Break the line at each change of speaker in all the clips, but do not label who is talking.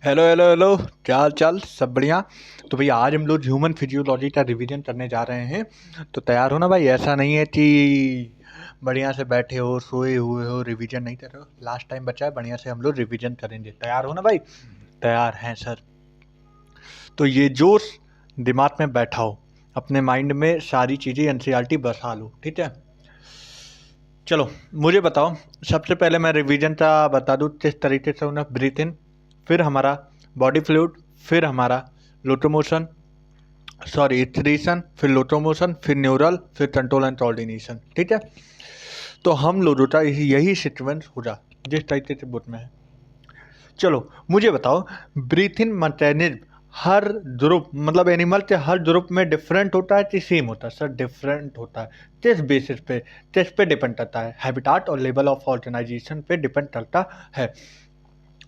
Hello hello hello. क्या हाल चाल? सब बढ़िया। तो भैया आज हम लोग ह्यूमन फिजियोलॉजी का रिवीजन करने जा रहे हैं। तो तैयार हो ना भाई? ऐसा नहीं है कि बढ़िया से बैठे हो सोए हुए हो रिवीजन नहीं कर रहे हो। लास्ट टाइम बचा है, बढ़िया से हम लोग रिवीजन करेंगे। तैयार हो ना भाई? तैयार हैं सर। तो ये जोश दिमाग में बैठा हो, अपने माइंड में सारी चीज़ें एनसीईआरटी बसा लो, ठीक है? चलो मुझे बताओ। सबसे पहले मैं रिवीजन का बता दूँ किस तरीके से उन्हें ब्रीथ इन, फिर हमारा बॉडी फ्लूइड, फिर हमारा लोकोमोशन, सॉरी इथरीशन, फिर लोकोमोशन, फिर न्यूरल, फिर कंट्रोल एंड कोऑर्डिनेशन, ठीक है? तो हम लोगों का यही सीक्वेंस हो जा जिस तरीके से बुक में है। चलो मुझे बताओ, ब्रीथ इन मैकेनिज्म हर ग्रुप मतलब एनिमल के हर ग्रुप में डिफरेंट होता है कि सेम होता है? सर डिफरेंट होता है। किस बेसिस पे? किस पे डिपेंड करता है? हैबिटाट और लेवल ऑफ ऑर्गेनाइजेशन पे डिपेंड करता है।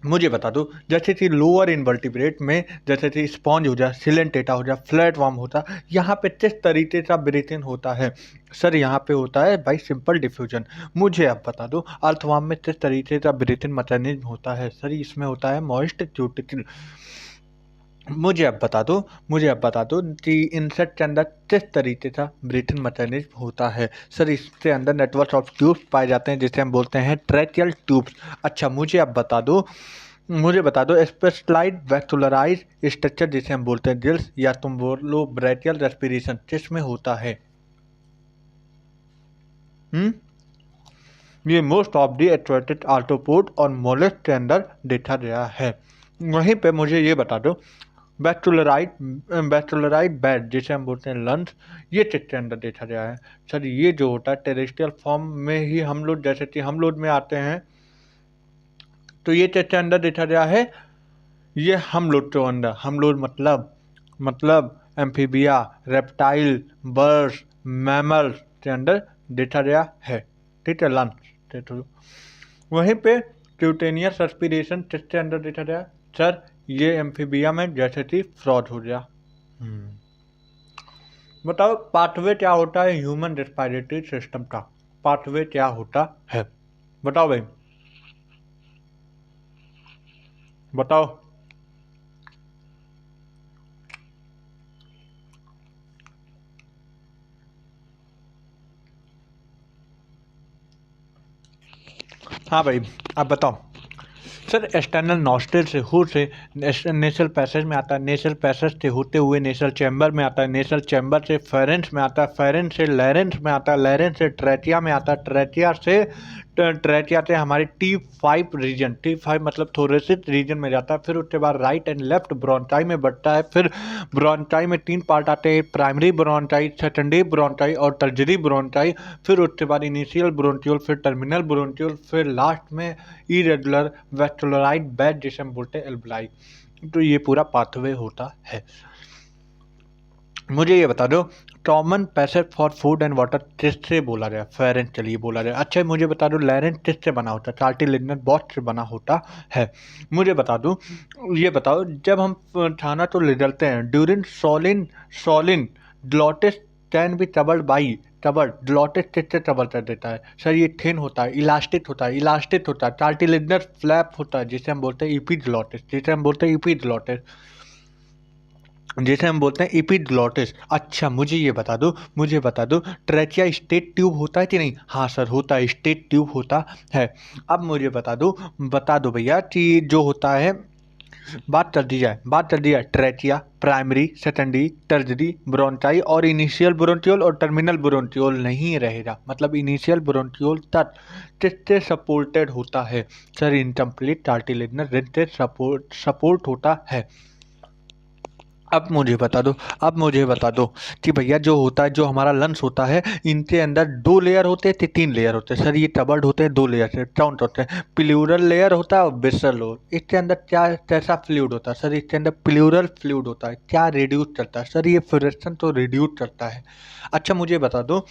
मुझे बता दो, जैसे कि लोअर इनवर्टिब्रेट में जैसे कि स्पॉन्ज हो जाए, सिलेंटेटा हो जाए, फ्लैट वार्म होता, यहाँ पे किस तरीके का ब्रीथिंग होता है? सर यहाँ पे होता है बाई सिंपल डिफ्यूजन। मुझे अब बता दो, अर्थवार्म में किस तरीके का ब्रीथिंग मैकेनिज्म होता है? सर इसमें होता है मॉइस्ट क्यूटिकल। मुझे अब बता दो कि इंसेक्ट के अंदर किस तरीके का ब्रीथिंग मैकेनिज्म होता है? सर इसके अंदर नेटवर्क ऑफ ट्यूब्स पाए जाते हैं जिसे हम बोलते हैं ट्रैकियल ट्यूब्स। अच्छा मुझे बता दो स्पेशलाइज्ड वैक्यूलराइज स्ट्रक्चर जिसे हम बोलते हैं गिल्स, या तुम बोलो ब्रैकियल रेस्पिरेशन, किसमें होता है? हम्म ये most of the aquatic arthropod और मोलस्क के अंदर देखा गया है। वहीं पे मुझे ये बता दो, बैक्यूलराइड बेड जिसे हम बोलते हैं लंग्स, ये किसके अंदर देखा गया है? सर ये जो होता है टेरेस्ट्रियल फॉर्म में ही हम लोग, जैसे कि हम लोग में आते हैं, तो ये किसके अंदर देखा गया है? ये हम लोग के अंदर, हम लोग मतलब एम्फीबिया, रेप्टाइल, बर्ड्स, मैमल्स के अंदर देखा गया है, ठीक है? लंग्स। वहीं पे क्यूटेनियस रेस्पिरेशन किसके अंदर देखा गया? सर ये एम्फीबिया में जैसे कि फ्रॉड हो गया। बताओ पाथवे क्या होता है ह्यूमन रेस्पिरेटरी सिस्टम का? पाथवे क्या होता है? बताओ भाई, बताओ। हाँ भाई, अब बताओ। सर एक्सटर्नल नॉस्ट्रिल से हूर से नेशल पैसेज में आता है, नेशल पैसेज से होते हुए नेशल चैम्बर में आता है, नेशल चैम्बर से फेरेंस में आता है, फेरेंस से लैरेंस में आता है, लैरेंस से ट्रेचिया में आता है, ट्रेचिया से हमारी T5 रीजन, T5 मतलब थोरेसिक रीजन में जाता है। फिर उसके बाद राइट एंड लेफ्ट ब्रोंकाई में बढ़ता है। फिर ब्रोंकाई में 3 पार्ट आते हैं, प्राइमरी ब्रोंकाई, सेकेंडरी ब्रोंकाई और टर्जरी ब्रोंकाई। फिर उसके बाद इनिशियल ब्रोंक्यूल, फिर टर्मिनल ब्रोंक्यूल, फिर लास्ट में इरेगुलर वैक्यूलराइड बेड जिसे हम बोलते हैं एल्बलाई। तो ये पूरा पाथवे होता है। मुझे ये बता दो, common passage for food and water किससे बोला गया? फेरेंस, चलिए बोला गया। अच्छा मुझे बता दो, लैरेंस किससे बना होता है? कार्टिलेजनस बॉन्ड से बना होता है। मुझे बता दो, ये बताओ, जब हम खाना तो ले डलते हैं during swallowing glottis can be troubled glottis किससे ट्रबल कर देता है? सर ये थिन होता है, इलास्टिक होता है, कार्टिलेजनस फ्लैप होता है जिसे हम बोलते हैं इपीग्लॉटिस। अच्छा मुझे बता दो ट्रेचिया स्टेट ट्यूब होता है कि नहीं? हाँ सर होता है, स्टेट ट्यूब होता है। अब मुझे बता दो भैया कि जो होता है, बात कर दी जाए ट्रेचिया, प्राइमरी, सेकेंडरी, टर्जरी, ब्रोंकाई और इनिशियल ब्रोंक्यूल और टर्मिनल ब्रोंक्यूल नहीं रहेगा। मतलब इनिशियल ब्रोंक्यूल तक किससे सपोर्टेड होता है? सर इनकम्प्लीट कार्टिलेजनस रिंग से सपोर्ट होता है। अब मुझे बता दो कि भैया जो होता है, जो हमारा लंग्स होता है, इनके अंदर 2 लेयर होते हैं कि 3 लेयर होते हैं? सर ये कवर्ड होते हैं 2 लेयर से। काउंट होते हैं, प्लूरल लेयर होता है और बेसल लेयर। इसके अंदर क्या कैसा फ्लूइड होता है? सर इसके अंदर प्लूरल फ्लूइड होता है। क्या रिड्यूस करता है? सर ये फ्रेक्शन तो रिड्यूस करता है। अच्छा मुझे बता दो,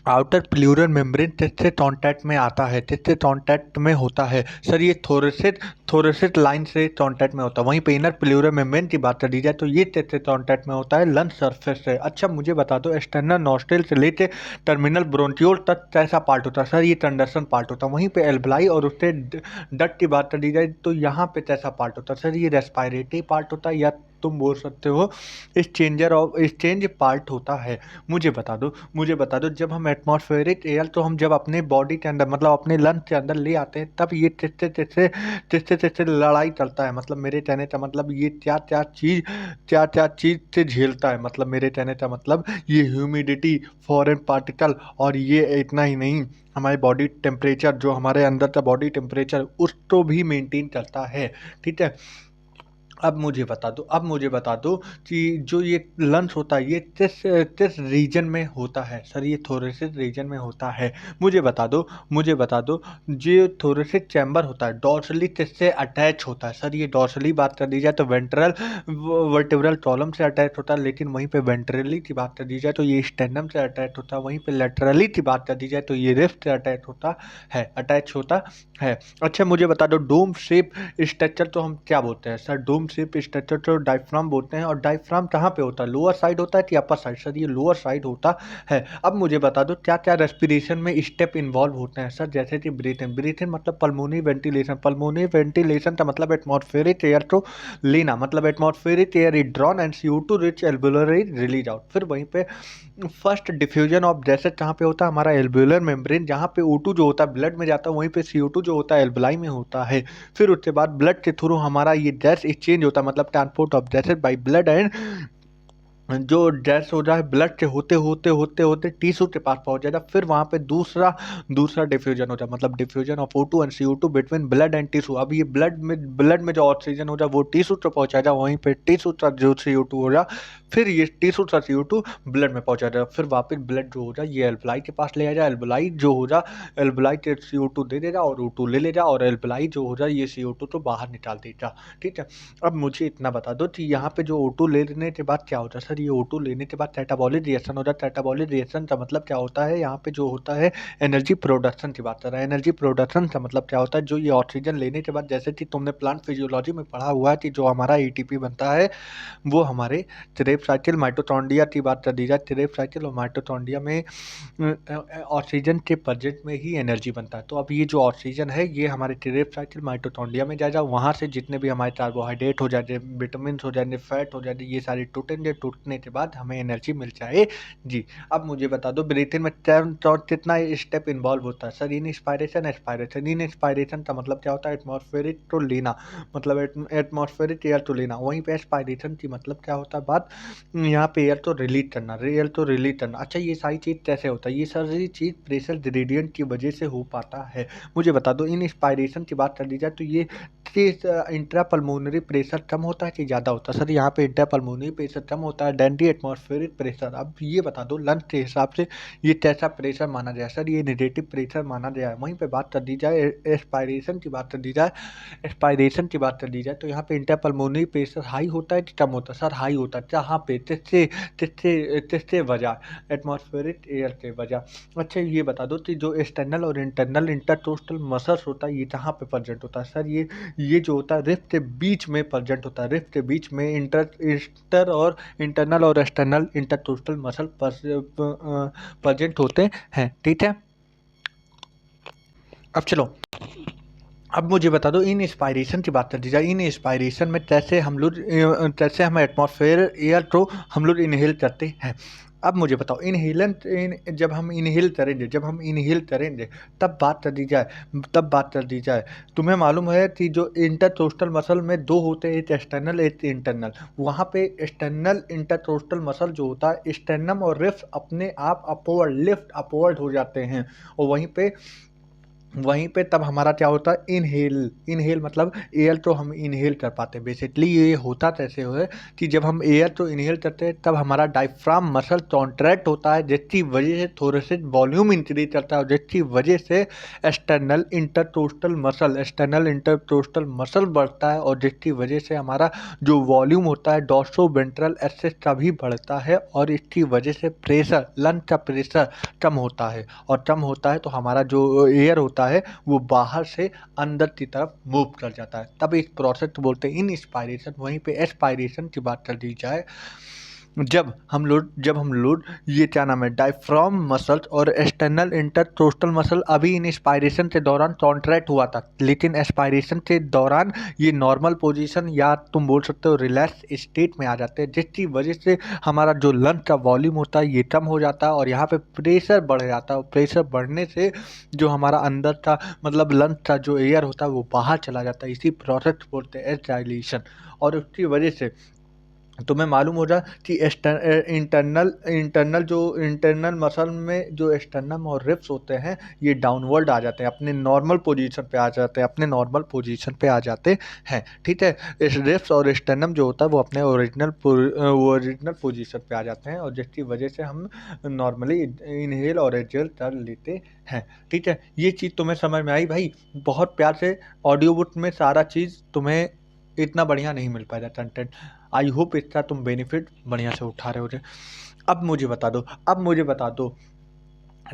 आउटर प्लूरल मेम्ब्रेन जिससे कांटेक्ट में आता है, जिससे कांटेक्ट में होता है सर, ये थोरेसिक लाइन से कांटेक्ट में होता है। वहीं पे इनर प्लूरल मेम्ब्रेन की बात कर दी जाए तो ये जिससे कांटेक्ट में होता है लंग सरफेस से। अच्छा मुझे बता दो, एक्सटर्नल नॉस्ट्रिल से लेके टर्मिनल ब्रोंटियोल तक कैसा पार्ट होता है सर, ये कंडक्शन पार्ट होता है। वहीं पे एल्वलाई और उससे डक्ट की बात कर दी जाए तो यहाँ पे कैसा पार्ट होता है सर, ये रेस्पिरेटरी पार्ट होता है, या तुम बोल सकते हो एक्सचेंज पार्ट होता है। मुझे बता दो जब हम एटमॉस्फेरिक एयर तो हम जब अपने बॉडी के अंदर मतलब अपने लंग्स के अंदर ले आते हैं तब ये तिस्से लड़ाई करता है। मतलब मेरे कहने का मतलब ये क्या क्या चीज से झेलता है। मतलब मेरे कहने का मतलब ये ह्यूमिडिटी, फॉरेन पार्टिकल, और ये इतना ही नहीं, हमारे बॉडी टेम्परेचर, जो हमारे अंदर का बॉडी टेम्परेचर उसको भी मेंटेन करता है। ठीक है, अब मुझे बता दो कि जो ये लंग्स होता है ये किस रीजन में होता है सर, ये थोरेसिक रीजन में होता है। मुझे बता दो जो थोरेसिक चैम्बर होता है डॉर्सली किससे अटैच होता है सर, ये डॉर्सली बात कर दी जाए तो वेंट्रल वर्टिब्रल कॉलम से अटैच होता है, लेकिन वहीं पे वेंट्रली की बात कर दी जाए तो ये स्टेनम से अटैच होता है। वहीं पे लेटरली की बात कर दी जाए तो ये रिफ्ट से अटैच होता है। अच्छा मुझे बता दो, डोम शेप स्ट्रक्चर तो हम क्या बोलते हैं सर, डोम शेप स्ट्रक्चर तो डायफ्राम बोलते हैं। और डायफ्राम कहाँ पे होता है, लोअर साइड होता है कि अपर साइड सर, ये लोअर साइड होता है। अब मुझे बता दो क्या क्या रेस्पिरेशन में स्टेप इन्वॉल्व होते हैं सर, जैसे कि ब्रीथिंग मतलब पल्मोनी वेंटिलेशन का मतलब एटमॉस्फेरिक एयर को लेना, मतलब atmospheric air is drawn and CO2 rich alveolar release out. फिर वहीं पे फर्स्ट डिफ्यूजन ऑफ गैसेस कहाँ पे होता है, हमारा एल्वेओलर मेम्ब्रेन, जहाँ पे O2 जो होता है ब्लड में जाता है, वहीं पे CO2 जो होता है एल्वलाई में होता है। फिर उसके बाद ब्लड के थ्रू हमारा ये गैस एक्सचेंज होता है, मतलब transport of gases by blood, and जो गैस हो जाए ब्लड से होते होते होते होते टिश्यू के पास पहुंच जाएगा। फिर वहां पे दूसरा दूसरा डिफ्यूजन हो जाए, मतलब diffusion of O2 and CO2 between blood and tissue. अब ये ब्लड में जो ऑक्सीजन हो जाए वो टिश्यू तक पहुंचाएगा, वहीं पे टिश्यू तक जो CO2 हो जाए फिर ये टिश्यू तक CO2 ब्लड में पहुंचा जाएगा। फिर वापस ब्लड जो हो जाए ये एल्वलाई के पास ले आ जाए, एल्वलाई जो हो जाए एल्वलाई के CO2 दे देगा और O2 ले जा, और एल्वलाई जो हो जाए ये CO2 तो बाहर निकाल देगा। ठीक है, अब मुझे इतना बता दो कि यहाँ पे जो O2 लेने के बाद क्या होता है सर, ये O2 लेने के बाद कैटाबॉलिक रिएक्शन हो जाता है। कैटाबॉलिक रिएक्शन का मतलब क्या होता है, यहाँ पे जो होता है एनर्जी प्रोडक्शन की बात कर रहा है। एनर्जी प्रोडक्शन का मतलब क्या होता है, जो ये ऑक्सीजन लेने के बाद, जैसे कि तुमने प्लांट फिजियोलॉजी में पढ़ा हुआ है कि जो हमारा ATP बनता है वो हमारे क्रेब साइकिल माइटोकॉन्ड्रिया की बात कर दी जाए, क्रेब साइकिल और माइटोकॉन्ड्रिया में ऑक्सीजन के प्रेजेंट में ही एनर्जी बनता है। तो अब ये जो ऑक्सीजन है ये हमारे क्रेब साइकिल माइटोकॉन्ड्रिया में जाएगा, वहाँ से जितने भी हमारे कार्बोहाइड्रेट हो जाए, विटामिन हो जाए, फैट हो जाए, ये सारे टूटेंगे, टूटने के बाद हमें एनर्जी मिल जाए जी। अब मुझे बता दो ब्रीथिंग में कितना स्टेप इन्वॉल्व होता है सर, इन इंस्पायरेशन एक्सपायरेशन। इन इंस्पायरेशन का मतलब क्या होता है, एटमॉस्फेरिक तो लेना, मतलब एटमॉस्फेरिक एयर तो लेना। वहीं पे एक्सपायरेशन की मतलब क्या होता है बात, यहाँ पे एयर तो रिलीज करना। अच्छा ये सारी चीज़ कैसे होता है, ये सारी चीज़ प्रेशर ग्रेडियंट की वजह से हो पाता है। मुझे बता दो इन इंस्पायरेशन की बात कर दी जाए तो ये इंट्रा पल्मोनरी प्रेशर कम होता है कि ज़्यादा होता है सर, यहाँ पे इंट्रा पल्मोनरी प्रेशर कम होता है देन दी एटमॉस्फेरिक प्रेशर। अब ये बता दो लंग्स के हिसाब से ये कैसा प्रेशर माना जाए सर, ये नेगेटिव प्रेशर माना जाए। वहीं पे बात कर दी जाए एक्सपायरेशन की बात कर दी जाए तो यहाँ पे इंटरपल्मोनरी प्रेशर हाई होता है कि कम होता है सर, हाई होता है। जहाँ पे किससे वजह, एटमॉस्फेरिक एयर के वजह। अच्छा ये बता दो कि जो एक्सटर्नल और इंटरनल इंटरकोस्टल मसल्स होता है ये कहाँ पे प्रेजेंट होता है सर, ये जो होता है रिफ्ट के बीच में प्रेजेंट होता है। रिफ्ट के बीच में इंटर और इंटरनल और एक्सटर्नल इंटरकोस्टल मसल प्रेजेंट होते हैं। ठीक है, अब चलो, अब मुझे बता दो इन इंस्पायरेशन की बात कर दी जाए, इन इंस्पायरेशन में कैसे हम एटमॉस्फेयर एयर को हम लोग इनहेल करते हैं। अब मुझे बताओ जब हम इनहेल करेंगे तब बात कर दी जाए तुम्हें मालूम है कि जो इंटरकोस्टल मसल में दो होते हैं, एक एक्सटर्नल एक इंटरनल। वहाँ पे एक्सटर्नल इंटरकोस्टल मसल जो होता है स्टेर्नम और रिफ्ट अपने आप अपवर्ड लिफ्ट अपवर्ड हो जाते हैं, और वहीं पे वहीं पे तब हमारा क्या होता है, इनहेल मतलब एयर तो हम इनहेल कर पाते हैं। बेसिकली ये होता कैसे है कि जब हम एयर तो इनहेल करते हैं तब हमारा डायफ्राम मसल कॉन्ट्रैक्ट होता है, जिसकी वजह से थोड़े से वॉल्यूम इंक्रीज करता है और जिसकी वजह से एक्सटर्नल इंटरकोस्टल मसल बढ़ता है और जिसकी वजह से हमारा जो वॉल्यूम होता है डोर्सोवेंट्रल एक्सिस का भी बढ़ता है और इसकी वजह से प्रेशर, लंग का प्रेशर कम होता है और कम होता है तो हमारा जो एयर होता है वो बाहर से अंदर की तरफ मूव कर जाता है, तब इस प्रोसेस को बोलते हैं इंस्पायरेशन। वहीं पे एस्पायरेशन की बात कर दी जाए, जब हम लोग ये क्या नाम है, डायफ्राम मसल्स और एक्सटर्नल इंटरकोस्टल मसल अभी इंस्पायरेशन के दौरान कॉन्ट्रैक्ट हुआ था, लेकिन एस्पायरेशन के दौरान ये नॉर्मल पोजीशन या तुम बोल सकते हो रिलैक्स स्टेट में आ जाते हैं, जिसकी वजह से हमारा जो लंग का वॉल्यूम होता है ये कम हो जाता है और यहाँ पे प्रेशर बढ़ जाता है और प्रेशर बढ़ने से जो हमारा अंदर का मतलब लंग का जो एयर होता है वो बाहर चला जाता है। इसी प्रोसेस को बोलते हैं एक्साइलेशन। और उसकी वजह से तुम्हें मालूम होगा कि इंटरनल मसल में जो स्टर्नम और रिब्स होते हैं ये डाउनवर्ड आ जाते हैं, अपने नॉर्मल पोजीशन पे आ जाते हैं, ठीक है। इस रिब्स और स्टर्नम जो होता है वो अपने ओरिजिनल पोजीशन पे आ जाते हैं और जिसकी वजह से हम नॉर्मली इनहेल और एक्सहेल कर लेते हैं, ठीक है। ये चीज़ तुम्हें समझ में आई भाई? बहुत प्यार से ऑडियो बुक में सारा चीज़ तुम्हें इतना बढ़िया नहीं मिल पाएगा कंटेंट। आई होप इसका तुम बेनिफिट बढ़िया से उठा रहे हो। अब मुझे बता दो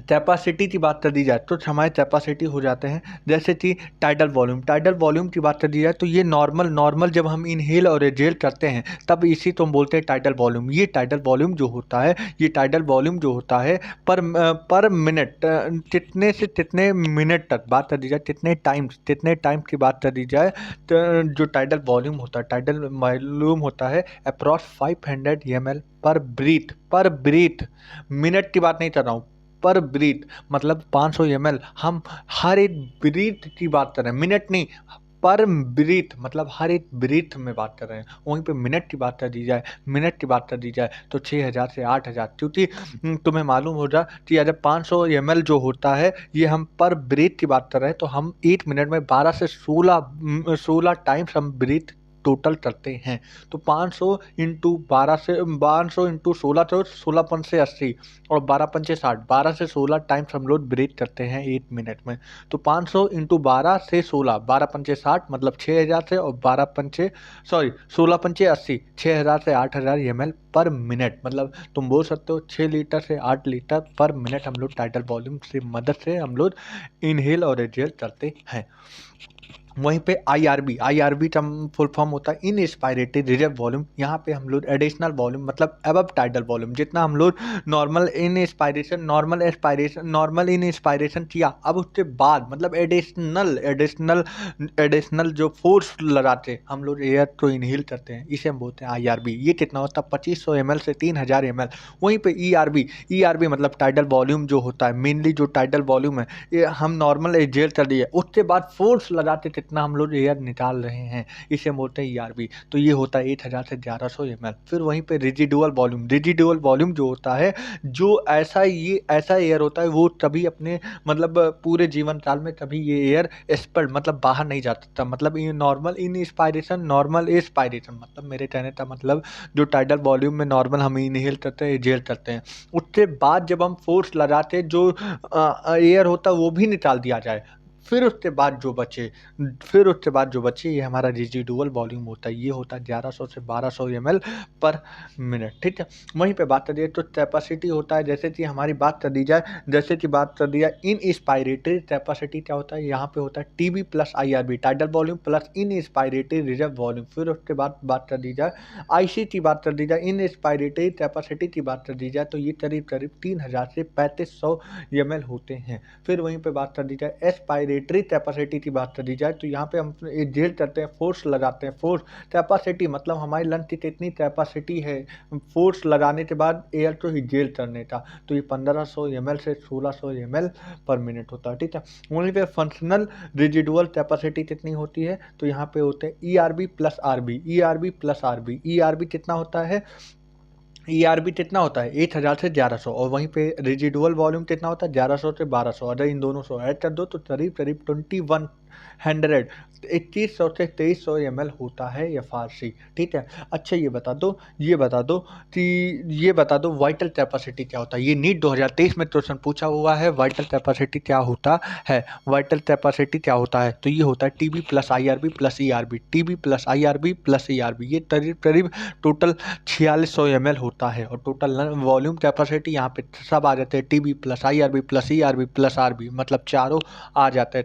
कैपेसिटी की बात कर दी जाए तो हमारे कैपेसिटी हो जाते हैं, जैसे कि टाइडल वॉल्यूम की बात कर दी जाए तो ये नॉर्मल जब हम इनहेल और एक्सहेल करते हैं तब इसी तो हम बोलते हैं टाइडल वॉल्यूम। ये टाइडल वॉल्यूम जो होता है पर मिनट कितने से कितने मिनट तक बात कर दी जाए, कितने टाइम्स की बात कर दी जाए तो जो टाइडल वॉल्यूम होता है अप्रॉक्स 500 ml पर ब्रीथ। मिनट की बात नहीं कर रहा हूँ, पर ब्रीथ मतलब 500 ml। हम हर एक ब्रीथ की बात कर रहे हैं, मिनट नहीं, पर ब्रीथ मतलब हर एक ब्रीथ में बात कर रहे हैं। वहीं पे मिनट की बात कर दी जाए तो 6000 से 8000, क्योंकि तुम्हें मालूम होगा कि अगर 500 ml जो होता है ये हम पर ब्रीथ की बात कर रहे हैं तो हम 1 मिनट में 12 से 16 टाइम्स हम ब्रीथ टोटल करते हैं। तो 500 इंटू 12 से 500 इंटू 16 तो 16 पंचे 80 और 12 पंचे 60, 12 से 16 टाइम्स हम लोग ब्रीथ करते हैं 1 मिनट में। तो 500 इंटू 12 से 16, 12 पंचे 60 मतलब 6000 से, और 16 पंचे 80, 6000 से 8000 ml पर मिनट। मतलब तुम बोल सकते हो 6 लीटर से 8 लीटर पर मिनट हम लोग टाइडल वॉल्यूम से मदद से हम लोग इनहेल और एक्सहेल करते हैं। वहीं पे आईआरबी का फुल फॉर्म होता है इनएस्पायरेटरी रिजर्व वॉल्यूम। यहाँ पे हम लोग एडिशनल वॉल्यूम मतलब अबव टाइडल वॉल्यूम, जितना हम लोग नॉर्मल इन इंस्पायरेशन किया, अब उसके बाद मतलब एडिशनल जो फोर्स लगाते हम लोग एयर को इनहेल करते हैं, इसे हम बोलते हैं आईआरबी। ये कितना होता है 2500 ml से 3000 ml। वहीं पे ईआरबी मतलब टाइडल वॉल्यूम जो होता है, मेनली जो टाइडल वॉल्यूम है ये हम नॉर्मल एक्सहेल कर दिए, उसके बाद फोर्स लगाते कितना हम लोग एयर निकाल रहे हैं, इसे बोलते हैं ईआरबी। तो ये होता है 1000 से 1100 ml। फिर वहीं पे रिजिडुअल वॉल्यूम जो होता है, जो ऐसा एयर होता है वो तभी अपने मतलब पूरे जीवन काल में कभी ये एयर एक्सपेल्ड मतलब बाहर नहीं जा सकता। मतलब ये नॉर्मल एक्सपायरेशन मतलब मेरे कहने का मतलब जो टाइडल वॉल्यूम में नॉर्मल हम इनहेल करते हैं एक्सहेल करते हैं, उसके बाद जब हम फोर्स लगाते जो एयर होता वो भी निकाल दिया जाए, फिर उसके बाद जो बचे ये हमारा रेजिडुअल वॉल्यूम होता है। ये होता है 1100 से 1200 ml पर मिनट, ठीक है। वहीं पे बात कर दिया तो कैपेसिटी होता है, जैसे कि बात कर दिया इन इंस्पायरेटरी कैपेसिटी क्या होता है, यहाँ पे होता है TV plus IRV tidal volume plus in inspiratory reserve volume. फिर उसके बाद बात कर दी जाए आईसी की बात कर दी जाए, इन इंस्पायरेटरी कैपेसिटी की बात कर दी जाए तो ये करीब करीब 3000 से 3500 ml होते हैं। फिर वहीं पे बात कर दी जाए एस्पायरेटरी कैपेसिटी की बात कर दी जाए तो यहाँ पे हम जेल करते हैं, फोर्स लगाते हैं। फोर्स कैपेसिटी मतलब हमारी लंग की कितनी कैपेसिटी है फोर्स लगाने के बाद एयर को ही जेल करने का, तो ये 1500 ml से 1600 ml पर मिनट होता है, ठीक है। वहीं पे फंक्शनल रेजिडुअल कैपेसिटी कितनी होती है तो यहाँ पे होते हैं ईआरबी प्लस आरबी कितना होता है ERB कितना होता है 1000 से 1100, और वहीं पे रेजिडुअल वॉल्यूम कितना होता है 1100 से 1200। अगर इन दोनों को ऐड कर दो तो करीब करीब 2100 2100 से 2300 ml होता है FRC। ठीक है। अच्छा ये बता दो वाइटल कैपेसिटी क्या होता है। ये नीट 2023 में क्वेश्चन पूछा हुआ है, वाइटल कैपेसिटी क्या होता है। वाइटल कैपेसिटी क्या होता है, तो ये होता है TB plus IRB plus ERB, TB plus IRB plus ERB। ये करीब करीब टोटल 4600 ml होता है, और टोटल वॉल्यूम कैपेसिटी यहाँ पे सब आ जाते हैं TB plus IRB plus ERB plus RB, मतलब चारों आ जाते हैं।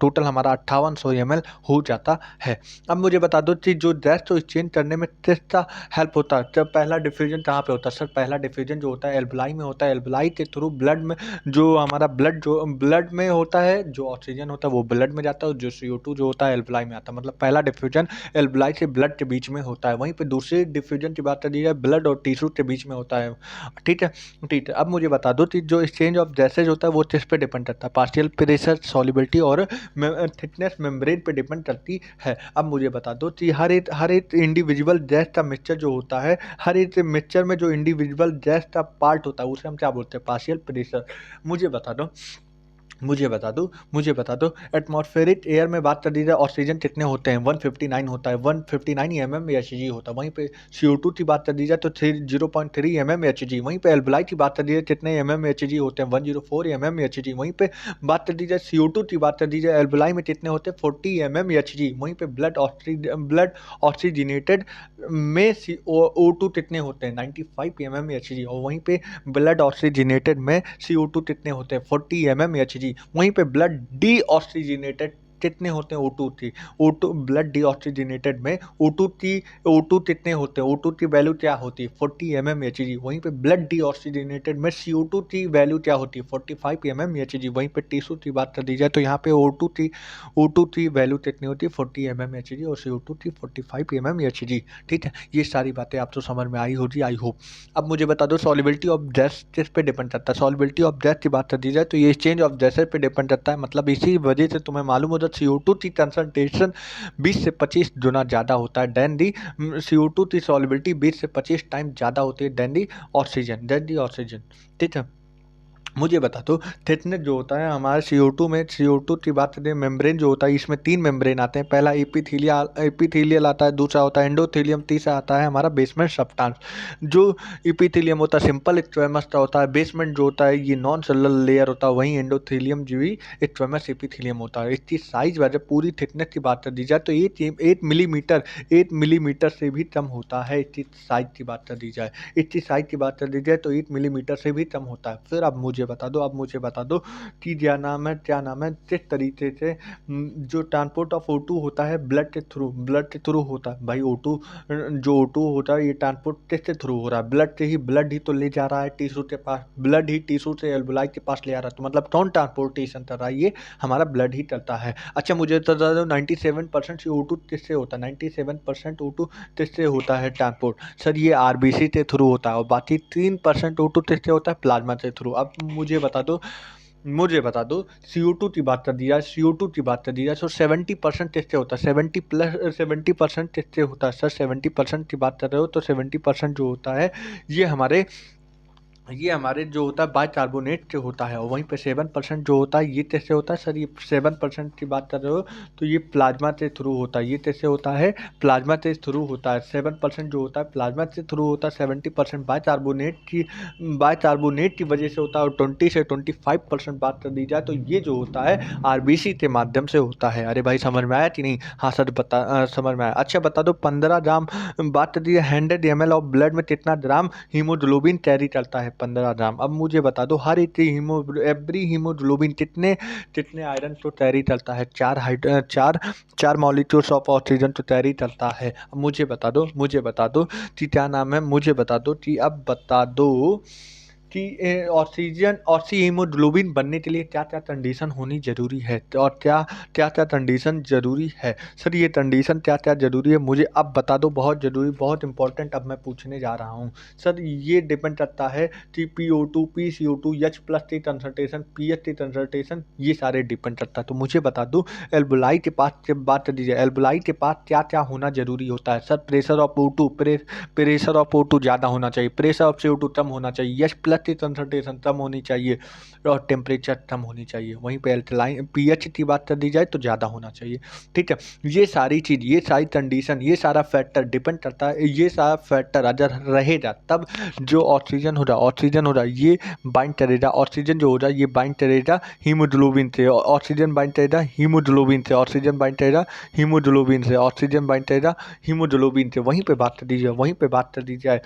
टोटल हमारा 5800 ml हो जाता है। अब मुझे बता दो कि जो गैस को एक्सचेंज करने में किसका हेल्प होता है। जब पहला डिफ्यूजन कहाँ पे होता है सर, पहला डिफ्यूजन जो होता है एल्बुलाई में होता है। एल्बुलाई के थ्रू ब्लड में जो हमारा ब्लड में होता है, जो ऑक्सीजन होता है वो ब्लड में जाता है, और जो CO2 जो होता है एल्बुलाई में आता है। मतलब पहला डिफ्यूजन एल्बुलाई से ब्लड के बीच में होता है। वहीं पे दूसरी डिफ्यूजन की बात करी जाए ब्लड और टिश्यू के बीच में होता है। ठीक है। ठीक है। अब मुझे बता दो कि जो एक्सचेंज ऑफ गैसेज होता है वो किस पे डिपेंड करता है, पार्शियल प्रेशर, सॉल्युबिलिटी और थिकनेस मेम्ब्रेन पे डिपेंड करती है। अब मुझे बता दो कि हर एक इंडिविजुअल गैस का मिक्सचर जो होता है, हर एक मिक्सचर में जो इंडिविजुअल गैस का पार्ट होता है उसे हम क्या बोलते हैं, पार्शियल प्रेशर। मुझे बता दो मुझे बता दो एटमॉस्फेरिक एयर में बात कर दी जाए ऑक्सीजन कितने होते हैं, 159 होता है, 159 mmHg होता है। वहीं पे CO2 की बात कर दी जाए तो 0.3 mmHg। वहीं पे एल्बुलाई की बात कर दी जाए कितने mmHg होते हैं, 104 mmHg। वहीं पे बात कर दी जाए CO2 की बात कर दी जाए एल्बुलाई में कितने होते हैं, 40 mmHg। वहीं पे ब्लड ऑक्सीजनेटेड में O2 कितने होते हैं, 95 mmHg। और वहीं पे ब्लड ऑक्सीजनेटेड में CO2 कितने होते हैं, 40 mmHg। वहीं पे ब्लड डी ऑक्सीजनेटेड कितने होते हैं, O2 ब्लड डी ऑक्सीजनेटेड में O2 कितने होते हैं, O2 की वैल्यू क्या होती है, 40 mmHg। वहीं पे ब्लड डी ऑक्सीजनेटेड में CO2 की वैल्यू क्या होती है, 45 mmHg। वहीं पे टिश्यू की बात कर दी जाए तो यहाँ पे O2 की वैल्यू कितनी होती है, 40 mmHg, और CO2 की 45 mmHg। ठीक है। ये सारी बातें आपको समझ में आई होगी, आई होप। अब मुझे बता दो सॉल्युबिलिटी ऑफ गैस किस पे डिपेंड करता है। सॉल्युबिलिटी ऑफ गैस की बात कर दी जाए तो ये एक्सचेंज ऑफ गैसेस पे डिपेंड करता है। मतलब इसी वजह से तुम्हें मालूम होता है CO2 की कंसंट्रेशन 20 से 25 गुना ज़्यादा होता है देन दी CO2 की सॉल्युबिलिटी 20 से 25 टाइम ज़्यादा होती है देन दी ऑक्सीजन। ठीक है। मुझे बता दो थिकनेस जो होता है हमारे CO2 की बात करें, मेम्ब्रेन जो होता है इसमें 3 मेम्ब्रेन आते हैं। पहला एपिथेलियल आता है, दूसरा होता है एंडोथेलियम, तीसरा आता है हमारा बेसमेंट सब्सटेंस। जो एपिथेलियम होता है सिंपल स्क्वेमस का होता है, बेसमेंट जो होता है ये नॉन सेलुलर लेयर होता है, वहीं एंडोथेलियम जो भी स्क्वेमस एपिथेलियम होता है। इसकी साइज वजह पूरी थिकनेस की बात कर दी जाए तो 8 मिलीमीटर से भी कम होता है। इसकी साइज की बात कर दी जाए तो 8 मिलीमीटर से भी कम होता है। फिर अब मुझे बता दो कि क्या नाम है किस तरीके से जो ट्रांसपोर्ट ऑफ O2 होता है ब्लड के थ्रू होता है। भाई O2 होता है ये ट्रांसपोर्ट किसके थ्रू हो रहा है, ब्लड ही तो ले जा रहा है टिश्यू के पास, ब्लड ही टिश्यू से एल्बुलाई के पास ले आ रहा है। तो मतलब कौन ट्रांसपोर्टेशन कर रहा है, ये हमारा ब्लड ही करता है। अच्छा मुझे तो 97% O2 किससे होता है, 97% O2 किससे होता है ट्रांसपोर्ट, सर ये RBC के थ्रू होता है, और बाकी 3% O2 किससे होता है, प्लाज्मा के थ्रू। अब मुझे बता दो CO2 की बात कर दी जाए तो 70% किससे होता है, 70% किससे होता है सर, 70% की बात कर रहे हो तो 70% जो होता है ये हमारे जो होता है बाइकार्बोनेट से होता है। और वहीं पे 7% जो होता है ये कैसे होता है सर, ये 7% की बात कर रहे हो तो ये प्लाज्मा के थ्रू होता है। ये कैसे होता है, प्लाज्मा के थ्रू होता है। 7% जो होता है प्लाज्मा के थ्रू होता है, 70% बाइकार्बोनेट की वजह से होता है, और 20 से 25% बात कर दी जाए तो ये जो होता है RBC के माध्यम से होता है। अरे भाई समझ में आया कि नहीं, हाँ सर समझ में आया। अच्छा बता दो 15 ग्राम बात कर दी है 100 ml ऑफ ब्लड में कितना ग्राम हीमोग्लोबिन कैरी करता है, 15 ग्राम। अब मुझे बता दो हर एक एवरी हीमोग्लोबिन कितने कितने आयरन तो कैरी करता है, चार मॉलिक्यूल्स ऑफ ऑक्सीजन तो कैरी करता है। अब मुझे बता दो कि क्या नाम है, मुझे बता दो कि अब बता दो ऑक्सीजन हीमोग्लोबिन बनने के लिए क्या क्या कंडीशन होनी जरूरी है, और क्या क्या क्या कंडीशन जरूरी है। सर ये कंडीशन क्या क्या जरूरी है मुझे अब बता दो, बहुत जरूरी, बहुत इंपॉर्टेंट अब मैं पूछने जा रहा हूँ। सर ये डिपेंड करता है कि PO2 PCO2 H+ की कंसंट्रेशन, पीएच की कंसंट्रेशन, ये सारे डिपेंड करता है। तो मुझे बता दो एल्बुलाई के पास जब बात कर दीजिए, एल्बुलाई के पास क्या क्या होना जरूरी होता है। Sir pressure of O2, pressure of O2 ज़्यादा होना चाहिए, प्रेशर ऑफ CO2 कम होना चाहिए, H+ की कंसंट्रेशन कम होनी चाहिए, और टेम्परेचर कम होनी चाहिए। वहीं पे एल्कलाइन पीएच की बात कर दी जाए तो ज़्यादा होना चाहिए। ठीक है, ये सारी चीज़, ये सारी कंडीशन, ये सारा फैक्टर डिपेंड करता है। ये सारा फैक्टर अगर रहेगा तब जो ऑक्सीजन हो रहा ये बाइंड करेगा, ऑक्सीजन जो हो रहा है ये बाइंड करेगा हीमोग्लोबिन से, ऑक्सीजन बाइंड करेगा हीमोग्लोबिन से, ऑक्सीजन बाइंड करेगा हीमोग्लोबिन से, ऑक्सीजन बाइंड करेगा हीमोग्लोबिन से। वहीं पे बात कर दीजिए, वहीं पे बात कर दी जाए,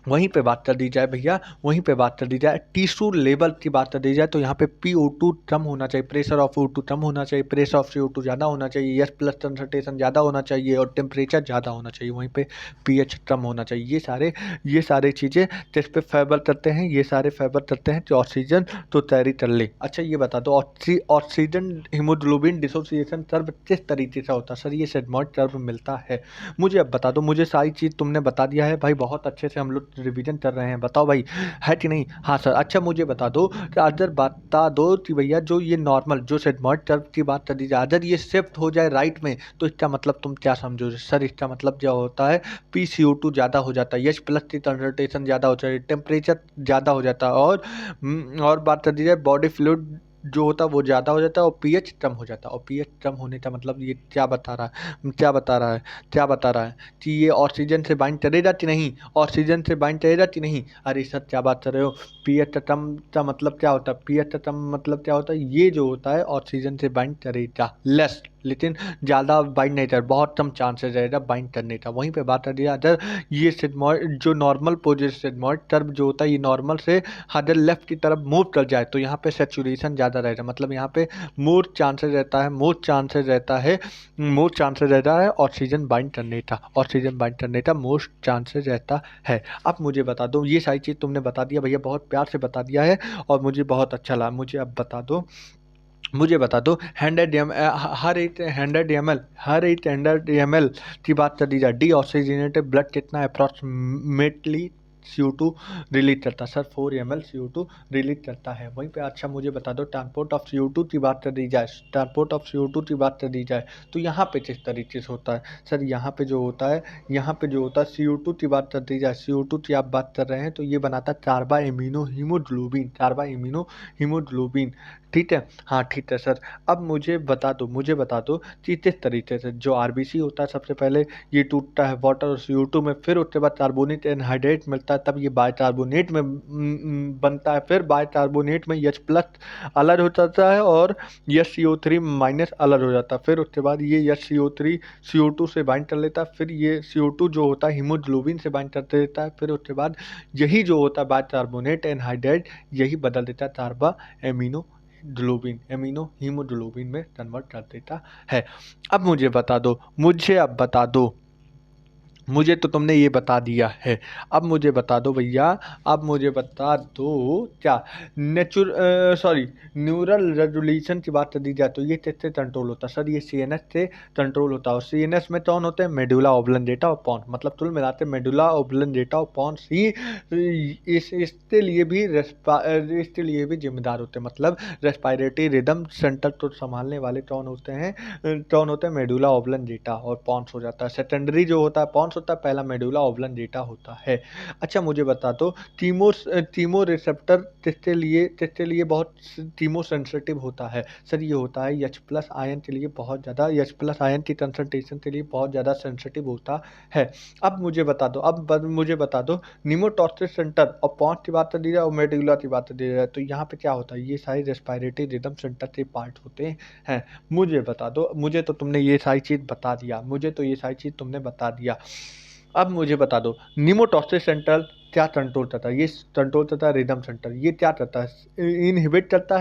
वहीं पे बात कर दी जाए भैया, वहीं पे बात कर दी जाए टिश्यू लेवल की बात कर दी जाए तो यहाँ पे PO2 कम होना चाहिए, प्रेशर ऑफ O2 कम होना चाहिए, प्रेशर ऑफ CO2 ज़्यादा होना चाहिए, H+ कंसंट्रेशन ज़्यादा होना चाहिए, और टेम्परेचर ज़्यादा होना चाहिए। वहीं पे pH कम होना चाहिए। ये सारे चीज़ें जिस पे फेवर करते हैं, ये सारे फेवर करते हैं कि ऑक्सीजन तो तैयारी कर ले। अच्छा ये बता दो ऑक्सीजन हीमोग्लोबिन डिसोसिएशन कर्व किस तरीके से होता है। सर ये सेडमॉइड कर्व मिलता है। मुझे अब बता दो, मुझे सारी चीज़ तुमने बता दिया है भाई, बहुत अच्छे से हम लोग रिवीजन कर रहे हैं। बताओ भाई है कि नहीं। हाँ सर। अच्छा मुझे बता दो कि अगर बता दो कि भैया जो ये नॉर्मल जो सेडमॉइड कर्व की बात कर दीजिए, अगर ये शिफ्ट हो जाए राइट में तो इसका मतलब तुम क्या समझो। सर इसका मतलब क्या होता है, PCO2 ज़्यादा हो जाता है, H+ की कंसंट्रेशन ज़्यादा हो जाता है, टेम्परेचर ज़्यादा हो जाता है, और बात कर दी जाए बॉडी फ्लूइड जो होता है वो ज़्यादा हो जाता है, और pH कम हो जाता है। और pH कम होने का मतलब ये क्या बता रहा है, क्या बता रहा है कि ये ऑक्सीजन से बाइंड करेगा कि नहीं, ऑक्सीजन से बाइंड करेगा कि नहीं। अरे सर क्या बात कर रहे हो, पीएच का कम का मतलब क्या होता है, पीएच का कम मतलब क्या होता है, ये जो होता है ऑक्सीजन से बाइंड करेगा लेस, लेकिन ज़्यादा बाइंड नहीं कर, बहुत कम चांसेस रहेगा बाइंड करने का। वहीं पे बात कर दिया अगर ये सिग्मॉइड जो नॉर्मल पोजिशन सिग्मॉइड कर्व जो होता है ये नॉर्मल से अगर लेफ्ट की तरफ मूव कर जाए तो यहाँ पे सेचुरेशन ज़्यादा रहेगा, मतलब यहाँ पे मोर चांसेस रहता है, मोस्ट चांसेस रहता है ऑक्सीजन बाइंड करने का मोस्ट चांसेस रहता है। अब मुझे बता दो, ये सारी चीज़ तुमने बता दिया भैया, बहुत प्यार से बता दिया है और मुझे बहुत अच्छा लगा। मुझे बता दो 100 ml की बात कर दी जाए, डीऑक्सीजनेटेड ब्लड कितना अप्रॉक्सीमेटली CO2 रिलीज करता है। सर 4 ml CO2 रिलीज करता है। वहीं पे अच्छा मुझे बता दो ट्रांसपोर्ट ऑफ CO2 की बात कर दी जाए, तो यहाँ पे किस तरीके से होता है। सर यहाँ पे जो होता है CO2 की बात कर दी जाए, CO2 की आप बात कर रहे हैं तो ये बनाता है कार्बा एमिनो हीमोग्लोबिन। ठीक है, हाँ ठीक है सर। अब मुझे बता दो कि किस तरीके से जो RBC होता है सबसे पहले ये टूटता है वाटर और CO2 में, फिर उसके बाद कार्बोनेट एनहाइड्रेट मिलता है, तब ये बाइकार्बोनेट में बनता है, फिर बाइकार्बोनेट में H+ अलग हो जाता है और HCO3- अलग हो जाता है, फिर उसके बाद ये HCO3 CO2 से बाइंड कर लेता है, फिर ये CO2 जो होता है हीमोग्लोबिन से बाइंड कर देता है, फिर उसके बाद यही जो होता है बाइकार्बोनेट एनहाइड्रेट यही बदल देता है कार्बा एमिनो हीमोग्लोबिन में कन्वर्ट कर देता है। अब बता दो मुझे तो तुमने ये बता दिया है। अब मुझे बता दो भैया, क्या न्यूरल रेगुलेशन की बात कर दी जाए तो ये किससे कंट्रोल होता है। सर ये CNS से कंट्रोल होता है, और CNS में कौन होते हैं, मेडुला ऑब्लंगेटा और पॉन्स, मतलब तुल मिलाते मेडुला ऑब्लंगेटा और पॉन्स ही इसके लिए भी जिम्मेदार होते हैं, मतलब रेस्पिरेटरी रिदम सेंटर तो संभालने वाले कौन होते हैं, मेडुला ऑब्लंगेटा और पॉन्स हो जाता है। सेकेंडरी जो होता है पॉन्स होता है, पहला मेडुला ऑब्लंगेटा होता है। अच्छा मुझे बता दो कीमो रिसेप्टर किसके लिए बहुत कीमो सेंसिटिव होता है। सर ये होता है H+ आयन के लिए बहुत ज़्यादा, H+ आयन की कंसंट्रेशन के लिए बहुत ज़्यादा सेंसिटिव होता है। अब मुझे बता दो निमोटॉक्सिस सेंटर और पॉन्स की बात कर दी जाए और मेडुला की बात कर दी जाए तो यहाँ पे क्या होता है, ये सारे रेस्पिरेटरी रिदम सेंटर के पार्ट होते हैं। मुझे बता दो, मुझे तो तुमने ये सारी चीज़ बता दिया। अब मुझे बता दो निमोटॉक्सिस सेंटर क्या कंट्रोल करता है? ये कंट्रोल करता है रिदम सेंटर। ये क्या करता है? इनहिबिट करता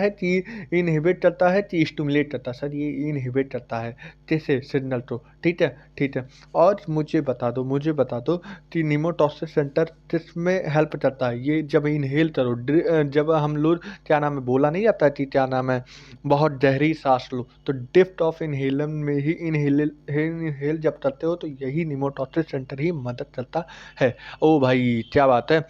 है कि स्टिमुलेट करता है? सर ये इनहिबिट करता है। कैसे? सिग्नल को। ठीक है, ठीक है। और मुझे बता दो कि नीमोटॉक्सिक सेंटर किसमें हेल्प करता है? ये जब इनहेल करो, जब हम लोग क्या नाम है, बोला नहीं जाता कि क्या नाम है, बहुत गहरी सांस लो, तो डेप्थ ऑफ इनहेलन में ही इनहेल जब करते हो तो यही नीमोटॉक्सिक सेंटर ही मदद करता है। ओ भाई क्या बात है।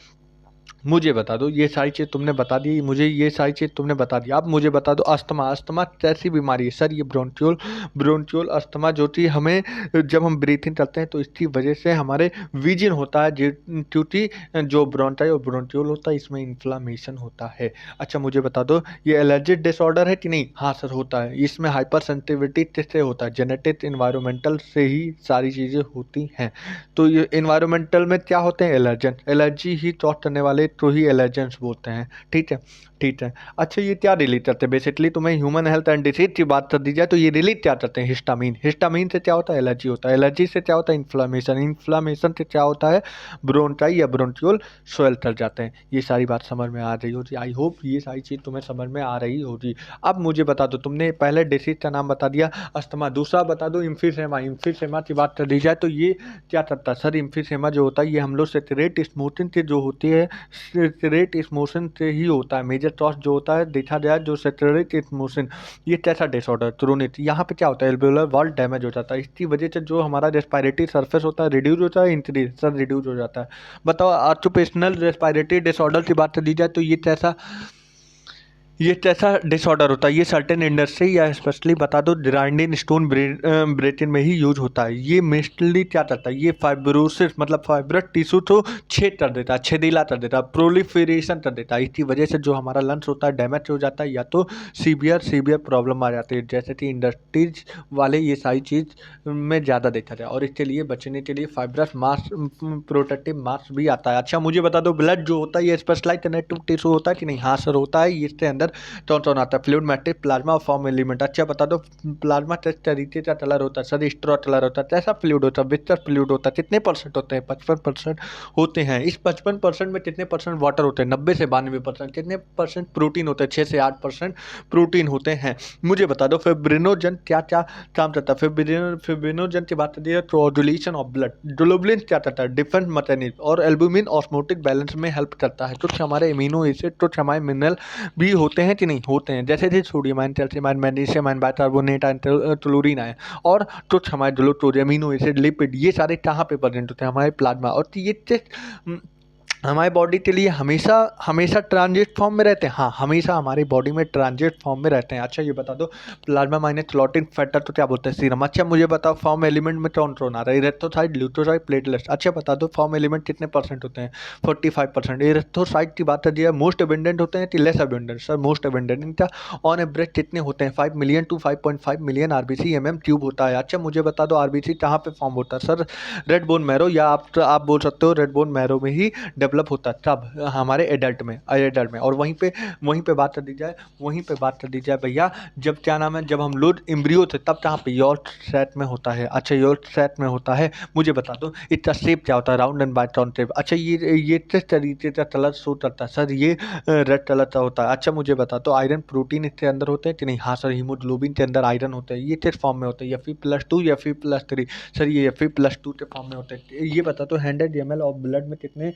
मुझे बता दो, ये सारी चीज़ तुमने बता दी, मुझे ये सारी चीज़ तुमने बता दी। अब मुझे बता दो अस्थमा कैसी बीमारी है? सर ये ब्रोंचियोल अस्थमा जो कि हमें जब हम ब्रीथिंग करते हैं तो इसकी वजह से हमारे विजन होता है, क्योंकि जो ब्रोंटाई और ब्रोंचियोल होता है इसमें इन्फ्लामेशन होता है। अच्छा मुझे बता दो, ये एलर्जिक डिसऑर्डर है कि नहीं? हाँ सर होता है। इसमें हाइपर सेंसिटिविटी किससे होता है? जेनेटिक इन्वायरमेंटल से ही सारी चीज़ें होती हैं। तो ये इन्वायरमेंटल में क्या होते हैं? एलर्जन। एलर्जी ही कॉज करने वाले तो ही एलर्जेंस बोलते हैं। ठीक है, ठीक है। अच्छा ये क्या रिलीज करते हैं? बेसिकली तुम्हें ह्यूमन हेल्थ एंड डिसीज की बात कर दी जाए तो ये रिलीज क्या करते हैं? हिस्टामीन से क्या होता है? एलर्जी होता है। एलर्जी से क्या होता है? इन्फ्लामेशन से क्या होता है? ब्रोंटाई या ब्रोंचियोल स्वेल कर जाते हैं। ये सारी बात समझ में आ रही होगी। आई होप ये सारी चीज़ तुम्हें समझ में आ रही होगी। अब मुझे बता दो, तुमने पहले डिसीज का नाम बता दिया अस्थमा, दूसरा बता दो इम्फीसेमा की बात कर दी जाए तो ये क्या करता है? सर इम्फीसेमा जो होता है ये हम लोग सेचुरेट स्मूथिंग से जो होती है, सेचुरेट स्मोशन से ही होता है। मेजर टॉस जो होता है देखा जाए, जो सेचुरेट स्मोशन, ये कैसा डिसऑर्डर? क्रोनिक। यहाँ पे क्या होता है? एल्वेओलर वॉल डैमेज हो जाता है। इसकी वजह से जो हमारा रेस्पिरेटरी सरफेस होता है रिड्यूस होता है, इंक्रीज सर रिड्यूस हो जाता है। बताओ ऑक्यूपेशनल रेस्पिरेटरी डिसऑर्डर की बात कर दी जाए तो ये कैसा डिसऑर्डर होता है? ये सर्टेन इंडस्ट्री या स्पेशली बता दो ग्राइंडिंग स्टोन ब्रेटिन में ही यूज होता है। ये मेस्टली क्या करता है? ये फाइब्रोसिस मतलब फाइब्रस टिश्यू को छेद कर देता है, छेदीला कर देता है, प्रोलिफरेशन कर देता है। इसकी वजह से जो हमारा लंग्स होता है डैमेज हो जाता है, या तो सीवियर प्रॉब्लम आ जाती है, जैसे कि इंडस्ट्रीज वाले ये सारी चीज़ में ज़्यादा देखा जाए। और इसके लिए बचने के लिए फाइब्रस मास्क, प्रोटेक्टिव मास्क भी आता है। अच्छा मुझे बता दो, ब्लड जो होता है ये स्पेशलाइज कनेक्टिव टिश्यू होता है कि नहीं? हाँ सर होता है। इसके अंदर कौन आता है? फ्लूइड मैट्रिक्स, प्लाज्मा और फॉर्म एलिमेंट। अच्छा बता दो, प्लाज्मा किस तरीके का कलर होता है? सर स्ट्रॉ कलर होता है। कैसा फ्लूइड होता है? विस्कस फ्लूइड होता है। कितने परसेंट होते हैं? 55% होते हैं। इस 55% में कितने परसेंट वाटर होते हैं? 90 से 92%। कितने परसेंट प्रोटीन होते हैं? 6 से 8% प्रोटीन होते हैं। मुझे बता दो फिब्रिनोजन क्या क्या काम करता है? फिब्रिनोजन की बात करिए तो कोआगुलेशन ऑफ ब्लड। ग्लोबुलिन क्या करता है? Defence mechanism. और एल्बुमिन ऑस्मोटिक बैलेंस में हेल्प करता है। कुछ हमारे एमिनो एसिड, कुछ हमारे मिनरल भी होते हैं कि नहीं? होते हैं। जैसे कि sodium ion, calcium ion, magnesium ion, bicarbonate ion, chlorine ion, और कुछ हमारे ग्लूकोज, अमीनो एसिड, लिपिड, ये सारे कहाँ पे प्रेजेंट होते हैं? हमारे प्लाज्मा। और ये हमारे बॉडी के लिए हमेशा हमेशा ट्रांजिट फॉर्म में रहते हैं। हाँ हमेशा हमारी बॉडी में ट्रांजिट फॉर्म में रहते हैं। अच्छा ये बता दो, प्लाज्मा माइनस क्लॉटिंग फैक्टर तो क्या बोलते हैं? सीरम। अच्छा मुझे बताओ, फॉर्म एलिमेंट में कौन कौन आ रहा है? Erythrocyte, leucocyte, platelets. अच्छा बता दो, फॉर्म एलिमेंट कितने परसेंट होते हैं? 45%। इरेथ्रोसाइट की बात कर दिया, मोस्ट अबेंडेंट होते हैं कि less abundant? Sir most abundant. इनका ऑन एवरेज कितने होते हैं? 5 million to 5.5 million RBC mm cube होता है। अच्छा मुझे बता दो, आरबीसी कहाँ पे फॉर्म होता है? सर रेड बोन मैरो, या आप बोल सकते हो रेड बोन मैरो में ही डेवलप होता है। तब हमारे एडल्ट में। और वहीं पे बात कर दी जाए भैया, जब क्या नाम है, जब हम लोग एम्ब्रियो थे तब कहाँ पे? यॉर्क सेट में होता है। अच्छा यॉर्क सेट में होता है। मुझे बता दो इसका शेप क्या होता है? Round and bicon shape. अच्छा ये किस तरीके का कलर शो करता है? सर ये रेड कलर का होता है। अच्छा मुझे बता दो, आयरन प्रोटीन इसके अंदर होते हैं कि नहीं? हाँ सर हीमोग्लोबिन के अंदर आयरन होते हैं। ये किस फॉर्म में होते हैं? Fe+2 या Fe+3? सर ये Fe+2 के फॉर्म में होते हैं। ये बता दो 100 ml ऑफ ब्लड में कितने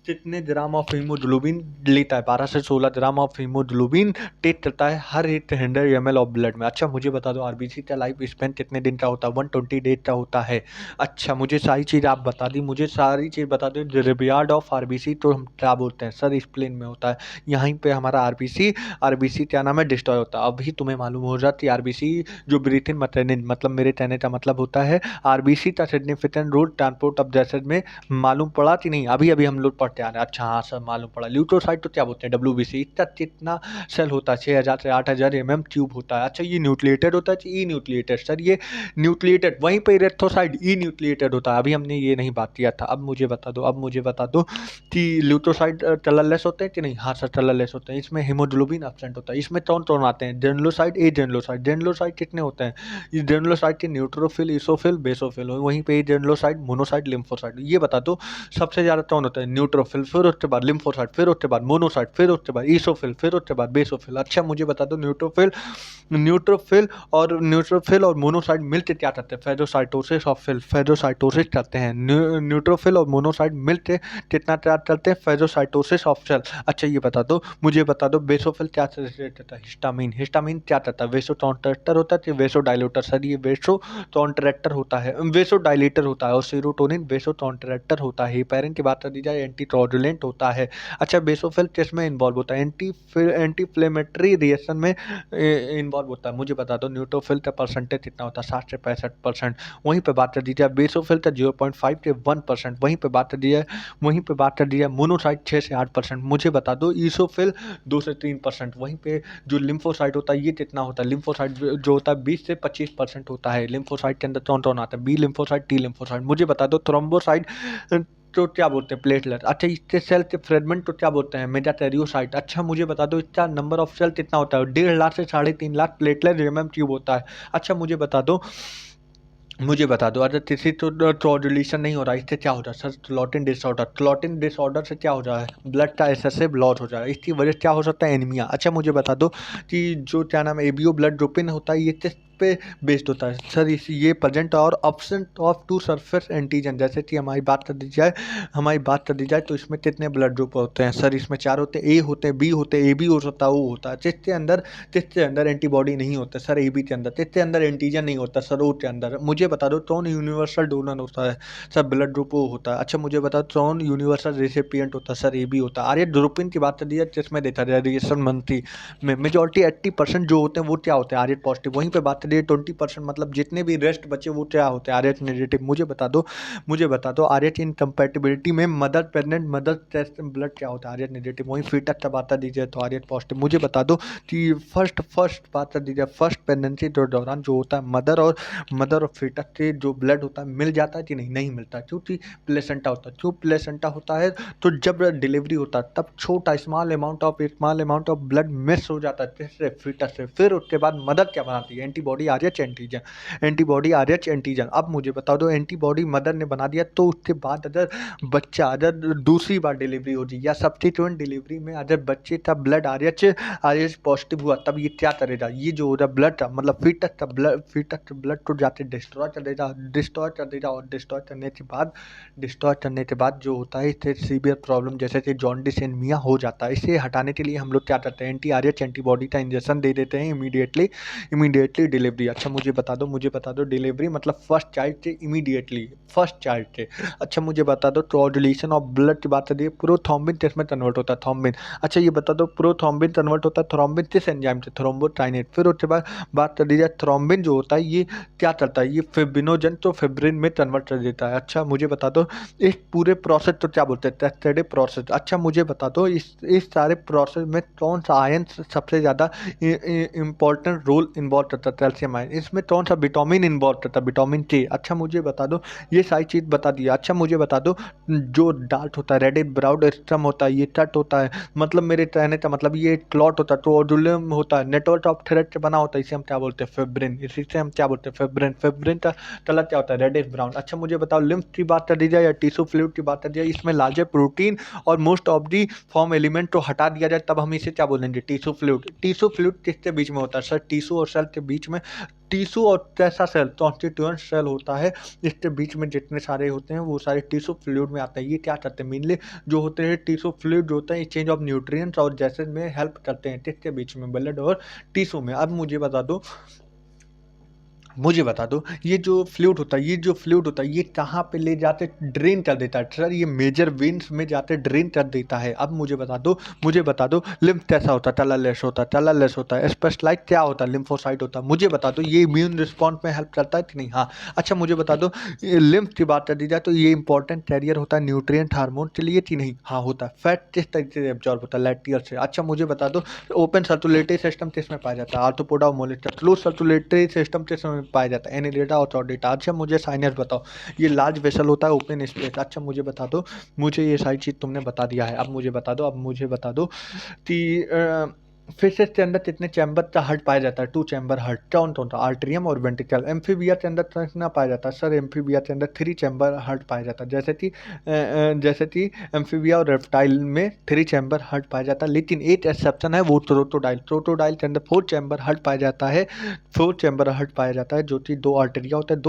कितने ग्राम ऑफ हीमोग्लोबिन लेता है? 12 से 16 ग्राम ऑफ हीमोग्लोबिन टेक करता है हर 100 ml ऑफ ब्लड में। अच्छा मुझे बता दो, आरबीसी का लाइफ स्पेन कितने दिन का होता है? 120 डेज का होता है। अच्छा मुझे सारी चीज़ आप बता दी, मुझे सारी चीज़ बता दो। रिबियार्ड ऑफ आरबीसी तो हम क्या बोलते हैं? सर स्प्लेन में होता है। यहीं पे हमारा आरबीसी क्या नाम है? डिस्ट्रॉय होता है। अभी तुम्हें मालूम हो जाती आरबीसी जो ब्रीथिंग मैकेनिज्म, मतलब मेरे कहने का मतलब होता है आरबीसी का सिग्निफिकेंट रोल ट्रांसपोर्ट ऑफ जैसेड में मालूम पड़ा कि नहीं? अभी अभी हम लोग पढ़ते आ रहे हैं। अच्छा हाँ सर मालूम पड़ा। ल्यूकोसाइट तो क्या बोलते हैं? डब्ल्यूबीसी। इसका कितना सेल होता है? 6000 से 8000 एमएम क्यूब होता है। अच्छा ये न्यूक्लिएटेड होता है कि ई न्यूक्लिएटेड? सर ये न्यूक्लिएटेड। वहीं पे इरेथ्रोसाइट ई न्यूक्लिएटेड होता है। अभी हमने ये नहीं बात किया था। अब मुझे बता दो कि ल्यूकोसाइट कलरलेस होते हैं कि नहीं? हाँ सर कलरलेस होते हैं। इसमें हीमोग्लोबिन एब्सेंट होता है। इसमें कौन आते हैं? जेनुलोसाइट, ए जेनुलोसाइट। जेनुलोसाइट कितने होते हैं? ये जेनुलोसाइट के न्यूट्रोफिल, इसोफिल, बेसोफिल। वहीं पे जेनुलोसाइट, मोनोसाइट, लिम्फोसाइट। ये बता दो सबसे ज़्यादा बाद कौन होता है, न्यूट्रोफिल, फिर उसके बाद लिम्फोसाइट, फिर उसके बाद मोनोसाइट, फिर उसके बाद ईसोफिल, फिर उसके बाद बेसोफिल। अच्छा मुझे बता दो न्यूट्रोफिल और मोनोसाइट मिलकर क्या करते हैं, फेगोसाइटोसिस और फेगोसाइटोसिस करते हैं। न्यूट्रोफिल और मोनोसाइट मिलकर कितना तैयार करते हैं, फेगोसाइटोसिस ऑफ सेल। अच्छा ये बता दो, मुझे बता दो बेसोफिल क्या से रिलेटेड होता है, हिस्टामिन। हिस्टामिन क्या करता है, वेसोकॉन्ट्रैक्टर होता है कि वेसोडाइलेटर, सर ये वेसोकॉन्ट्रैक्टर होता है, वेसोडाइलेटर होता है, और सेरोटोनिन वेसोकॉन्ट्रैक्टर होता है। हेपेरिन की बात कर दी जाए एंटी कोगुलेंट होता है। अच्छा बेसोफिल किसमें इन्वॉल्व होता है, एंटी इन्फ्लेमेटरी रिएक्शन में इन्वॉल्व होता है। मुझे बता दो न्यूट्रोफिल का परसेंटेज कितना होता है, 60 से 65%। वहीं पे बात कर दी जाए बेसोफिल का 0.5 से 1%। वहीं पे बात कर दी जाए मोनोसाइट 6 से 8%। मुझे बता दो ईसोफिल 2 से 3%। वहीं पे जो लिम्फोसाइट होता है ये कितना होता है, लिम्फोसाइट जो होता है 20 से 25% होता है। लिम्फोसाइट के अंदर कौन कौन आता है, बी लिम्फोसाइट, टी लिम्फोसाइट। मुझे बता दो थ्रोम्बोसाइट तो क्या बोलते हैं, प्लेटलेट। अच्छा इसके सेल के फ्रेगमेंट तो क्या बोलते हैं, मेगाकैरियोसाइट। अच्छा मुझे बता दो इसका नंबर ऑफ सेल कितना होता है, 1.5 लाख से 3.5 लाख प्लेटलेट रेमम ट्यूब होता है। अच्छा मुझे बता दो अगर किसी तो कोऑर्डिनेशन नहीं हो रहा, इससे क्या हो रहा है सर, क्लॉटिंग डिसऑर्डर से क्या हो रहा है, ब्लड का एक्सेसिव लॉस हो जाए, इसकी वजह से क्या हो सकता है, एनीमिया। अच्छा मुझे बता दो कि जो क्या नाम है एबीओ ब्लड ग्रुपिन होता है ये किस पे बेस्ड होता है सर, इस ये प्रेजेंट और absent of two surface antigen. जैसे कि हमारी बात कर दी जाए तो इसमें कितने ब्लड ग्रुप होते हैं सर, इसमें 4 होते हैं, ए होते हैं, बी होते हैं, ए बी हो सकता है, ओ होता है। किसके अंदर एंटीबॉडी नहीं होता सर, ए बी के अंदर। किसके अंदर एंटीजन नहीं होता सर, ओ के अंदर। मुझे बता दो कौन यूनिवर्सल डोनर होता है सर, ब्लड ग्रुप ओ होता है। अच्छा मुझे बता दो कौन यूनिवर्सल रेसिपिएंट होता है सर, ए बी होता है। आर्य ग्रुपिन की बात कर दी जाए जिसमें देखा जाए रिएक्शन मंथली में मेजोरिटी 80% जो होते हैं वो क्या होते हैं, आर एच पॉजिटिव। वहीं पे बात करिए 20% मतलब जितने भी रेस्ट बचे वो क्या होते हैं, आर एच नेगेटिव। मुझे बता दो आर एच इनकम्पैटिबिलिटी में mother pregnant mother test blood क्या होता है, आर एच नेगेटिव। वहीं फीटस का बात कर दीजिए तो आर एच पॉजिटिव। मुझे बता दो कि फर्स्ट बात कर दीजिए फर्स्ट प्रेगनेंसी के दौरान जो होता है मदर और फीटस से जो ब्लड होता है मिल जाता है कि नहीं मिलता, क्योंकि प्लेसेंटा होता है। क्यों प्लेसेंटा होता है, तो जब डिलीवरी होता है तब छोटा small amount of blood miss हो जाता है किससे, फीटस से। फिर उसके बाद मदर क्या बनाती है, एंटीबॉडी आर एच एंटीजन। अब मुझे बता दो एंटीबॉडी मदर ने बना दिया तो उसके बाद अगर दूसरी बार डिलीवरी हो जाए या सब्सिक्वेंट डिलीवरी में अगर बच्चे का ब्लड आर एच पॉजिटिव हुआ तब ये क्या करेगा, ये जो ब्लड था मतलब फीटस का ब्लड को जाके डिस्ट्रॉय कर देगा और डिस्ट्रॉय करने के बाद जो होता है इससे सीवियर प्रॉब्लम जैसे कि जॉन्डिस एनीमिया हो जाता है। इसे हटाने के लिए हम लोग क्या करते हैं, एंटी आर एच एंटीबॉडी का इंजेक्शन दे देते हैं इमीडिएटली डिलीवरी। अच्छा मुझे बता दो डिलीवरी मतलब फर्स्ट चाइल्ड से। अच्छा मुझे बता दो कोआगुलेशन ऑफ ब्लड की बात करिए, प्रोथ्रोम्बिन किसमें कन्वर्ट होता है, थ्रोम्बिन। अच्छा ये बता दो प्रोथ्रोम्बिन कन्वर्ट होता है थ्रोम्बिन किस एंजाइम से, थ्रोम्बोकाइनेज। फिर उसके बाद बात कर दी जाए थ्रोम्बिन जो होता है ये क्या करता है, ये फिब्रिनोजन तो फिब्रिन में कन्वर्ट कर देता है। अच्छा मुझे बता दो इस पूरे प्रोसेस को क्या बोलते हैं, कैस्केड प्रोसेस। अच्छा मुझे बता दो इस सारे प्रोसेस में कौन सा आयन सबसे ज़्यादा इंपॉर्टेंट रोल इन्वॉल्व करता है, कैल्शियम आयन। इसमें कौन सा विटामिन इन्वॉल्व करता है, विटामिन के। अच्छा मुझे बता दो ये सारी चीज़ बता दिया। अच्छा मुझे बता दो जो डार्ट होता है रेडिश ब्राउन स्ट्रम होता है ये कट होता है, मतलब मेरे कहने का मतलब ये क्लॉट होता है, तो ओडुलम होता है, नेटवर्क ऑफ थ्रेड से बना होता है, इसे हम क्या बोलते हैं, फिब्रिन। इसी से हम क्या बोलते हैं, फिब्रिन का कलर क्या होता है, रेडिश ब्राउन। अच्छा मुझे बताओ लिम्फ की बात कर दी जाए या टिश्यू फ्लूइड की बात कर दी जाए, इसमें लार्जर प्रोटीन और most of the form element को हटा दिया जाए तब हम इसे क्या बोलेंगे, टिश्यू फ्लूइड किसके बीच में होता है सर, टिश्यू और सेल के बीच में। टिश्यू और कैसा सेल, कॉन्स्टिट्यूएंट सेल होता है, इसके बीच में जितने सारे होते हैं वो सारे टिश्यू फ्लूइड में आते हैं। ये क्या करते हैं मेनली जो होते हैं टिश्यू फ्लूइड जो होते हैं एक्सचेंज ऑफ न्यूट्रिएंट्स और जैसे में हेल्प करते हैं किसके बीच में, ब्लड और टिश्यू में। अब मुझे बता दो ये जो फ्लूइड होता है ये कहाँ पे ले जाते ड्रेन कर देता है सर, ये मेजर वेन्स में जाते ड्रेन कर देता है। अब मुझे बता दो लिम्फ कैसा होता है, कलरलेस होता है स्पेशलाइट क्या होता है, लिम्फोसाइट होता है। मुझे बता दो ये इम्यून रिस्पॉन्स में हेल्प करता है कि नहीं, हाँ। अच्छा मुझे बता दो लिम्फ की बात कर दी जाए तो ये इंपॉर्टेंट कैरियर होता है न्यूट्रिएंट हार्मोन के लिए कि नहीं, हाँ होता है। फैट किस तरीके से एब्जॉर्ब होता है, लैक्टियल से। अच्छा मुझे बता दो ओपन सर्कुलेटरी सिस्टम किसमें पाया जाता है, आर्थ्रोपोडा और मोलिस्टर। क्लोज सर्कुलेटरी सिस्टम किसमें पाया जाता है, एनिलेटा और चौडेटा। अच्छा मुझे साइनस बताओ, ये लार्ज वेसल होता है ओपन स्पेस। अच्छा मुझे बता दो, मुझे ये सारी चीज़ तुमने बता दिया है। अब मुझे बता दो कि फिशेस के अंदर कितने चैम्बर का हार्ट पाया जाता है? 2 चैम्बर हार्ट। कौन-कौन सा? आर्टरियम और वेंट्रिकल। एम्फीबिया के अंदर कितना पाया जाता है? सर एम्फीबिया के अंदर 3 चैम्बर हार्ट पाया जाता है। जैसे कि एम्फीबिया और रेप्टाइल में 3 चैम्बर हार्ट पाया जाता है, लेकिन एक एक्सेप्शन है, वो क्रोकोडाइल। क्रोकोडाइल के अंदर 4 चैम्बर हार्ट पाया जाता है। 4 चैम्बर हार्ट पाया जाता है, जो कि 2 आर्टेरिया होता है,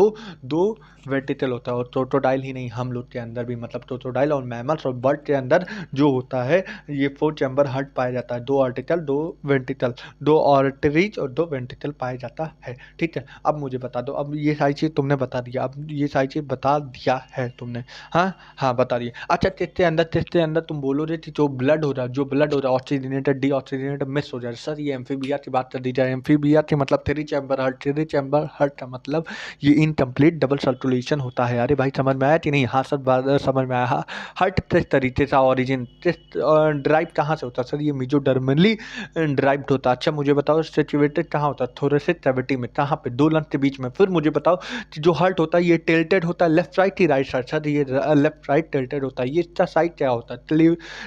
2 वेंट्रिकल होता है। और क्रोकोडाइल ही नहीं, हम लोग के अंदर भी, मतलब क्रोकोडाइल और मैमल्स और बर्ड के अंदर जो होता है, ये 4 चैम्बर हार्ट पाया जाता है। 2 आर्टिकल, 2 वेंट्रिकल, 2 आर्टरीज और 2 वेंट्रिकल पाया जाता है। ठीक है, अब मुझे बता दो, अब ये सारी चीज़ तुमने बता दिया, अब ये सारी चीज़ बता दिया है तुमने। हाँ हाँ, बता दिया। अच्छा, टेस्ट के अंदर तुम बोलोगे कि जो ब्लड हो रहा है ऑक्सीजनेटेड, डीऑक्सीजनेटेड मिक्स हो जाए। सर ये एम्फीबिया की बात कर दी जाए, एम्फीबिया की मतलब 3 चैम्बर हार्ट। 3 चैम्बर हार्ट का मतलब ये इनकम्प्लीट डबल सर्कुलेशन होता है। अरे भाई, समझ में आया कि नहीं? हाँ सर, बात समझ में आया। हर्ट किस तरीके से ऑरिजिन ड्राइव कहाँ से होता है? सर ये मेजोडर्मली ड्राइव्ड होता है। अच्छा मुझे बताओ, सिचुएटेड कहाँ होता है? थोरेसिक कैविटी में। कहाँ पे? 2 लंग के बीच में। फिर मुझे बताओ कि जो हार्ट होता है ये टिल्टेड होता है लेफ्ट राइट की राइट साइड? सर ये लेफ्ट राइट टिल्टेड होता है। ये इसका साइड क्या होता है?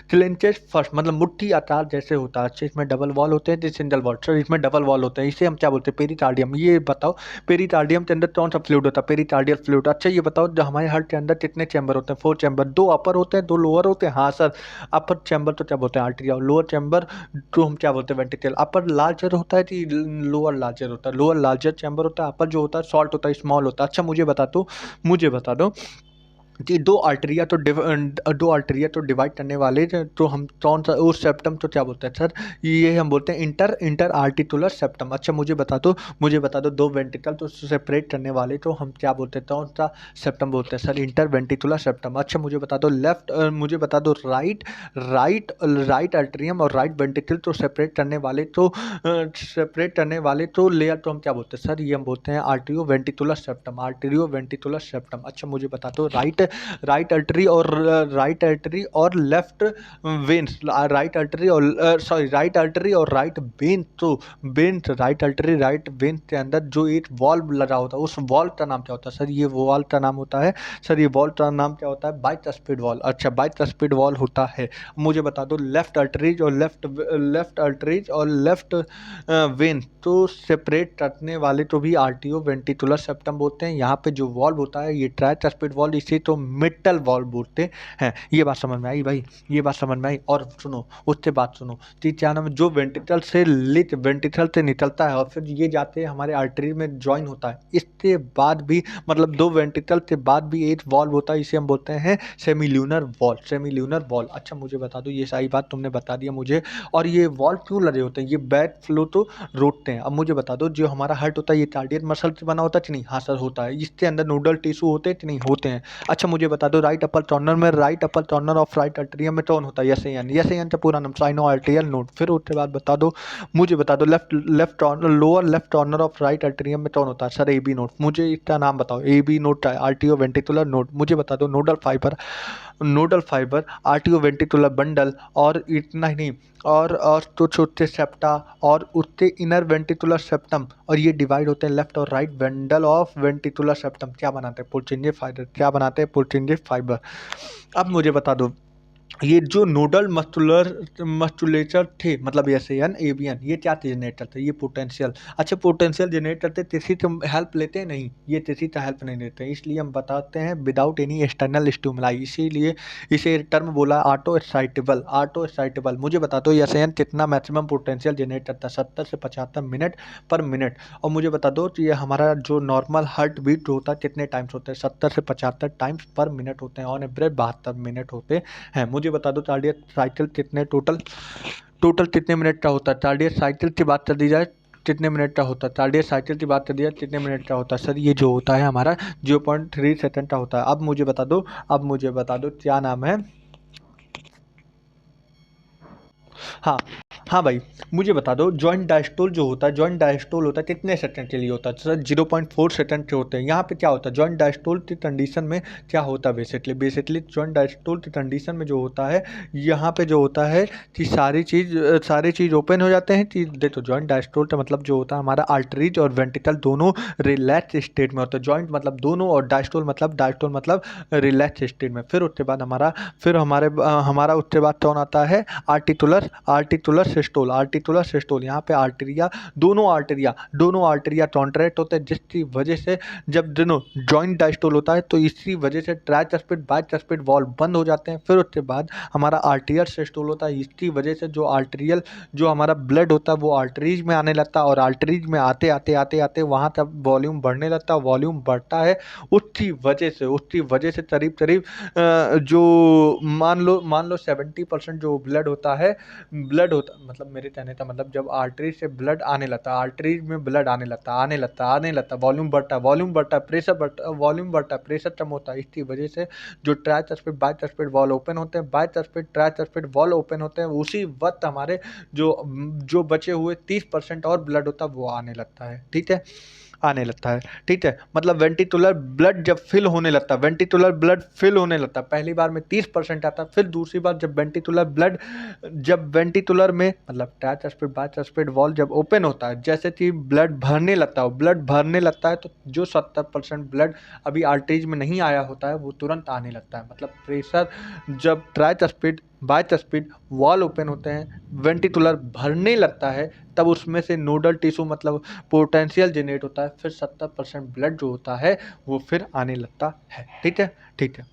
क्लिंचेड फर्स्ट, मतलब मुट्ठी आकार जैसे होता है। अच्छा, इसमें डबल वॉल होते हैं कि सिंगल वॉल? सर इसमें डबल वॉल होते हैं। इसे हम क्या बोलते हैं? पेरिकार्डियम। ये बताओ, पेरिकार्डियम के अंदर कौन सा फ्लूइड होता है? Pericardial fluid. अच्छा ये बताओ, जो हमारे हार्ट के अंदर कितने चैम्बर होते हैं? 4 चैम्बर। 2 अपर होते हैं, 2 लोअर होते हैं। हाँ सर, अपर चैम्बर तो क्या बोलते हैं? आर्टरी। और लोअर चैम्बर तो हम क्या बोलते हैं? वेंट्रिकल। अपर लार्जर होता है कि लोअर लार्जर होता है? लोअर लार्जर चैम्बर होता है, अपर जो होता है शॉर्ट होता है, स्मॉल होता है। अच्छा मुझे बता दो कि 2 आर्टरिया तो डिवाइड करने वाले तो हम कौन सा उस सेप्टम तो क्या बोलते हैं? सर ये हम बोलते हैं इंटर आर्टिकुलर सेप्टम। अच्छा मुझे बता दो 2 वेंट्रिकल तो सेपरेट करने वाले तो हम क्या बोलते हैं? कौन सा सेप्टम बोलते हैं? Sir inter ventricular septum. अच्छा मुझे बता दो राइट राइट राइट आर्टरियम और राइट वेंट्रिकल तो सेपरेट करने वाले तो लेयर तो हम क्या बोलते हैं? सर ये हम बोलते हैं आर्टेरियो वेंट्रिकुलर सेप्टम। अच्छा मुझे बता दो राइट आर्टरी और लेफ्ट वेन्स। राइट आर्टरी और राइट वेन, तो veins right artery right when के अंदर जो एक वॉल्व लगा होता है, उस वॉल्व का नाम क्या होता है? सर ये वॉल्व का नाम होता है, सर ये वॉल्व का नाम क्या होता है? बाइस्पेड वॉल्व। अच्छा बाइस्पेड वॉल्व होता है। मुझे बता दो लेफ्ट वेन तो सेपरेट करने वाले तो भी आर्टियो वेंट्रिकुलर सेप्टम बोलते हैं। यहाँ पे जो वॉल्व होता है ये ट्राइस्पेड वॉल्व, इसे तो मेटल वॉल्व बोलते हैं। ये बात समझ में आई भाई? ये बात समझ में आई? और सुनो, उससे बात सुनो कि क्या नाम है, जो वेंट्रिकल से निकलता है और फिर ये जाते हैं हमारे आर्टरी में ज्वाइन होता है। इसके बाद भी मतलब 2 वेंट्रिकल के बाद भी एक वॉल्व होता है, इसे हम बोलते हैं सेमिल्यूनर वॉल्व। अच्छा मुझे बता दो, ये सारी बात तुमने बता दिया मुझे। और ये वॉल्व क्यों लगे होते हैं? ये बैक फ्लो तो रोकते हैं। अब मुझे बता दो, जो हमारा हार्ट होता है ये कार्डियक मसल से बना होता है कि नहीं? हाँ सर होता है। इसके अंदर नोडल टिश्यू होते हैं कि नहीं? होते हैं। अच्छा मुझे बता दो, right upper corner of right atrium में कौन होता है? एस ए एन का पूरा नाम साइनो आर्टेरियल नोड। फिर उसके बाद मुझे बता दो lower left corner of right atrium में कौन होता है? Sir A B node. मुझे इसका नाम बताओ। ए बी नोड का आर्टियो वेंट्रिकुलर नोड। मुझे बता दो नोडल फाइबर आर्टियो वेंट्रिकुलर बंडल, और इतना ही नहीं, और तो छोटे सेप्टा और उसके इनर वेंट्रिकुलर सेप्टम, और ये डिवाइड होते हैं लेफ्ट और right bundle of ventricular septum. क्या बनाते हैं? पुर्किंजे फाइबर। अब मुझे बता दो, ये जो नोडल मस्कुलेचर थे, मतलब एन एबीएन, ये क्या जनरेट करते हैं? ये पोटेंशियल। अच्छा पोटेंशियल जनरेट करते किसी से हेल्प लेते हैं? नहीं, ये किसी का हेल्प नहीं लेते, इसलिए हम बताते हैं विदाउट एनी एक्सटर्नल स्टिमुलाई। इसीलिए इसे टर्म बोला ऑटो एक्साइटेबल। मुझे बता दो एन कितना मैक्सिमम पोटेंशियल जनरेट करता है? 70 से 75 मिनट पर मिनट। और मुझे बता दो कि ये हमारा जो नॉर्मल हार्ट बीट होता है कितने टाइम्स होते हैं? 70 से 75 टाइम्स पर मिनट होते हैं। ऑन एवरेज 72 मिनट होते हैं। मुझे बता दो कार्डियक साइकिल कितने मिनट का होता है? कार्डियक साइकिल की बात कर दी जाए कितने मिनट का होता है? कार्डियक साइकिल की बात कर दी जाए कितने मिनट का होता है? सर ये जो होता है हमारा 0.3 सेकंड का होता है। अब मुझे बता दो क्या नाम है। हाँ हाँ भाई, मुझे बता दो जॉइंट डायस्टोल होता है कितने सेकंड के लिए होता है? सर 0.4 सेकंड के होते हैं। यहाँ पे क्या होता है जॉइंट डायस्टोल की कंडीशन में? क्या होता है बेसिकली जॉइंट डायस्टोल की कंडीशन में जो होता है, यहाँ पे जो होता है कि सारी चीज़ ओपन हो जाते हैं। कि देखो जॉइंट डायस्टोल का मतलब जो होता है हमारा आर्टरीज और वेंट्रिकल दोनों रिलैक्स स्टेट में होता है। जॉइंट मतलब दोनों, और डायस्टोल मतलब रिलैक्स स्टेट में। फिर उसके बाद हमारा उसके बाद कौन आता है? Articular systole, articular systole. यहाँ पे दोनों आर्टेरिया कॉन्ट्रैक्ट होते हैं, जिसकी वजह से जब दोनों जॉइंट डायस्टोल होता है तो इसी वजह से ट्राइस्फिड बाइस्फिड वॉल्व बंद हो जाते हैं। फिर उसके बाद हमारा आर्टियल सिस्टोल होता है, इसकी वजह से जो हमारा ब्लड होता है वो आर्टरीज में आने लगता है, और आर्टरीज में आते आते आते आते वहाँ तक वॉल्यूम बढ़ने लगता है। वॉल्यूम बढ़ता है, उसकी वजह से करीब करीब जो मान लो 70% जो ब्लड होता मतलब मेरे कहने का मतलब जब आर्टरी से ब्लड आने लगता है, आर्टरीज में ब्लड आने लगता, वॉल्यूम बढ़ता है, प्रेशर कम होता है। इसकी वजह से जो ट्राइस्फिड बाइस्फिड वॉल्व ओपन होते हैं, बाइस्फिड ट्राइस्फिड वॉल्व ओपन होते हैं, उसी वक्त हमारे जो बचे हुए 30% और ब्लड होता है वो आने लगता है। ठीक है, ठीक है। मतलब वेंटिकुलर ब्लड जब फिल होने लगता है, पहली बार में 30% आता है, फिर दूसरी बार जब वेंटिकुलर में मतलब ट्राइस्फिड बाइस्फिड वॉल्व जब ओपन होता है, जैसे कि ब्लड भरने लगता है तो जो 70% ब्लड अभी आर्टरीज में नहीं आया होता है वो तुरंत आने लगता है। मतलब प्रेशर जब ट्राइस्फिड बाइस्फिड वॉल्व ओपन होते हैं, वेंटिकुलर भरने लगता है, तब उसमें से नोडल टिश्यू मतलब पोटेंशियल जनरेट होता है, फिर 70% ब्लड जो होता है वो फिर आने लगता है। ठीक है।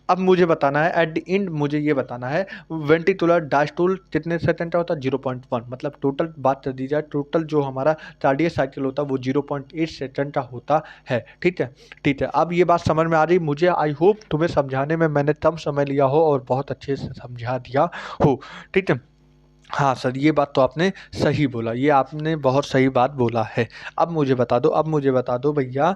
अब मुझे बताना है, एट द एंड मुझे ये बताना है वेंटिकुलर डायस्टोल कितने सेकंड का होता है? 0.1। मतलब टोटल बात कर दी जाए, टोटल जो हमारा कार्डियक साइकिल होता है वो 0.8 सेकंड का होता है। ठीक है। अब ये बात समझ में आ रही मुझे, आई होप तुम्हें समझाने में मैंने कम समय लिया हो और बहुत अच्छे से समझा दिया हो। ठीक है। हाँ सर, ये बात तो आपने सही बोला, ये आपने बहुत सही बात बोला है। अब मुझे बता दो भैया,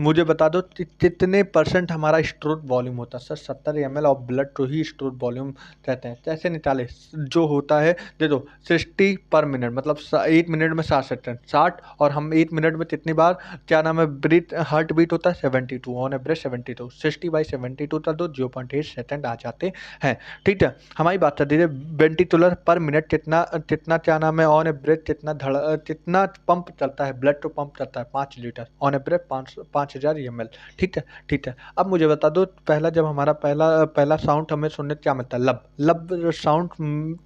मुझे बता दो कि कितने परसेंट हमारा स्टोर वॉल्यूम होता है? सर 70 ml ऑफ ब्लड को ही स्टोर वॉल्यूम कहते हैं। कैसे निकाले? जो होता है देखो 60 पर मिनट, मतलब 1 मिनट में 60 सेकंड, 60, और हम 1 मिनट में कितनी बार क्या नाम है ब्रीथ हार्ट बीट होता है? 72, ऑन एवरेज 72। 60/72 कर दो, 0.8 सेकंड आ जाते हैं। ठीक है। हमारी बात कर दीजिए वेंटिकुलर पर मिनट कितना क्या नाम है ऑन एवरेज कितना पंप चलता है, ब्लड तो पंप चलता है 5 लीटर ऑन एवरेज 5000 ml। ठीक है। अब मुझे बता दो जब हमारा पहला साउंड हमें सुनने क्या मिलता है? लब साउंड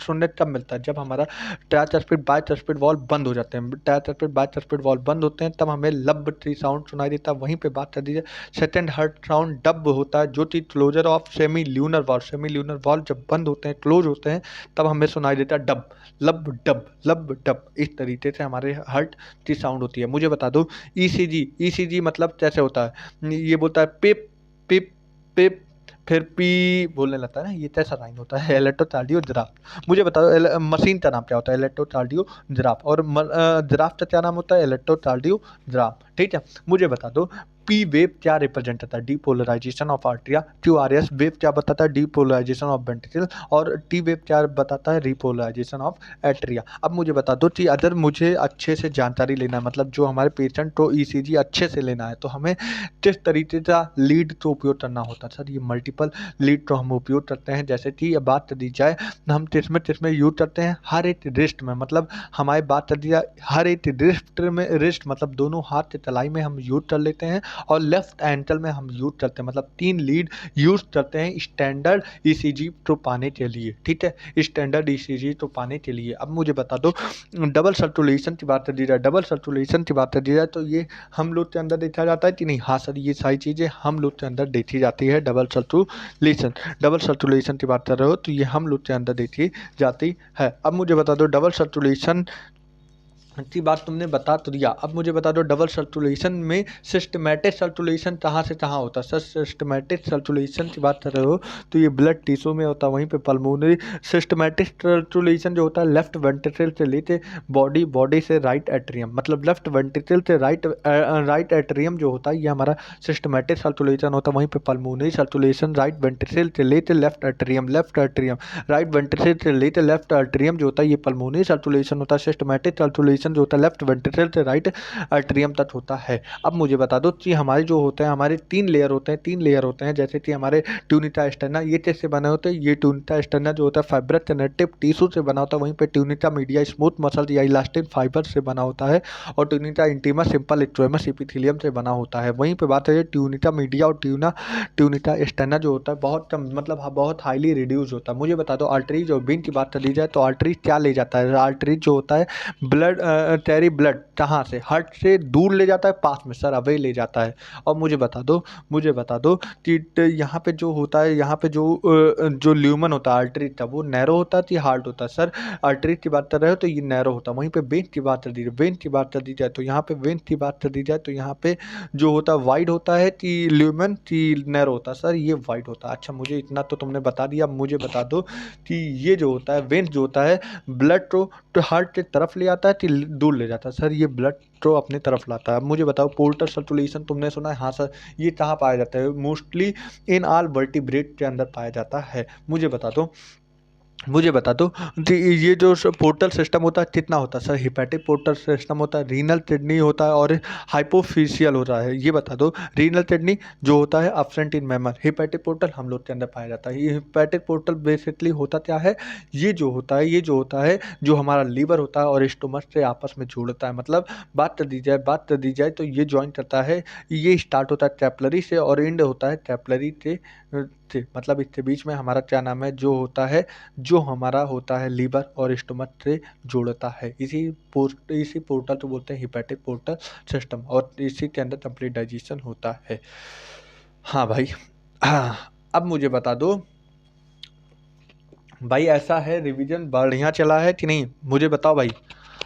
सुनने कब मिलता है? जब हमारा ट्राइस्फिड बाइस्फिड वॉल्व बंद हो जाते हैं, ट्राइस्फिड बाइस्फिड वॉल्व बंद होते हैं, तब हमें लब ट्री साउंड सुनाई देता है। वहीं पे बात कर दीजिए सेकंड हर्ट साउंड डब होता है, जो कि closure of semi lunar valve जब बंद होते हैं, क्लोज होते हैं, तब हमें सुनाई देता है डब, लब डब। इस तरीके से हमारे हार्ट की साउंड होती है। मुझे बता दो ईसीजी मतलब कैसे होता है? ये बोलता है पिप पिप पिप, फिर पी बोलने लगता है ना, ये कैसा साइन होता है? इलेक्ट्रोकार्डियोग्राफ। मुझे बताओ मशीन का नाम क्या होता है? इलेक्ट्रोकार्डियोग्राफ। और ग्राफ का क्या नाम होता है? इलेक्ट्रोकार्डियोग्राफ। ठीक है। मुझे बता दो पी वेव क्या रिप्रेजेंट करता है? Depolarization of atria. QRS wave क्या बताता है? Depolarization of ventricle. और टी वेव क्या बताता है? Repolarization of atria. अब मुझे बता दो कि अगर मुझे अच्छे से जानकारी लेना है, मतलब जो हमारे पेशेंट को ईसीजी अच्छे से लेना है, तो हमें किस तरीके का लीड तो उपयोग करना होता है? सर ये मल्टीपल लीड तो हम उपयोग करते हैं। जैसे कि बात कर दी जाए हम किसमें यूज करते हैं? हर एक रिस्ट में, मतलब हमारी बात कर दी जाए हर एक रिस्ट मतलब दोनों हाथ के तलाई में हम यूज कर लेते हैं, और लेफ्ट एंकल में हम यूज करते हैं। मतलब 3 लीड यूज करते हैं स्टैंडर्ड ईसीजी को पाने के लिए। ठीक है, स्टैंडर्ड ईसीजी को पाने के लिए। अब मुझे बता दो डबल सर्कुलेशन की बात कर दी जाए, तो ये हम लोग के अंदर देखा जाता है कि नहीं? हाँ सर, ये सारी चीज़ें हम लोग के अंदर देखी जाती है। डबल सर्कुलेशन की बात कर रहे हो तो ये हम लोग के अंदर देखी जाती है। अब मुझे बता दो डबल सर्कुलेशन की बात तुमने बता तो दिया, अब मुझे बता दो डबल सर्कुलेशन में सिस्टमैटिक सर्कुलेशन कहाँ से कहाँ होता है? सर सिस्टमैटिक सर्कुलेशन की बात कर रहे हो तो ये ब्लड टिश्यू में होता है, वहीं पे पल्मोनरी सिस्टमैटिक सर्कुलेशन जो होता है लेफ्ट वेंट्रिकल से लेके बॉडी से राइट एट्रियम, मतलब लेफ्ट वेंट्रिकल से राइट एट्रियम जो होता है ये हमारा सिस्टमैटिक सर्कुलेशन होता है। वहीं पे पल्मोनरी सर्कुलेशन राइट वेंट्रिकल से लेके लेफ्ट एट्रियम, राइट वेंट्रिकल से लेके लेफ्ट एट्रियम जो होता है ये पल्मोनरी सर्कुलेशन होता है। सिस्टमैटिक सर्कुलेशन सर्कुलेशन जो होता है लेफ्ट वेंट्रिकल से राइट एट्रियम तक होता है। अब मुझे बता दो कि हमारे जो होते हैं हमारे 3 लेयर होते हैं, 3 लेयर होते हैं, जैसे कि हमारे ट्यूनिटा एक्सटर्ना ये कैसे बने होते हैं, ये ट्यूनिटा एक्सटर्ना जो होता है फाइब्रस कनेक्टिव टिश्यू से बना होता है, वहीं पे ट्यूनिटा मीडिया स्मूथ मसल या इलास्टिक फाइबर से बना होता है, और ट्यूनिटा इंटीमा सिंपल स्क्वेमस एपिथेलियम से बना होता है। वहीं पे बात है ट्यूनिटा मीडिया और ट्यूनिटा एक्सटर्ना जो होता है बहुत कम मतलब बहुत हाईली रिड्यूस होता है। मुझे बता दो आर्टरीज और वेन की बात कर ली जाए तो आर्टरीज क्या ले जाता है, आर्टरीज जो होता है ब्लड कैरी ब्लड कहाँ से, हार्ट से दूर ले जाता है, पास में सर अवे ले जाता है। और मुझे बता दो कि यहाँ पे जो होता है, यहाँ पे जो ल्यूमन होता है आर्टरीज का वो नैरो होता है कि हार्ड होता है, सर आर्टरीज की बात कर रहे हो तो ये नैरो होता है। वहीं पे वेन की बात कर दी जाए, वेन की बात कर दी जाए तो यहाँ पे वेन की बात कर दी जाए तो यहाँ पे जो होता है वाइड होता है कि ल्यूमन की नैरो होता है, सर ये वाइड होता है। अच्छा मुझे इतना तो तुमने बता दिया, मुझे बता दो कि ये जो होता है वेन जो होता है ब्लड तो हार्ट की तरफ ले आता है कि दूर ले जाता है, सर ये ब्लड तो अपने तरफ लाता है। अब मुझे बताओ पोर्टल सर्कुलेशन तुमने सुना है, हाँ सर ये कहाँ पाया जाता है, मोस्टली इन ऑल वर्टिब्रेट के अंदर पाया जाता है। मुझे बता दो कि ये जो पोर्टल सिस्टम होता है कितना होता है, सर हिपैटिक पोर्टल सिस्टम होता है, रीनल किडनी होता है और हाइपोफिशियल होता है। ये बता दो रीनल किडनी जो होता है एब्सेंट इन मैमर, हिपैटिक पोर्टल हम लोग के अंदर पाया जाता है। ये हिपैटिक पोर्टल बेसिकली होता क्या है, ये जो होता है जो हमारा लीवर होता है और स्टोमक से आपस में जोड़ता है। मतलब बात कर दी जाए तो ये ज्वाइन करता है, ये स्टार्ट होता है कैपलरी से और एंड होता है कैपलरी से मतलब इसके बीच में हमारा क्या नाम है जो होता है, जो हमारा होता है लीवर और स्टोमक से जोड़ता है। इसी पोर्टल को बोलते हैं हिपैटिक पोर्टल सिस्टम और इसी के अंदर कंप्लीट डाइजेशन होता है। हाँ भाई हाँ, अब मुझे बता दो भाई ऐसा है रिवीजन बढ़िया चला है कि नहीं, मुझे बताओ भाई।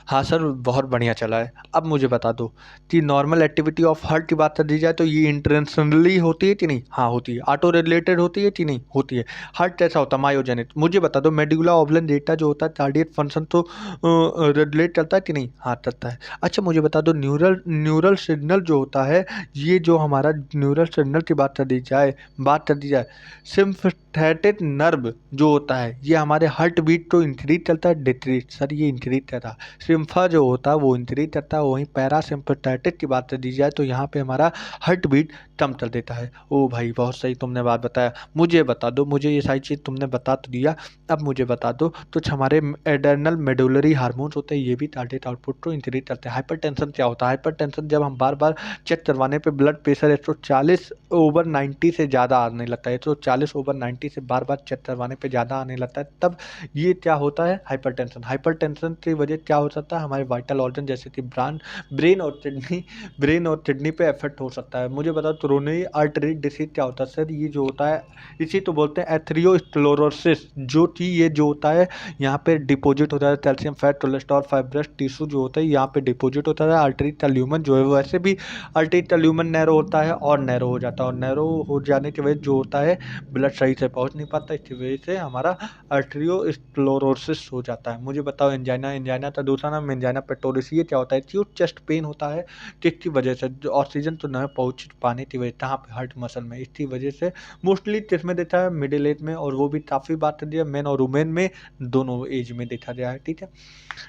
हाँ सर बहुत बढ़िया चला है। अब मुझे बता दो कि नॉर्मल एक्टिविटी ऑफ हार्ट की बात कर दी जाए तो ये इंटेंशनली होती है कि नहीं, हाँ होती है। ऑटो रेगुलेटेड होती है कि नहीं, होती है। हार्ट कैसा होता है, मायोजेनिक। मुझे बता दो मेडुला ऑब्लंगेटा जो होता है कार्डियक फंक्शन तो रेगुलेट करता है कि नहीं, हाँ करता है। अच्छा मुझे बता दो न्यूरल सिग्नल जो होता है, ये जो हमारा न्यूरल सिग्नल की बात कर दी जाए सिम्पथेटिक नर्व जो होता है ये हमारे हार्ट बीट को इंक्रीज करता है डिक्रीज, सर ये इंक्रीज करता है। सिम्फा जो होता है वो इंक्रीज करता है, वहीं पैरासिम्पथेटिक की बात कर दी जाए तो यहाँ पे हमारा हार्ट बीट कम कर देता है। ओ भाई बहुत सही तुमने बात बताया। मुझे बता दो, मुझे ये सारी चीज़ तुमने बता तो दिया, अब मुझे बता दो कुछ हमारे एडर्नल मेडुलरी हार्मोन्स होते हैं ये भी टारगेट आउटपुट को इंक्रीज करते हैं। हाइपरटेंशन क्या होता है, हाइपरटेंशन जब हम बार बार चेक करवाने पे ब्लड प्रेशर 140/90 से ज़्यादा आने लगता है, 140/90 से बार बार चेक करवाने पे ज़्यादा आने लगता है, तब ये क्या होता है हाइपरटेंशन। हाइपरटेंशन की वजह क्या हो सकता है, हमारे वाइटल ऑर्गन जैसे कि ब्रेन और किडनी पे इफेक्ट हो सकता है। मुझे बताओ कोरोनरी आर्टरी डिसीज क्या होता है, सर ये जो होता है इसी तो बोलते हैं एथेरोस्क्लेरोसिस, जो कि ये जो होता है यहाँ पे डिपॉजिट होता है calcium fat cholesterol fibrous tissue जो होता है यहाँ पे डिपॉजिट होता है। आर्टरी का ल्यूमन जो है वैसे भी आर्टरी का ल्यूमन नैरो होता है और नैरो हो जाता है, और नैरो हो जाने की वजह जो होता है ब्लड सही से पहुँच नहीं पाता, इसकी वजह से हमारा आर्टरियोस्क्लेरोसिस हो जाता है। मुझे बताओ एंजाइना का दूसरा नाम एंजाइना पेक्टोरिस, ये क्या होता है, एक्यूट चेस्ट पेन होता है किसकी वजह से, जो ऑक्सीजन तो न पहुँच पाने की वजह कहाँ पे हार्ट मसल में, इसकी वजह से मोस्टली किसमें देखा है मिडिल एज में, और वो भी काफ़ी बात कर दिया मेन और वुमेन में दोनों एज में देखा गया है।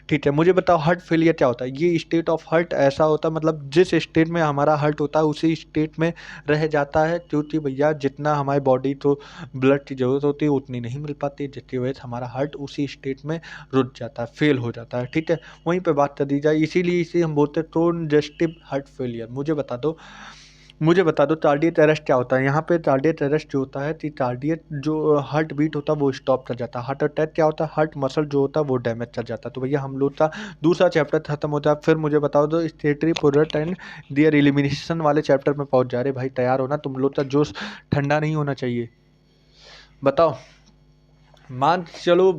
ठीक है मुझे बताओ हार्ट फेलियर क्या होता है। ये स्टेट ऑफ हार्ट ऐसा होता है मतलब जिस स्टेट में हमारा हार्ट होता है उसी स्टेट में रह जाता है, क्योंकि भैया जितना हमारी बॉडी तो ब्लड की ज़रूरत होती है उतनी नहीं मिल पाती, जिसकी वजह से हमारा हार्ट उसी स्टेट में रुक जाता है, फेल हो जाता है। ठीक है वहीं पे बात कर दी जाए, इसीलिए इसे हम बोलते हैं कंजेस्टिव हार्ट फेलियर। मुझे बता दो कार्डियक अरेस्ट क्या होता है। यहाँ पे कार्डियक अरेस्ट जो होता है कि कार्डियक जो हार्ट बीट होता है वो स्टॉप कर जाता है। हार्ट अटैक क्या होता है, हार्ट मसल जो होता है वो डैमेज कर जाता है। तो भैया हम लोग का दूसरा चैप्टर खत्म होता है। फिर मुझे बताओ दो स्टेटरी प्रोडक्ट एंड देयर एलिमिनेशन वाले चैप्टर में पहुँच जा रहे। भाई तैयार होना, तुम लोग का जोश ठंडा नहीं होना चाहिए। बताओ मान चलो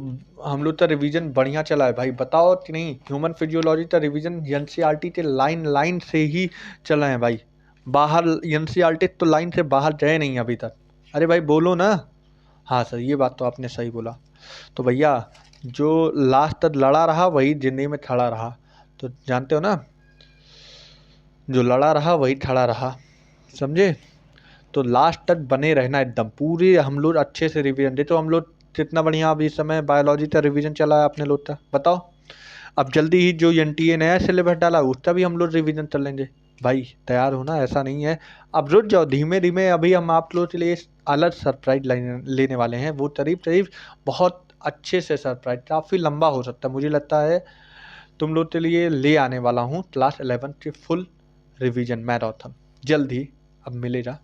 हम लोग का रिवीजन बढ़िया चला है भाई, बताओ कि नहीं ह्यूमन फिजियोलॉजी का रिवीजन एनसीईआरटी के लाइन से ही चला है भाई, बाहर एनसीईआरटी तो लाइन से बाहर गए नहीं अभी तक। अरे भाई बोलो ना। हाँ सर ये बात तो आपने सही बोला। तो भैया जो लास्ट तक लड़ा रहा वही जिंदगी में खड़ा रहा, तो जानते हो ना, जो लड़ा रहा वही खड़ा रहा, समझे। तो लास्ट तक बने रहना एकदम पूरी, हम लोग अच्छे से रिवीजन दे। तो हम लोग कितना बढ़िया अभी इस समय बायोलॉजी का रिवीजन चला है अपने लोग का, बताओ। अब जल्दी ही जो एनटीए नया सिलेबस डाला उसका भी हम लोग रिवीजन कर लेंगे। भाई तैयार हो ना, ऐसा नहीं है। अब रुक जाओ, धीमे धीमे अभी हम आप लोगों के लिए अलग सरप्राइज लेने वाले हैं। वो करीब करीब बहुत अच्छे से सरप्राइज, काफ़ी लंबा हो सकता है, मुझे लगता है तुम लोग के लिए ले आने वाला हूँ क्लास 11 की फुल रिवीजन मैराथन। जल्द ही अब मिलेगा,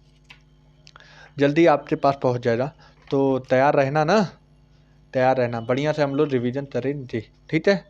जल्दी आपके पास पहुँच जाएगा। तो तैयार रहना ना, तैयार रहना, बढ़िया से हम लोग रिवीजन करेंगे। ठीक है,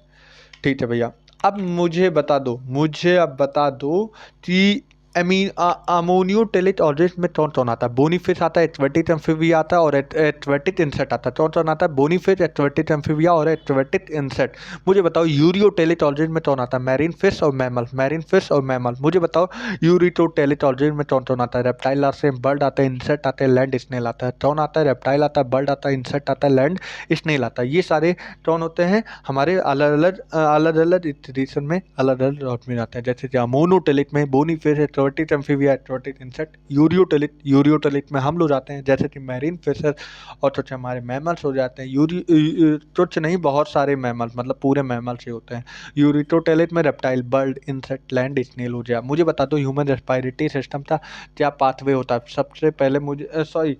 ठीक है भैया। अब मुझे बता दो, मुझे अब बता दो कि अमोनियो टेलिट ऑर्गेनिज में कौन कौन आता है? बोनीफिश आता है, एक्वेटिक एम्फीबिया आता है और एक्वेटिक इंसेक्ट आता है। कौन कौन आता है? बोनीफिश, एक्वेटिक एम्फीबिया और एक्वेटिक इंसेक्ट। मुझे बताओ यूरियो टेलिट ऑर्गेनिज में कौन आता है? मैरीन फिश और मैमल, मैरीन फिश और मैमल। मुझे बताओ यूरियो टेलिट ऑर्गेनिज में कौन कौन आता है? रेप्टाइल आते हैं, बर्ड आता है, इंसेक्ट आता है, लैंड स्नेल आता है। कौन आता है? रेप्टाइल आता है, बर्ड आता है, इंसेक्ट आता है, लैंड स्नेल आता है। ये सारे कौन होते हैं? हमारे अलग अलग एडिशन में अलग अलग लॉट में आते हैं। जैसे कि मोनोटेलिक में bony fish, aquatic amphibia, aquatic insect. Ureotelic में हम लोग जाते हैं जैसे कि मैरीन फिशर और कुछ हमारे मैमल्स हो जाते हैं। कुछ नहीं, बहुत सारे मैमल्स, मतलब पूरे मैमल्स ही होते हैं। यूरियोटेलिक में reptile, bird, insect, land snail हो जाए। मुझे बता दो ह्यूमन रेस्पिरेटरी सिस्टम का क्या पाथवे होता है? सबसे पहले मुझे सॉरी,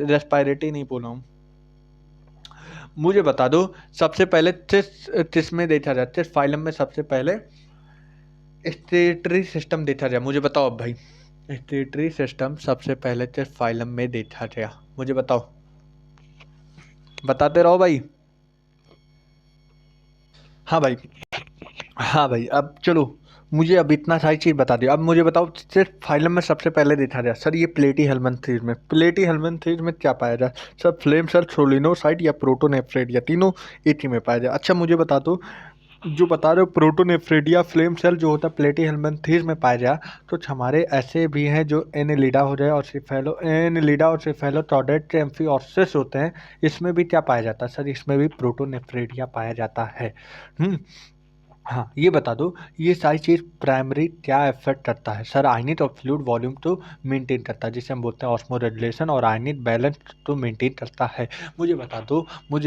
रेस्पिरेटरी नहीं बोला हूँ, मुझे बता दो सबसे पहले किस में देखा जाए, किस फाइलम में सबसे पहले स्टेटरी सिस्टम देखा जाए? मुझे बताओ अब भाई, स्टेटरी सिस्टम सबसे पहले किस फाइलम में देखा गया? मुझे बताओ, बताते रहो भाई। हाँ भाई, हाँ भाई, अब चलो, मुझे अब इतना सारी चीज़ बता दिया। अब मुझे बताओ सिर्फ फाइलम में सबसे पहले देखा जाए सर, ये प्लेटी हेलमिन्थेस में, प्लेटी हेलमिन्थेस में क्या पाया जाए सर? फ्लेम सेल, सोलिनोसाइट या प्रोटोनेफ्रेट, या तीनों एक ही में पाया जाए? अच्छा मुझे बता दो, जो बता रहे हो प्रोटोनेफ्रेट या फ्लेम सेल जो होता है प्लेटी हेलमिन्थेस में पाया जाए, कुछ हमारे ऐसे भी हैं जो एनेलिडा हो जाए और एनेलिडा और सिफेलोटोडेट एम्फिओसिस होते हैं, इसमें भी क्या पाया जाता है सर? इसमें भी प्रोटोनेफ्रेटिया पाया जाता है। हाँ, ये बता दो, ये सारी चीज़ प्राइमरी क्या इफेक्ट करता है सर? आयनिक और फ्लूइड वॉल्यूम तो मेंटेन करता है, जिसे हम बोलते हैं ऑस्मो रेगुलेशन, और आयनिक बैलेंस तो मेंटेन करता है। मुझे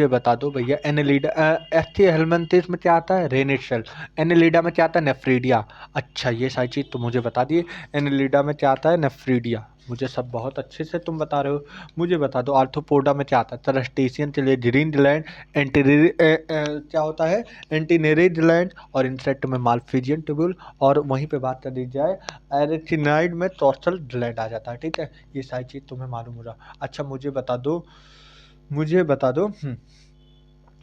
बता दो भैया, एनेलिडा एस्थी हेलमिन्थेस में क्या आता है? रेनिड सेल। एनेलिडा में क्या आता है? नेफ्रीडिया। अच्छा, ये सारी चीज़ तो मुझे बता दिए। एनेलिडा में क्या आता है? नेफ्रीडिया। मुझे सब बहुत अच्छे से तुम बता रहे हो। मुझे बता दो आर्थ्रोपोडा में क्या आता है? तरस्टेशियन के लिए ग्रीन ग्लैंड, क्या होता है? एंटीनेरेज ग्लैंड, और इंसेक्ट में मालफिजियन ट्यूब्यूल, और वहीं पे बात कर दी जाए एरेक्टिनाइड में टॉर्सल ग्लैंड आ जाता है। ठीक है, ये सारी चीज़ तुम्हें मालूम हो रहा। अच्छा मुझे बता दो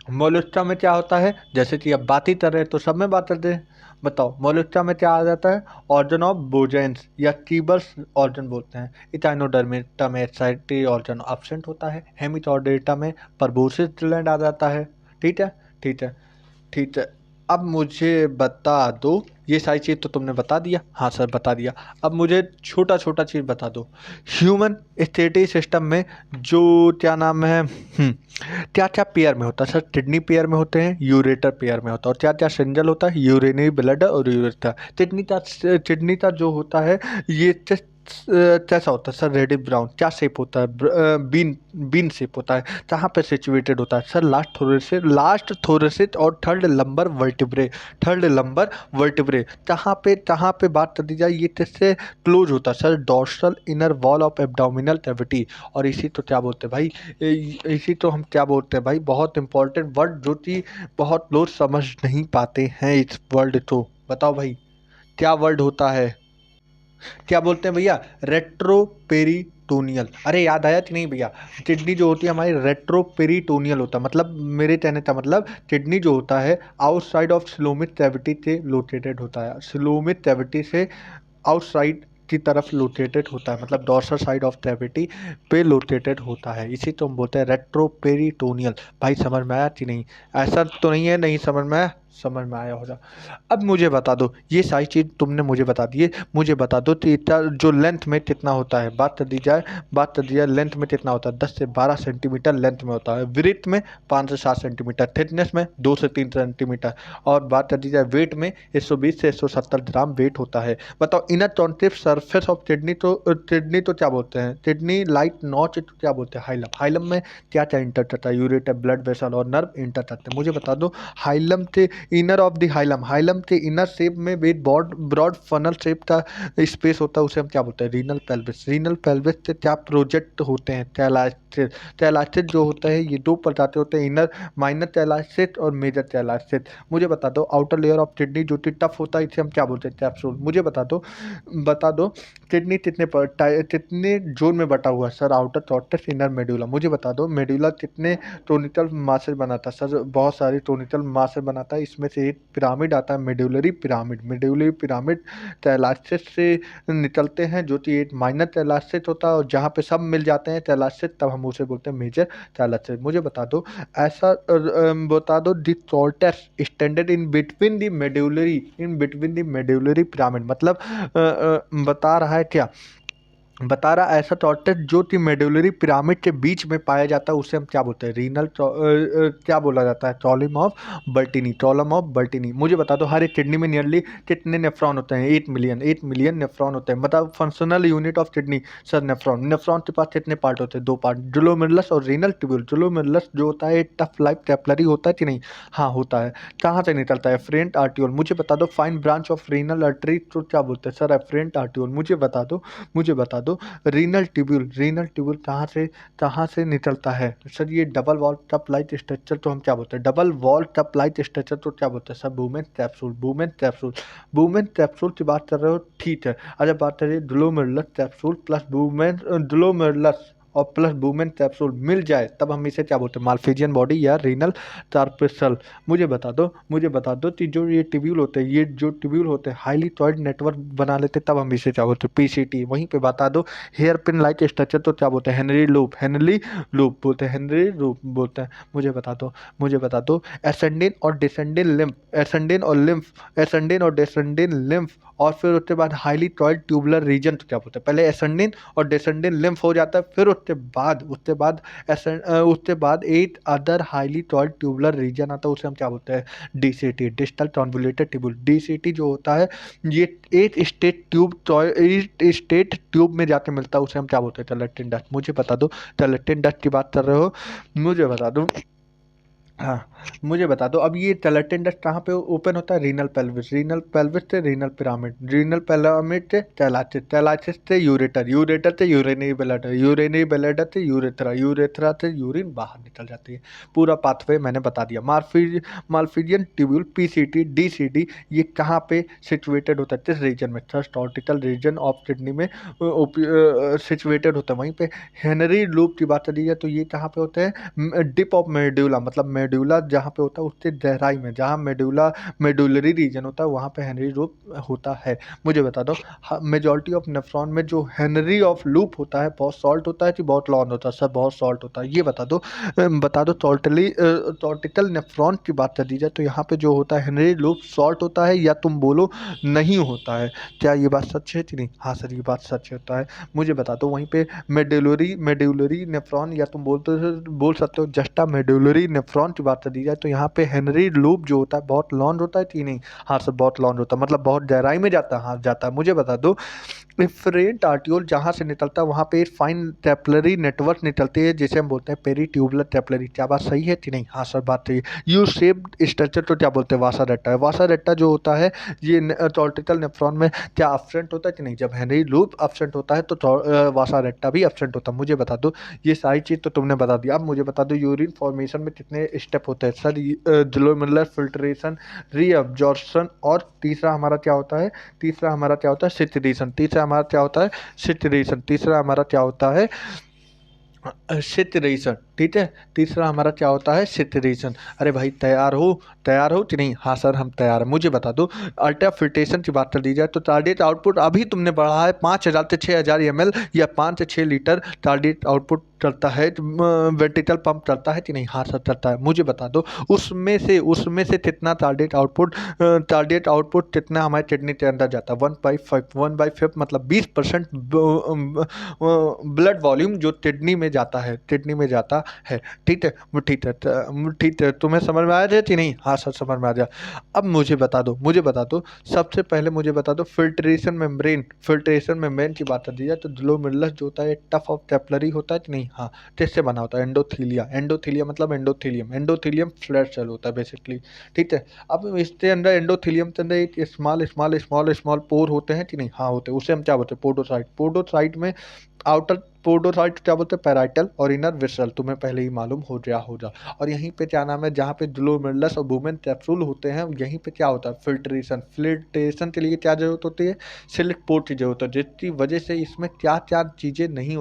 मोलस्का में क्या होता है? जैसे कि अब बात ही कर रहे हैं तो सब में बात करते हैं। बताओ मोलस्का में क्या आ जाता है? ऑर्गन ऑफ बोजेंस या कीबर्स ऑर्गन बोलते हैं। इटाइनोडर्मेटा में एक्साइटी ऑर्गन एब्सेंट होता है। हेमिटोडेटा में परबोसिस ग्लैंड आ जाता है। ठीक है, ठीक है, ठीक है। अब मुझे बता दो, ये सारी चीज़ तो तुमने बता दिया, हाँ सर बता दिया। अब मुझे छोटा छोटा चीज़ बता दो, ह्यूमन स्टेटरी सिस्टम में जो क्या नाम है, क्या क्या पेयर में होता है सर? किडनी पेयर में होते हैं, यूरेटर पेयर में होता है, और क्या क्या सिंगल होता है? यूरिनरी ब्लड और यूरेटर। किडनी का जो होता है ये कैसा होता है सर? Reddish brown. क्या शेप होता है? बीन बीन शेप होता है। कहाँ पे सिचुएटेड होता है सर? लास्ट थोरेसिस और थर्ड लंबर वर्टिब्रे। कहाँ पे बात कर दी जाए, ये किससे क्लोज होता है sir? Dorsal inner wall of abdominal cavity. और इसी तो क्या बोलते हैं भाई, इसी तो हम क्या बोलते हैं भाई, बहुत इंपॉर्टेंट वर्ड जो कि बहुत लोग समझ नहीं पाते हैं इस वर्ड को। बताओ भाई, क्या वर्ड होता है? क्या बोलते हैं भैया? रेट्रोपेरिटोनियल। अरे याद आया कि नहीं भैया? किडनी जो होती है हमारी रेट्रोपेरिटोनियल होता है, मतलब मेरे कहने का मतलब किडनी जो होता है आउटसाइड ऑफ सिलोमिक कैविटी से लोकेटेड होता है, सिलोमिक कैविटी से आउटसाइड की तरफ लोकेटेड होता है, मतलब डॉर्सल साइड ऑफ कैविटी पे लोकेटेड होता है। इसी तो हम बोलते हैं रेट्रोपेरिटोनियल। भाई समझ में आया कि नहीं? ऐसा तो नहीं है नहीं समझ में आया? समझ में आया होगा। अब मुझे बता दो, ये सारी चीज़ तुमने मुझे बता दी है, मुझे बता दो थीटा जो लेंथ में कितना होता है, बात कर दी जाए लेंथ में कितना होता है, 10 से 12 सेंटीमीटर लेंथ में होता है, विड्थ में 5 से 7 सेंटीमीटर, थिकनेस में 2 से 3 सेंटीमीटर, और बात कर दी जाए वेट में 120 से 170 ग्राम वेट होता है। बताओ inner concave surface of kidney तो क्या बोलते हैं, किडनी लाइट नॉच तो क्या बोलते हैं, हाइलम। हाइलम में क्या क्या इंटर करता है, यूरेटर, ब्लड वेसल और नर्व इंटर करते हैं। मुझे बता दो हाइलम के inner of the hilum, hilum के इनर शेप में वेट ब्रॉड ब्रॉड फनल शेप का स्पेस होता है, उसे हम क्या बोलते हैं, रीनल पेल्विस। रीनल पेल्विस से क्या प्रोजेक्ट होते हैं, थैलास्सेट। थैलास्सेट जो होता है ये दो प्रकार के होते हैं, इनर माइनर थैलास्सेट और मेजर थैलास्सेट। मुझे बता दो आउटर लेयर ऑफ किडनी जो कि टफ होता है इसे हम क्या बोलते हैं, कैप्सूल। मुझे बता दो किडनी कितने जोन में बटा हुआ है, sir outer, cortex, inner medulla. मुझे बता दो मेडुला कितने टोनिकल मास से बनाता है, सर बहुत सारी टोनिकल मास से बनाता है, इसमें से एक पिरामिड आता है, मेडुलरी पिरामिड। मेडुलरी पिरामिड थैलास्सेट से निकलते हैं जो कि एक माइनर थैलास्सेट होता है, और जहाँ पे सब मिल जाते हैं थैलास्सेट तब हम उसे बोलते हैं मेजर थैलास्सेट। मुझे बता दो बता दो the cortex standard in between the medullary pyramid, मतलब बता रहा है क्या, बता रहा ऐसा कॉर्टेक्स जो कि मेडुलरी पिरामिड के बीच में पाया जाता है उसे हम क्या बोलते हैं, क्या बोला जाता है, कॉलम ऑफ बल्टिनी, कॉलम ऑफ बल्टिनी। मुझे बता दो हर एक किडनी में नियरली कितने नेफ्रॉन होते हैं, 8 मिलियन नेफ्रॉन होते हैं। बताओ functional unit of kidney, sir nephron. Nephron के पास कितने पार्ट होते हैं, 2 पार्ट, ग्लोमेरुलस और रीनल ट्यूब्यूल। ग्लोमेरुलस जो होता है टफ लाइफ कैपिलरी होता है कि नहीं, हाँ होता है। कहाँ से निकलता है, एफरेंट आर्टियोल। मुझे बता दो fine branch of renal artery तो क्या बोलते हैं, सर एफरेंट आर्टियोल। मुझे बता दो रीनल ट्यूब्यूल, रीनल ट्यूब्यूल कहाँ से निकलता है, सर ये डबल वॉल टप लाइट स्ट्रक्चर तो हम क्या बोलते हैं, डबल वॉल टप लाइट स्ट्रक्चर तो क्या बोलते हैं, सर बूमेन कैप्सूल। बूमेन कैप्सूल की बात कर रहे हो, ठीक है। अगर बात करें ग्लोमेरुलस कैप्सूल प्लस बूमेन ग्लोमेरुलस और प्लस बूमेन कैप्सूल मिल जाए तब हम इसे क्या बोलते हैं, माल्फिजियन बॉडी या रीनल टार्पेसल। मुझे बता दो कि जो ये ट्यूब्यूल होते हैं, ये जो ट्यूब्यूल होते हैं हाईली टॉयड नेटवर्क बना लेते तब हम इसे क्या बोलते हैं, पीसीटी। वहीं पे बता दो हेयर पिन लाइक स्ट्रक्चर तो क्या बोलते हैं, हेनरी लूप बोलते हैं, हेनरी लूप बोलते हैं। मुझे बता दो एसेंडिन और डिसेंडिन लिम्फ, एसेंडिन और डिसेंडिन लिम्फ, और फिर उसके बाद हाईली टॉयड ट्यूबुलर रीजन तो क्या बोलते हैं, पहले एसेंडिन और डिसेंडिन लिम्फ हो जाता है, फिर उसके बाद एक अदर हाईली टॉयड ट्यूबुलर रीजन आता है, उसे हम क्या बोलते हैं, DCT, distal convoluted tubule. DCT जो होता है ये एक स्टेट ट्यूब में जाके मिलता है, उसे हम क्या बोलते हैं, टलेटिन डक्ट। मुझे बता दो टलेटिन डक्ट की बात कर रहे हो, मुझे बता दो, हाँ मुझे बता दो अब ये टलेटिन डक्ट कहाँ पे ओपन होता है, रीनल पेल्विस से रीनल पिरामिड, रीनल पिरामिड से थैलासिस से यूरेटर, से यूरिनरी ब्लैडर से यूरेथ्रा से यूरिन बाहर निकल जाती है। पूरा पाथवे मैंने बता दिया। माल्फिजियन ट्यूब्यूल, पीसीटी, डीसीटी, ये कहाँ पे सिचुएटेड होता है, किस रीजन में, थर्स्ट ऑर्टिकल रीजन ऑफ किडनी में सिचुएटेड होता है। वहीं पे हेनरी लूप की बात करी जाए तो ये कहाँ पे होते हैं, डिप ऑफ मेडुला, मतलब मेडुला जहाँ पे होता है उससे गहराई में, जहाँ मेडुलरी रीजन होता है वहाँ पे हेनरी लूप होता है। मुझे बता दो मेजॉरिटी ऑफ नेफ्रॉन में जो हेनरी ऑफ लूप होता है बहुत सॉल्ट होता है कि बहुत लॉन्ग होता है, सर बहुत सॉल्ट होता है। ये बता दो टॉर्टिकल नेफ्रॉन की बात कर दी जाए तो यहाँ पे जो होता है हेनरी लूप सॉल्ट होता है या तुम बोलो नहीं होता है, क्या ये बात सच है कि नहीं, हाँ सर ये बात सच होता है। मुझे बता दो वहीं पे मेडुलरी नेफ्रॉन या तुम बोल सकते हो जस्टा मेडुलरी नेफ्रॉन की बात कर दी जाए तो यहाँ पे हेनरी लूप जो होता है बहुत लॉन्ग होता है कि नहीं, हाँ सर बहुत लॉन्ग होता है, मतलब बहुत गहराई में जाता है, हाँ जाता है। मुझे बता दो इफ्रेंट आर्टियोल जहाँ से निकलता है वहाँ पे एक फाइन कैपिलरी नेटवर्क निकलती है जिसे हम बोलते हैं पेरीट्यूबुलर कैपिलरी। क्या बात सही है कि नहीं, हाँ सर बात सही है। यू शेप्ड स्ट्रक्चर तो क्या बोलते हैं, वासारेट्टा है। वासारेट्टा जो होता है ये कॉर्टिकल नेफ्रॉन में क्या एब्सेंट होता है कि नहीं, जब हेनरी लूप एब्सेंट होता है तो वासारेट्टा भी एब्सेंट होता है। मुझे बता दो ये सारी चीज़ तो तुमने बता दिया। अब मुझे बता दो यूरिन फॉर्मेशन में कितने स्टेप होते हैं, सर ग्लोमेरुलर फिल्ट्रेशन, रीअब्जॉर्प्शन, और तीसरा हमारा क्या होता है, सिचुएशन, तीसरा हमारा क्या होता है सिचुएशन। ठीक है। तीसरा हमारा क्या होता है, सेचुरेशन। अरे भाई तैयार हो कि नहीं? हाँ सर हम तैयार हैं। मुझे बता दो अल्ट्रा फिल्ट्रेशन की बात कर दी जाए तो टारगेट आउटपुट अभी तुमने बढ़ा है 5000 से 6000 ml या 5 से 6 लीटर टारगेट आउटपुट चलता है, वेंटिकल पंप चलता है कि नहीं? हाँ सर चलता है। मुझे बता दो उसमें से कितना टारगेट आउटपुट कितना हमारे किडनी के अंदर जाता है? 1/5 मतलब 20% ब्लड वॉल्यूम जो किडनी में जाता है। ठीक है। ठीक है, तुम्हें समझ में आया था कि नहीं? हाँ सर समझ में आ गया। अब मुझे बता दो सबसे पहले मुझे बता दो फिल्ट्रेशन मेम्ब्रेन की बात कर दी जाए तो ग्लोमेरुलस जो होता है टफ ऑफ कैपिलरी होता है कि नहीं? हाँ। किससे बना होता है? एंडोथीलिया मतलब एंडोथीलियम फ्लैट सेल होता है बेसिकली। ठीक है। अब इसके अंदर एंडोथीलियम के अंदर एक स्मॉल पोर होते हैं कि नहीं? हाँ होते हैं। उसे हम क्या बोलते हैं? पोडोसाइट में आउटर पोडोसाइट क्या बोलते हैं? पैराइटल और इनर विसरल, तुम्हें पहले ही मालूम हो गया होगा। और यहीं पे क्या नाम है, जहाँ पे ग्लोमेरुलस और वुमेन कैप्सूल होते हैं यहीं पे क्या होता है? फिल्ट्रेशन के लिए क्या जरूरत होती है? सिलेक्ट पोर्ट की जरूरत है, जिसकी वजह से इसमें क्या क्या चीज़ें नहीं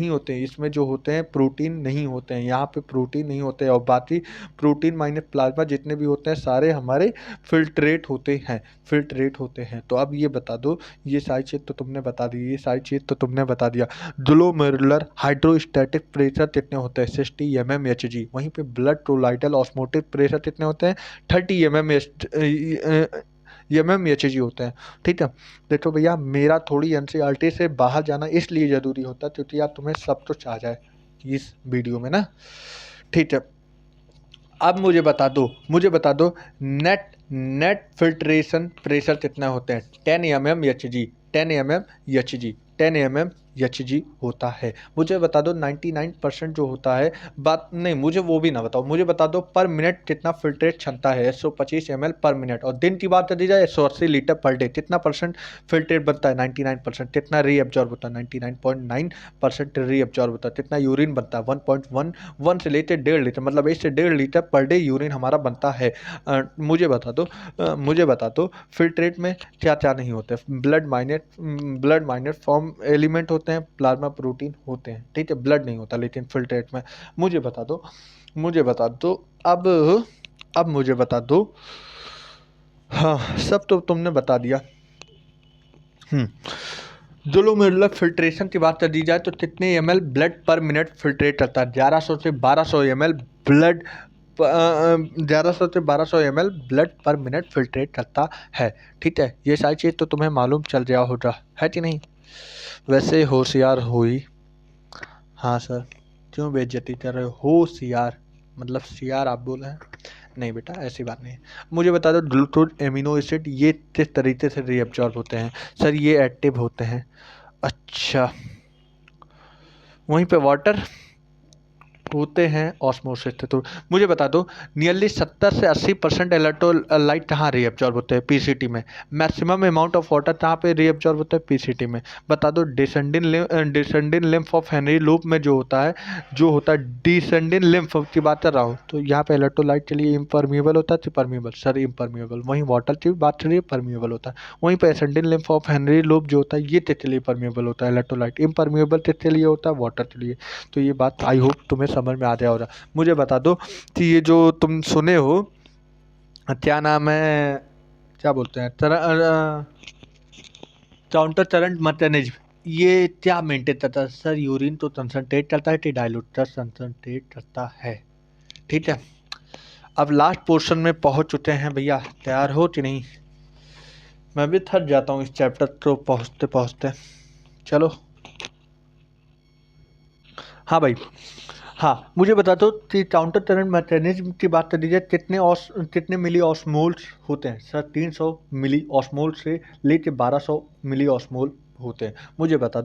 होती, इसमें जो होते हैं प्रोटीन नहीं होते हैं, यहाँ पे प्रोटीन नहीं होते हैं और बाकी प्रोटीन माइनस प्लाज्मा जितने भी होते हैं सारे हमारे फिल्ट्रेट होते हैं। तो अब ये बता दो, ये सारी चीज़ तो तुमने बता दिया। ग्लोमेरुलर हाइड्रोस्टैटिक प्रेशर कितने होते हैं? 60 mmHg। वहीं पे ब्लड कोलाइडल ऑस्मोटिक प्रेशर कितने होते हैं? 30 mmHg होते हैं। ठीक है। देखो भैया मेरा थोड़ी एनसीईआरटी से बाहर जाना इसलिए ज़रूरी होता है क्योंकि यार तुम्हें सब कुछ आ जाए इस वीडियो में ना। ठीक है। अब मुझे बता दो नेट फिल्ट्रेशन प्रेशर कितना होते हैं? 10 mmHg होता है। मुझे बता दो 99% जो होता है, बात नहीं मुझे वो भी ना बताओ, मुझे बता दो पर मिनट कितना फिल्ट्रेट क्षमता है? 125 ml पर मिनट। और दिन की बात कर दी जाए 180 लीटर पर डे, कितना परसेंट फिल्ट्रेट बनता है? 99%। कितना रीअब्जॉर्ब होता है? 99.9% रीअब्जॉर्ब होता है। कितना यूरिन बनता है? 1.1 से लेकर 1.5 लीटर, मतलब 1 से 1.5 लीटर पर डे यूरिन हमारा बनता है। मुझे बता दो फिल्ट्रेट में क्या क्या नहीं होते? ब्लड माइनर फॉर्म एलिमेंट होते हैं, प्लाज्मा प्रोटीन होते हैं। ठीक है। ब्लड नहीं होता लेकिन फिल्ट्रेट में। मुझे बता दो अब मुझे बता दो, हाँ सब तो तुमने बता दिया। ग्लोमेरुलर फिल्ट्रेशन की बात कर दी जाए तो कितने ml ब्लड पर मिनट फिल्ट्रेट करता है? 1100 से 1200 ml ब्लड 1100 से 1200 ml ब्लड पर मिनट फिल्ट्रेट करता है। ठीक है। ये सारी चीज़ तो तुम्हें मालूम चल गया होगा, है कि नहीं? वैसे होशियार हुई। हाँ सर। क्यों बेइज्जती कर रहे हो? होशियार मतलब सियार आप बोल रहे हैं? नहीं बेटा ऐसी बात नहीं है। मुझे बता दो ग्लूकोज एमिनो एसिड ये किस तरीके से रीअब्जॉर्ब होते हैं? सर ये एक्टिव होते हैं। अच्छा। वहीं पे वाटर होते हैं ऑस्मोसिस से। तो मुझे बता दो नियरली 70 से 80% इलेक्ट्रोलाइट कहाँ रीअब्जॉर्ब होते हैं? पीसीटी में। मैक्सिमम अमाउंट ऑफ वाटर कहाँ पे रीअब्जॉर्ब होता है? पीसीटी में। बता दो descending lymph of Henry loop में जो होता है डिसेंडिंग लिम्फ की बात कर रहा हूँ तो यहाँ पे इलेक्ट्रोलाइट के लिए इम्परमिएबल होता है, परमिएबल सर इम्परमिएबल। वहीं वाटर की बात करिए परमिएबल होता है। वहीं पे ascending lymph of Henry loop जो होता है ये किसके लिए परमिएबल होता है? इलेक्ट्रोलाइट। इम्परमिएबल किसके लिए होता है? वाटर के लिए। तो ये बात आई होप तुम्हें समझ में आ गया होगा। मुझे बता दो कि ये जो तुम सुने हो क्या नाम है, क्या बोलते हैं, काउंटर करंट मैकेनिज्म, ये क्या मेंटेन करता है? सर यूरिन तो कंसंट्रेट करता है कि डाइल्यूटर कंसंट्रेट करता है। ठीक है। अब लास्ट पोर्शन में पहुंच चुके हैं भैया, तैयार हो कि नहीं? मैं भी थक जाता हूँ इस चैप्टर को पहुंचते पहुंचते। चलो। हाँ भाई। हाँ मुझे बता दो कि काउंटर करंट मैकेनिज्म की बात कर दीजिए कितने मिली ऑस्मोल्स होते हैं? सर 300 मिली ऑस्मोल से लेके 1200 मिली ऑस्मोल होते हैं। मुझे बता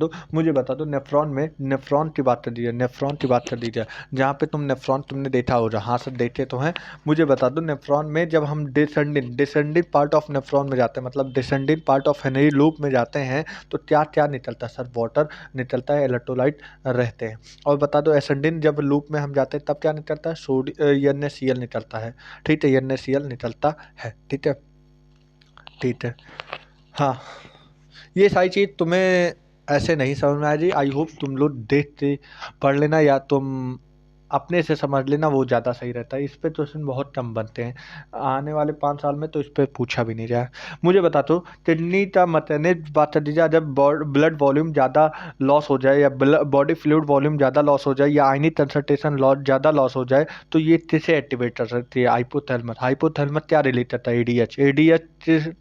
दो नेफ्रॉन की बात कर दीजिए जहाँ पे नेफ्रॉन तुमने देखा होगा। हाँ सर देखे तो हैं। मुझे बता दो नेफ्रॉन में जब हम डिसेंडिंग पार्ट ऑफ नेफ्रॉन में जाते हैं, मतलब descending part of Henry loop में जाते हैं तो क्या क्या निकलता है? सर वाटर निकलता है, इलेक्ट्रोलाइट रहते हैं। और बता दो एसेंडिंग जब लूप में हम जाते हैं तब क्या निकलता है? NaCl निकलता है। ठीक है। NaCl निकलता है। ठीक है। हाँ ये सारी चीज़ तुम्हें ऐसे नहीं समझ में आया जी। आई होप तुम लोग देखते पढ़ लेना या तुम अपने से समझ लेना, वो ज़्यादा सही रहता है। इस पे क्वेश्चन बहुत कम बनते हैं आने वाले 5 साल में, तो इस पे पूछा भी नहीं जाए। मुझे बता दो किडनी का मैनेज बात कर दीजिए। जब ब्लड वॉल्यूम ज़्यादा लॉस हो जाए या बॉडी फ्लूइड वॉल्यूम ज़्यादा लॉस हो जाए या आयनिक कंसंट्रेशन लॉस ज़्यादा लॉस हो जाए तो ये किसे एक्टिवेट कर सकती है? हाइपोथैलेमस। हाइपोथैलेमस क्या रिलेट करता है? एडीएच। एडीएच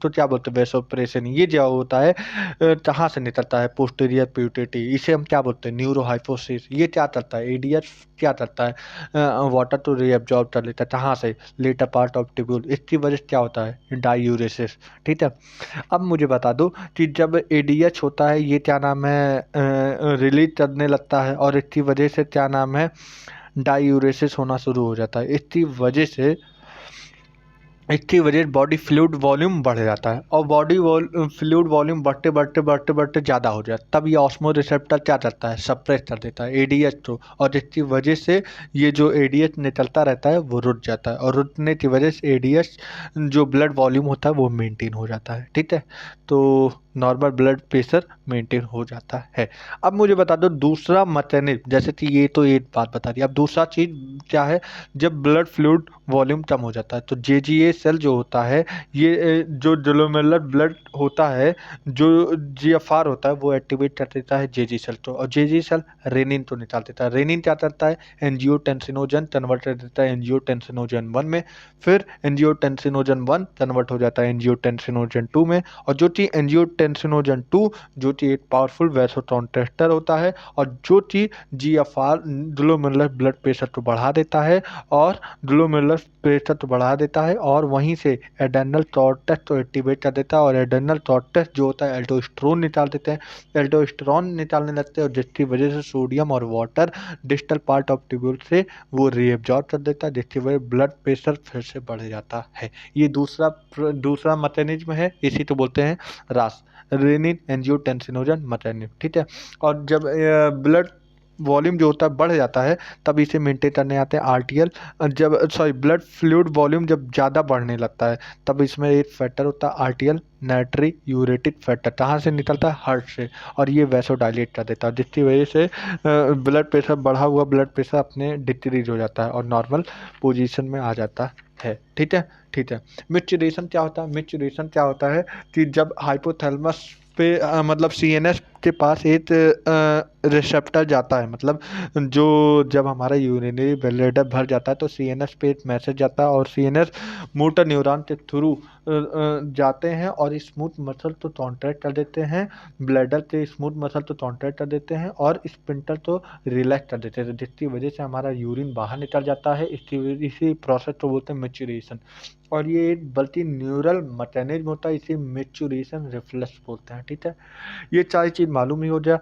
तो क्या बोलते हैं? वैसोप्रेसिन। ये जो होता है कहाँ से निकलता है? Posterior pituitary. इसे हम क्या बोलते हैं? न्यूरोहाइपोसिस। ये क्या करता है? एडीएच क्या करता है? वाटर तो रीअब्जॉर्ब कर लेता है। कहाँ से? Latter part of tubule. इसकी वजह से क्या होता है? डायूरेसिस। ठीक है। अब मुझे बता दो कि जब एडीएच होता है ये क्या नाम है रिलीज करने लगता है और इसकी वजह से क्या नाम है डायूरेसिस होना शुरू हो जाता है। इसकी वजह से बॉडी फ्लूइड वॉल्यूम बढ़ जाता है और बॉडी फ्लूइड वॉल्यूम बढ़ते बढ़ते बढ़ते बढ़ते ज़्यादा हो जाता है। तब ये ऑस्मो रिसेप्टर क्या करता है? सप्रेस कर देता है एडीएच को, और जिसकी वजह से ये जो एडीएच निकलता रहता है वो रुक जाता है, और रुकने की वजह से एडीएच जो ब्लड वॉल्यूम होता है वो मेंटेन हो जाता है। ठीक है, तो नॉर्मल ब्लड प्रेशर मेंटेन हो जाता है। अब मुझे बता दो दूसरा मैकेनिज्म, जैसे कि ये तो एक बात बता दी, अब दूसरा चीज़ क्या है? जब ब्लड फ्लूइड वॉल्यूम कम हो जाता है तो जेजीए सेल जो होता है ये जो ग्लोमेरुलर ब्लड होता है, जो जीएफआर होता है वो एक्टिवेट कर देता है जेजी सेल को, और जेजी सेल रेनिन को निकाल देता है। रेनिन क्या करता है? एंजियोटेंसिनोजन कन्वर्ट कर देता है एंजियोटेंसिनोजन 1 में, फिर एंजियोटेंसिनोजन 1 कन्वर्ट हो जाता है एंजियोटेंसिनोजन 2 में, और जो चीज़ एंजियोटेंसिनोजन 2 जो चीज़ एक पावरफुल वैसोकॉन्ट्रैक्टर होता है, और जो चीज़ जीएफआर ग्लोमेरुलर ब्लड प्रेशर को बढ़ा देता है और ग्लोमेरुलर प्रेशर तो बढ़ा देता है, और वहीं से एड्रेनल कॉर्टेक्स तो एक्टिवेट कर देता है, और एड्रेनल कॉर्टेक्स जो होता है एल्डोस्टेरोन निकाल देते हैं, एल्डोस्टेरोन निकालने लगते हैं, और जिसकी वजह से सोडियम और water distal part of tubule से वो रीअब्जॉर्ब कर देता है, जिसकी वजह से ब्लड प्रेशर फिर से बढ़ जाता है। ये दूसरा मैकेनिज्म है, इसी तो बोलते हैं रास, रेनिन एंजियोटेंसिनोजन मैकेनिज्म। ठीक है, और जब ब्लड वॉल्यूम जो होता है बढ़ जाता है तब इसे मेंटेन करने आते हैं आरटीएल। ब्लड फ्लूइड वॉल्यूम जब ज़्यादा बढ़ने लगता है तब इसमें एक फैक्टर होता है आरटीएल, नाइट्री यूरेटिक फैक्टर। कहाँ से निकलता है? हार्ट से, और ये वैसोडाइलेट कर देता है, जिसकी वजह से ब्लड प्रेशर, बढ़ा हुआ ब्लड प्रेशर अपने डिक्रीज हो जाता है और नॉर्मल पोजीशन में आ जाता है। ठीक है, ठीक है। मिचुरेशन क्या होता है? मिचुरेशन क्या होता है कि जब हाइपोथैलेमस पे मतलब सीएनएस के पास एक रिसेप्टर जाता है, मतलब जो जब हमारा यूरिनरी ब्लैडर भर जाता है तो सीएनएस पे एक मैसेज जाता है, और सीएनएस मोटर न्यूरॉन के थ्रू जाते हैं और स्मूथ मसल तो कॉन्ट्रैक्ट कर देते हैं, ब्लैडर के स्मूथ मसल तो कॉन्ट्रैक्ट कर देते हैं और स्पिंटर तो रिलैक्स कर देते हैं, जिसकी वजह से हमारा यूरिन बाहर निकल जाता है। इसी प्रोसेस को बोलते हैं मैच्योरेशन, और ये एक बल्कि न्यूरल मैकेनिज्म होता है, इसे मैच्योरेशन रिफ्लेक्स बोलते हैं। ठीक है, ये सारी चीज़ मालूम ही हो जाए।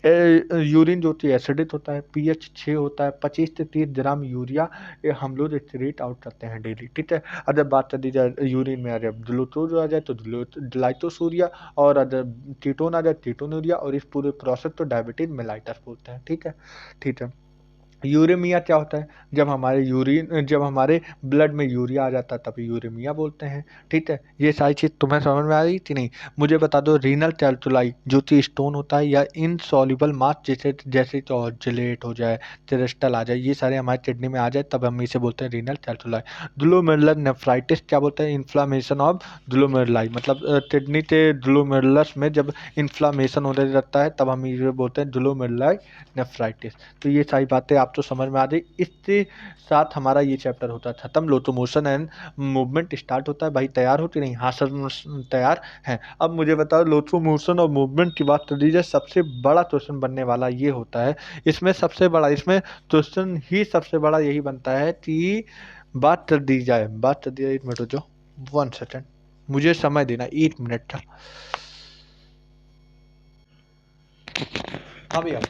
यूरिन जो होती है एसिडिक होता है, पीएच 6 होता है, 25 से 30 ग्राम यूरिया हम लोग एक्सक्रीट आउट करते हैं डेली। ठीक है, अगर बात कर दी जाए यूरिन में, अगर ग्लूकोज आ जाए तो ग्लाइकोसूरिया, और अगर कीटोन आ जाए कीटोनूरिया, और इस पूरे प्रोसेस को डायबिटीज मेलाइटस बोलते हैं। ठीक है, ठीक है। यूरेमिया क्या होता है? जब हमारे ब्लड में यूरिया आ जाता है तभी यूरेमिया बोलते हैं। ठीक है, ये सारी चीज़ तुम्हें समझ में आ रही थी नहीं? मुझे बता दो रीनल कैल्कुलाई जो कि स्टोन होता है या इनसॉल्युबल मास, जैसे जैसे ऑक्जेलेट हो जाए, क्रिस्टल आ जाए, ये सारे हमारे किडनी में आ जाए तब हम इसे बोलते हैं रीनल कैल्कुलाई। ग्लोमेरुलर नेफ्राइटिस क्या बोलते हैं? इन्फ्लामेशन ऑफ ग्लोमेरुलाई, मतलब किडनी के ग्लोमेरुलस में जब इन्फ्लामेशन होने लगता है तब हम इसे बोलते हैं ग्लोमेरुलाई नेफ्राइटिस। तो ये सारी बातें आप तो समझ में आ गई। इसके साथ हमारा ये चैप्टर होता है खत्म। लोकोमोशन एंड मूवमेंट स्टार्ट होता है। भाई तैयार हो कि नहीं? हाँ सर तैयार हैं। अब मुझे बताओ लोकोमोशन और मूवमेंट की बात कर लीजिए, सबसे बड़ा क्वेश्चन बनने वाला ये होता है। इसमें क्वेश्चन ही सबसे बड़ा यही बनता है कि बात कर दी जाए, 1 मिनट रुक जाओ, 1 सेकेंड मुझे समय देना, 1 मिनट का। हाँ भैया,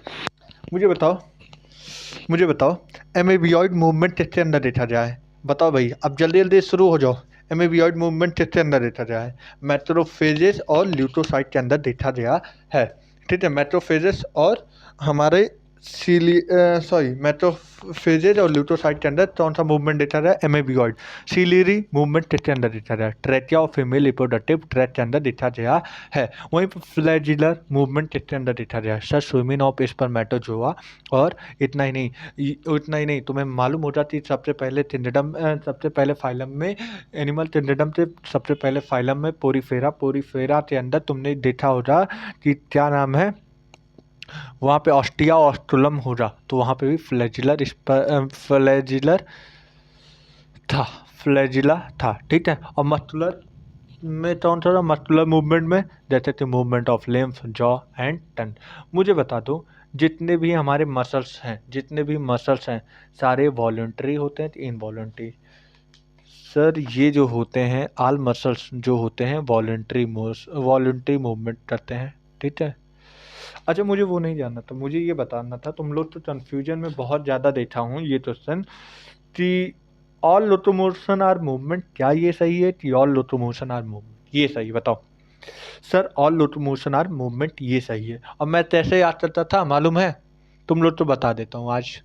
मुझे बताओ एमेबियोइड मूवमेंट किसके अंदर देखा जाए? बताओ भाई, अब जल्दी जल्दी शुरू हो जाओ। एमेबियोइड मूवमेंट किसके अंदर देखा जाए? मैक्रोफेजेस और ल्यूकोसाइट के अंदर देखा गया है। ठीक है, मैक्रोफेजेस और हमारे मैक्रोफेजेज और ल्यूकोसाइट के अंदर कौन सा मूवमेंट देखा जाए, एमेबियोइड। सीलियरी मूवमेंट किसके अंदर देखा जाए, ट्रैकिया और फीमेल रिप्रोडक्टिव ट्रैक के अंदर देखा गया है। वहीं पर फ्लैजिलर मूवमेंट किसके अंदर देखा गया है, सर स्विमिंग ऑफ स्पर्मेटोजोआ। और इतना ही नहीं तुम्हें मालूम हो जाती सबसे पहले किंगडम, सबसे पहले फाइलम में, एनिमल किंगडम से सबसे पहले फाइलम में पोरीफेरा के अंदर तुमने देखा होगा कि क्या नाम है वहाँ पे, ऑस्टिया ऑस्ट्रुलम होगा, तो वहाँ पे भी फ्लैजिलर था, फ्लैजिला था, ठीक है। और मस्कुलर में कौन सा था, मस्कुलर मूवमेंट में जैसे कि movement of lymph, jaw and tongue. मुझे बता दो जितने भी हमारे मसल्स हैं सारे वॉलंटरी होते हैं कि इनवॉलंटरी। सर ये जो होते हैं ऑल मसल्स जो होते हैं वॉलंटरी मूवमेंट करते हैं, ठीक है। अच्छा मुझे वो नहीं जानना था, मुझे ये बताना था, तुम लोग तो कन्फ्यूजन में बहुत ज़्यादा देखा हूँ ये क्वेश्चन कि ऑल लोकोमोशन आर मूवमेंट, क्या ये सही है कि ऑल लोकोमोशन आर मूवमेंट, ये सही बताओ। Sir all locomotion are movement ये सही है। और मैं कैसे याद करता था मालूम है, तुम लोग तो बता देता हूँ आज।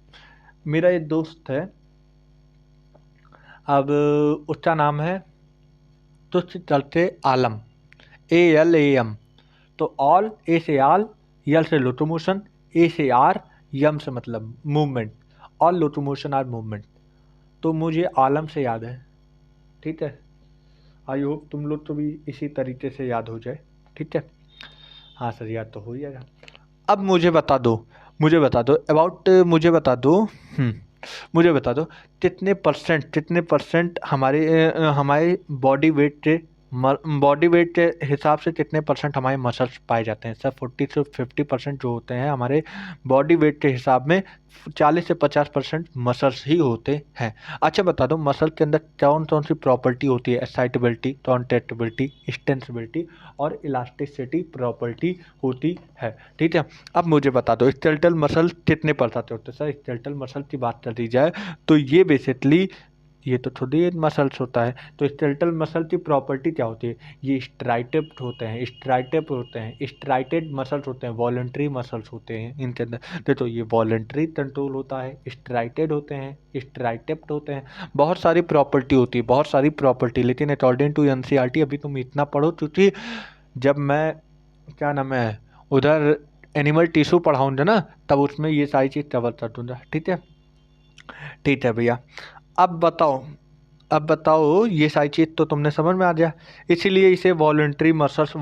मेरा एक दोस्त है, अब उसका नाम है तो चलते आलम, ALAM। तो ऑल, ए से ऑल, यल से लोकोमोशन, ए से आर, यम से मतलब movement, all locomotion are movement. तो मुझे आलम से याद है, ठीक है। आई होप तुम लोग तो भी इसी तरीके से याद हो जाए, ठीक है। हाँ सर याद तो हो ही जाएगा। अब मुझे बता दो अबाउट, मुझे बता दो कितने परसेंट हमारे बॉडी वेट के हिसाब से कितने परसेंट हमारे मसल्स पाए जाते हैं। सर 40 से 50% जो होते हैं हमारे बॉडी वेट के हिसाब में, 40 से 50% मसल्स ही होते हैं। अच्छा बता दो मसल के अंदर कौन कौन सी प्रॉपर्टी होती है, एक्साइटेबिलिटी, कॉन्ट्रैक्टिबिलिटी, एक्सटेंसिबिलिटी और इलास्टिसिटी प्रॉपर्टी होती है, ठीक है। अब मुझे बता दो स्केलेटल मसल कितने परसेंट होते हैं। सर स्केलेटल मसल की बात कर दी जाए तो ये बेसिकली, ये तो थोड़ी एक मसल्स होता है, तो स्केलेटल मसल की प्रॉपर्टी क्या होती है, ये स्ट्राइटेड होते हैं, स्ट्राइटेड मसल्स होते हैं, वॉलंटरी मसल्स होते हैं इनके अंदर। तो ये वॉलंटरी कंट्रोल होता है, स्ट्राइटेड होते हैं, स्ट्राइटेप्ड होते हैं, बहुत सारी प्रॉपर्टी होती है, बहुत सारी प्रॉपर्टी। लेकिन अकॉर्डिंग टू NCERT अभी तुम इतना पढ़ो, क्योंकि जब मैं क्या नाम है उधर एनिमल टिश्यू पढ़ाऊंगा ना तब उसमें ये सारी चीज़ कवर कर दूंगा, ठीक है। ठीक है भैया। अब बताओ अब बताओ ये सारी चीज़ तो तुमने समझ में आ गया, इसीलिए इसे वॉलंटरी मसल्स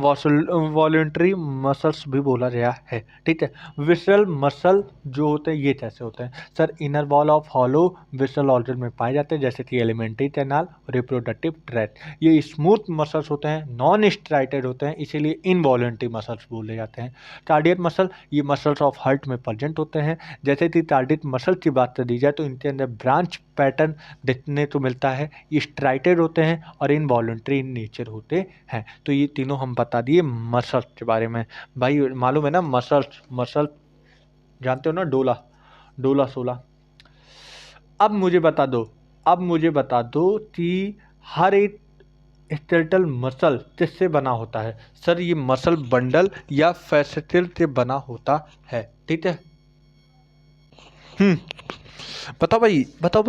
भी बोला गया है, ठीक है। विसरल मसल जो होते हैं ये कैसे होते हैं। Sir inner wall of hollow visceral organ में पाए जाते हैं, जैसे कि एलिमेंट्री कैनाल, रिप्रोडक्टिव ट्रैक्ट। ये स्मूथ मसल्स होते हैं, नॉन स्ट्राइटेड होते हैं, इसीलिए इनवॉलंटरी मसल्स बोले जाते हैं। कार्डियक मसल, ये मसल्स ऑफ हार्ट में प्रेजेंट होते हैं। जैसे कि कार्डियक मसल की बात कर दी जाए तो इनके अंदर ब्रांच पैटर्न देखने को मिलता है, ये स्ट्राइटेड होते हैं और इनवॉलंटरी इन नेचर होते हैं। तो ये तीनों हम बता दिए मसल्स के बारे में। भाई मालूम है ना मसल जानते हो ना, डोला डोला सोला। अब मुझे बता दो कि हर एक स्केलेटल मसल किससे बना होता है। सर ये मसल बंडल या फैसेटल से बना होता है, ठीक है। बताओ भाई, बताओ।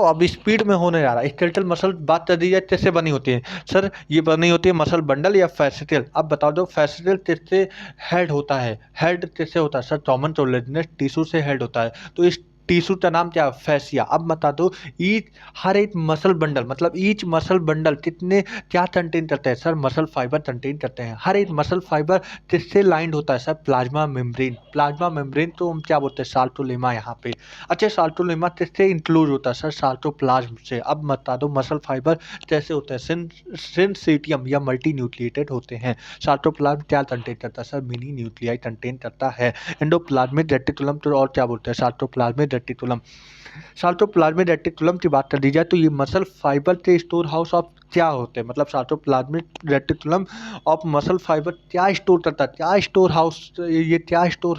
अब स्पीड में होने जा रहा है। स्केलेटल मसल बात कर दी जाए किससे बनी होती है। सर ये बनी होती है मसल बंडल या फैसेटल। अब बताओ दो फैसेटल किससे हेड होता है, हेड किससे होता है। सर कॉमन कोलेजनस टिश्यू से हेड होता है, तो इस टिश्यू का नाम क्या है, फैसिया। अब बता दो ईच हर एक मसल बंडल, मतलब ईच मसल बंडल कितने क्या कंटेन करते हैं। सर मसल फाइबर कंटेन करते हैं। हर एक मसल फाइबर किससे लाइंड होता है। सर प्लाज्मा मेम्ब्रेन तो हम क्या बोलते हैं, साल्टोलेमा यहाँ पे। अच्छा साल्टोलेमा किससे इंक्लूड होता है। सर साल्टोप्लाज्म से। अब बता दो मसल फाइबर कैसे होते हैं, सिंसीटियम या मल्टी न्यूक्लिएटेड होते हैं। साल्टोप्लाज्म क्या कंटेन करता है। सर मिनी न्यूक्लियाई कंटेन करता है। एंडोप्लाज्मिक रेटिकुलम तो और क्या बोलते हैं, साल्टोप्लाज्मिक रेटिकुलम की बात कर दी जाए तो ये मसल फाइबर के स्टोर हाउस ऑफ क्या होते हैं, मतलब साल्टोप्लाज्मिक रेटिकुलम ऑफ मसल फाइबर क्या स्टोर करता है, क्या स्टोर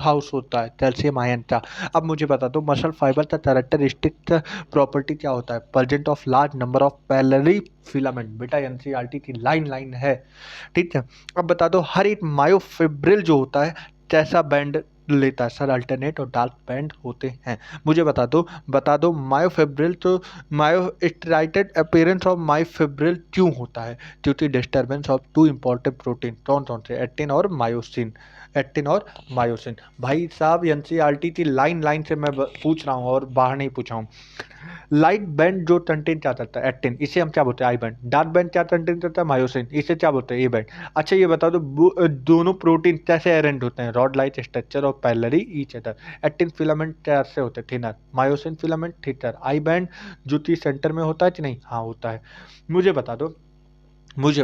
हाउस होता है, कैल्शियम आयन का। अब मुझे बता दो मसल फाइबर का कैरेक्टरिस्टिक प्रॉपर्टी क्या होता है, present of large number of parallel filament. बेटा NCERT की लाइन है, ठीक है। अब बता दो हर एक मायोफिब्रिल जो होता है कैसा बैंड लेता है सर, अल्टरनेट और डार्क बैंड होते हैं। मुझे बता दो मायोफिब्रिल तो मायोस्ट्राइटेड अपीयरेंस ऑफ मायोफिब्रिल क्यों होता है? Due to disturbance of two important protein. कौन कौन से? एक्टिन और मायोसिन। एक्टिन और मायोसिन। भाई साहब एनसीईआरटी की लाइन लाइन से मैं पूछ रहा हूँ और बाहर नहीं पूछा हूँ। लाइट बैंड जो कंटेंट क्या करता है? एक्टिन, इसे हम क्या बोलते हैं? I band. डार्क बैंड क्या कंटेंट करता है? मायोसिन, इसे क्या बोलते हैं? A band. अच्छा ये बता दो दोनों प्रोटीन कैसे अरेंज होते हैं? रॉड लाइक स्ट्रक्चर और parallelly each other. Actin filament कैसे होते हैं? Thinner. Myosin filament thicker. I band जो कि सेंटर में होता है कि नहीं? हाँ होता है। मुझे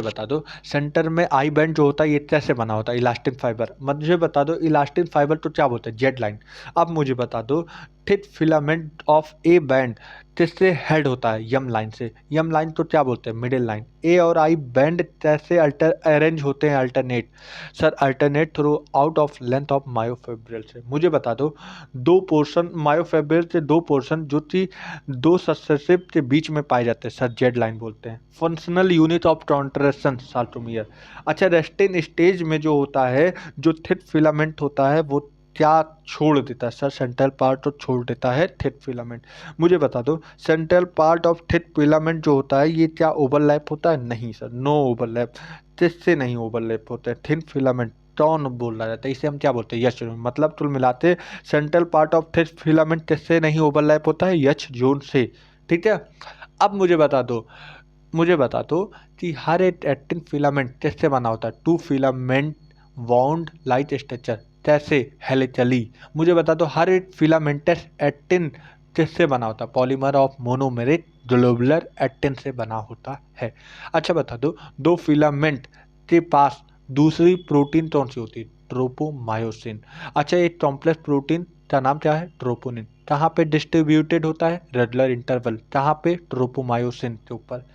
बता दो सेंटर में आई बैंड जो होता है ये कैसे बना होता है? Elastin fibre. मुझे बता दो इलास्टिन फाइबर तो क्या बोलते हैं? Z line. अब मुझे बता दो thick filament of A band किससे हेड होता है? यम लाइन से। यम लाइन तो क्या बोलते हैं? Middle line. ए और आई बैंड कैसे अरेंज होते हैं? Alternate sir, alternate through out of length of myofibril से। मुझे बता दो दो पोर्शन मायोफिब्रिल से, दो पोर्शन जो कि दो सक्सेसिव के बीच में पाए जाते हैं सर, जेड लाइन बोलते हैं। Functional unit of contraction sarcomere. अच्छा रेस्टिंग स्टेज में जो होता है, जो थिक फिलामेंट होता है वो क्या छोड़ देता है सर? सेंट्रल पार्ट तो छोड़ देता है थिक फिलामेंट। मुझे बता दो central part of thick filament जो होता है ये क्या ओवरलैप होता है? नहीं सर, नो ओवरलैप। किससे नहीं ओवरलैप होता है? थिन फिलामेंट टॉन बोला जाता है, इसे हम क्या बोलते हैं? यच जोन। मतलब तुम मिलाते central part of thick filament किससे नहीं ओवरलैप होता है? यच जोन से। ठीक है। अब मुझे बता दो कि हर एक एक्टिन फिलामेंट किससे बना होता है? Two filament wound light structure. कैसे? हेलिकली। मुझे बता दो हर एक फिलामेंटस एक्टिन किससे बना होता है? Polymer of monomeric globular actin से बना होता है। अच्छा बता दो दो फिलामेंट के पास दूसरी प्रोटीन कौन सी होती है? ट्रोपोमायोसिन। अच्छा एक कॉम्प्लेक्स प्रोटीन का नाम क्या है? ट्रोपोनिन। कहाँ पे डिस्ट्रीब्यूटेड होता है? Regular interval. कहाँ पे? ट्रोपोमायोसिन के ऊपर।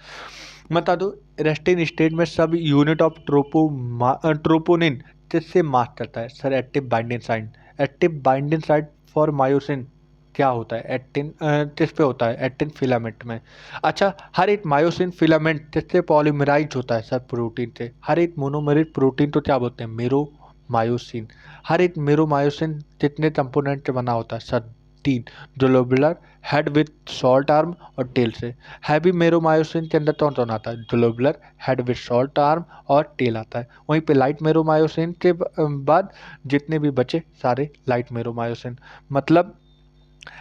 बता दो रेस्टिंग स्टेट में सब यूनिट ऑफ ट्रोपोनिन किससे मार्क करता है? Sir active binding site. Active binding site for myosin क्या होता है? एक्टिन किस पे होता है? एक्टिन फिलामेंट में। अच्छा हर एक मायोसिन फिलामेंट किससे पॉलीमराइज होता है? सर प्रोटीन से। हर एक मोनोमेरिक प्रोटीन तो क्या बोलते हैं? मेरोमायोसिन। हर एक मेरोमायोसिन कितने कंपोनेंट से बना होता है? सर तीन। Globular head with short arm और टेल से। हैवी मेरोमायोसिन के अंदर कौन कौन आता है? Globular head with short arm और टेल आता है। वहीं पे लाइट मेरोमायोसिन के बाद जितने भी बचे सारे लाइट मेरोमायोसिन। मतलब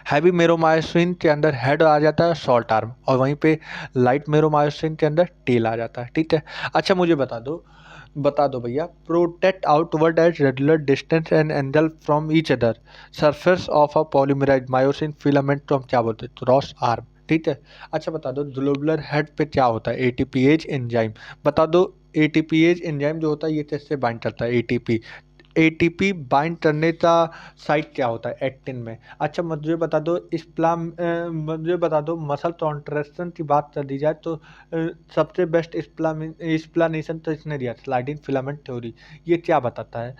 हैवी मेरोमायोसिन के अंदर हेड आ जाता है, शॉर्ट आर्म, और वहीं पे लाइट मेरोमायोसिन के अंदर टेल आ जाता है। ठीक है। अच्छा मुझे बता दो भैया protect outward at regular distance and angle from each other surface of a polymerise myosin filament को हम क्या बोलते हैं? Cross arm. ठीक है। अच्छा बता दो ग्लोबुलर हेड पे क्या होता है? ATPase enzyme. बता दो एटीपीएज एंजाइम जो होता है ये किससे बाइंड करता है? एटीपी। एटीपी बाइंड करने का साइट क्या होता है? एक्टिन में। अच्छा मुझे बता दो मसल कॉन्ट्रैक्शन की बात कर दी जाए तो सबसे बेस्ट एक्सप्लेनेशन तो इसने दिया स्लाइडिंग फिलामेंट थ्योरी। ये क्या बताता है?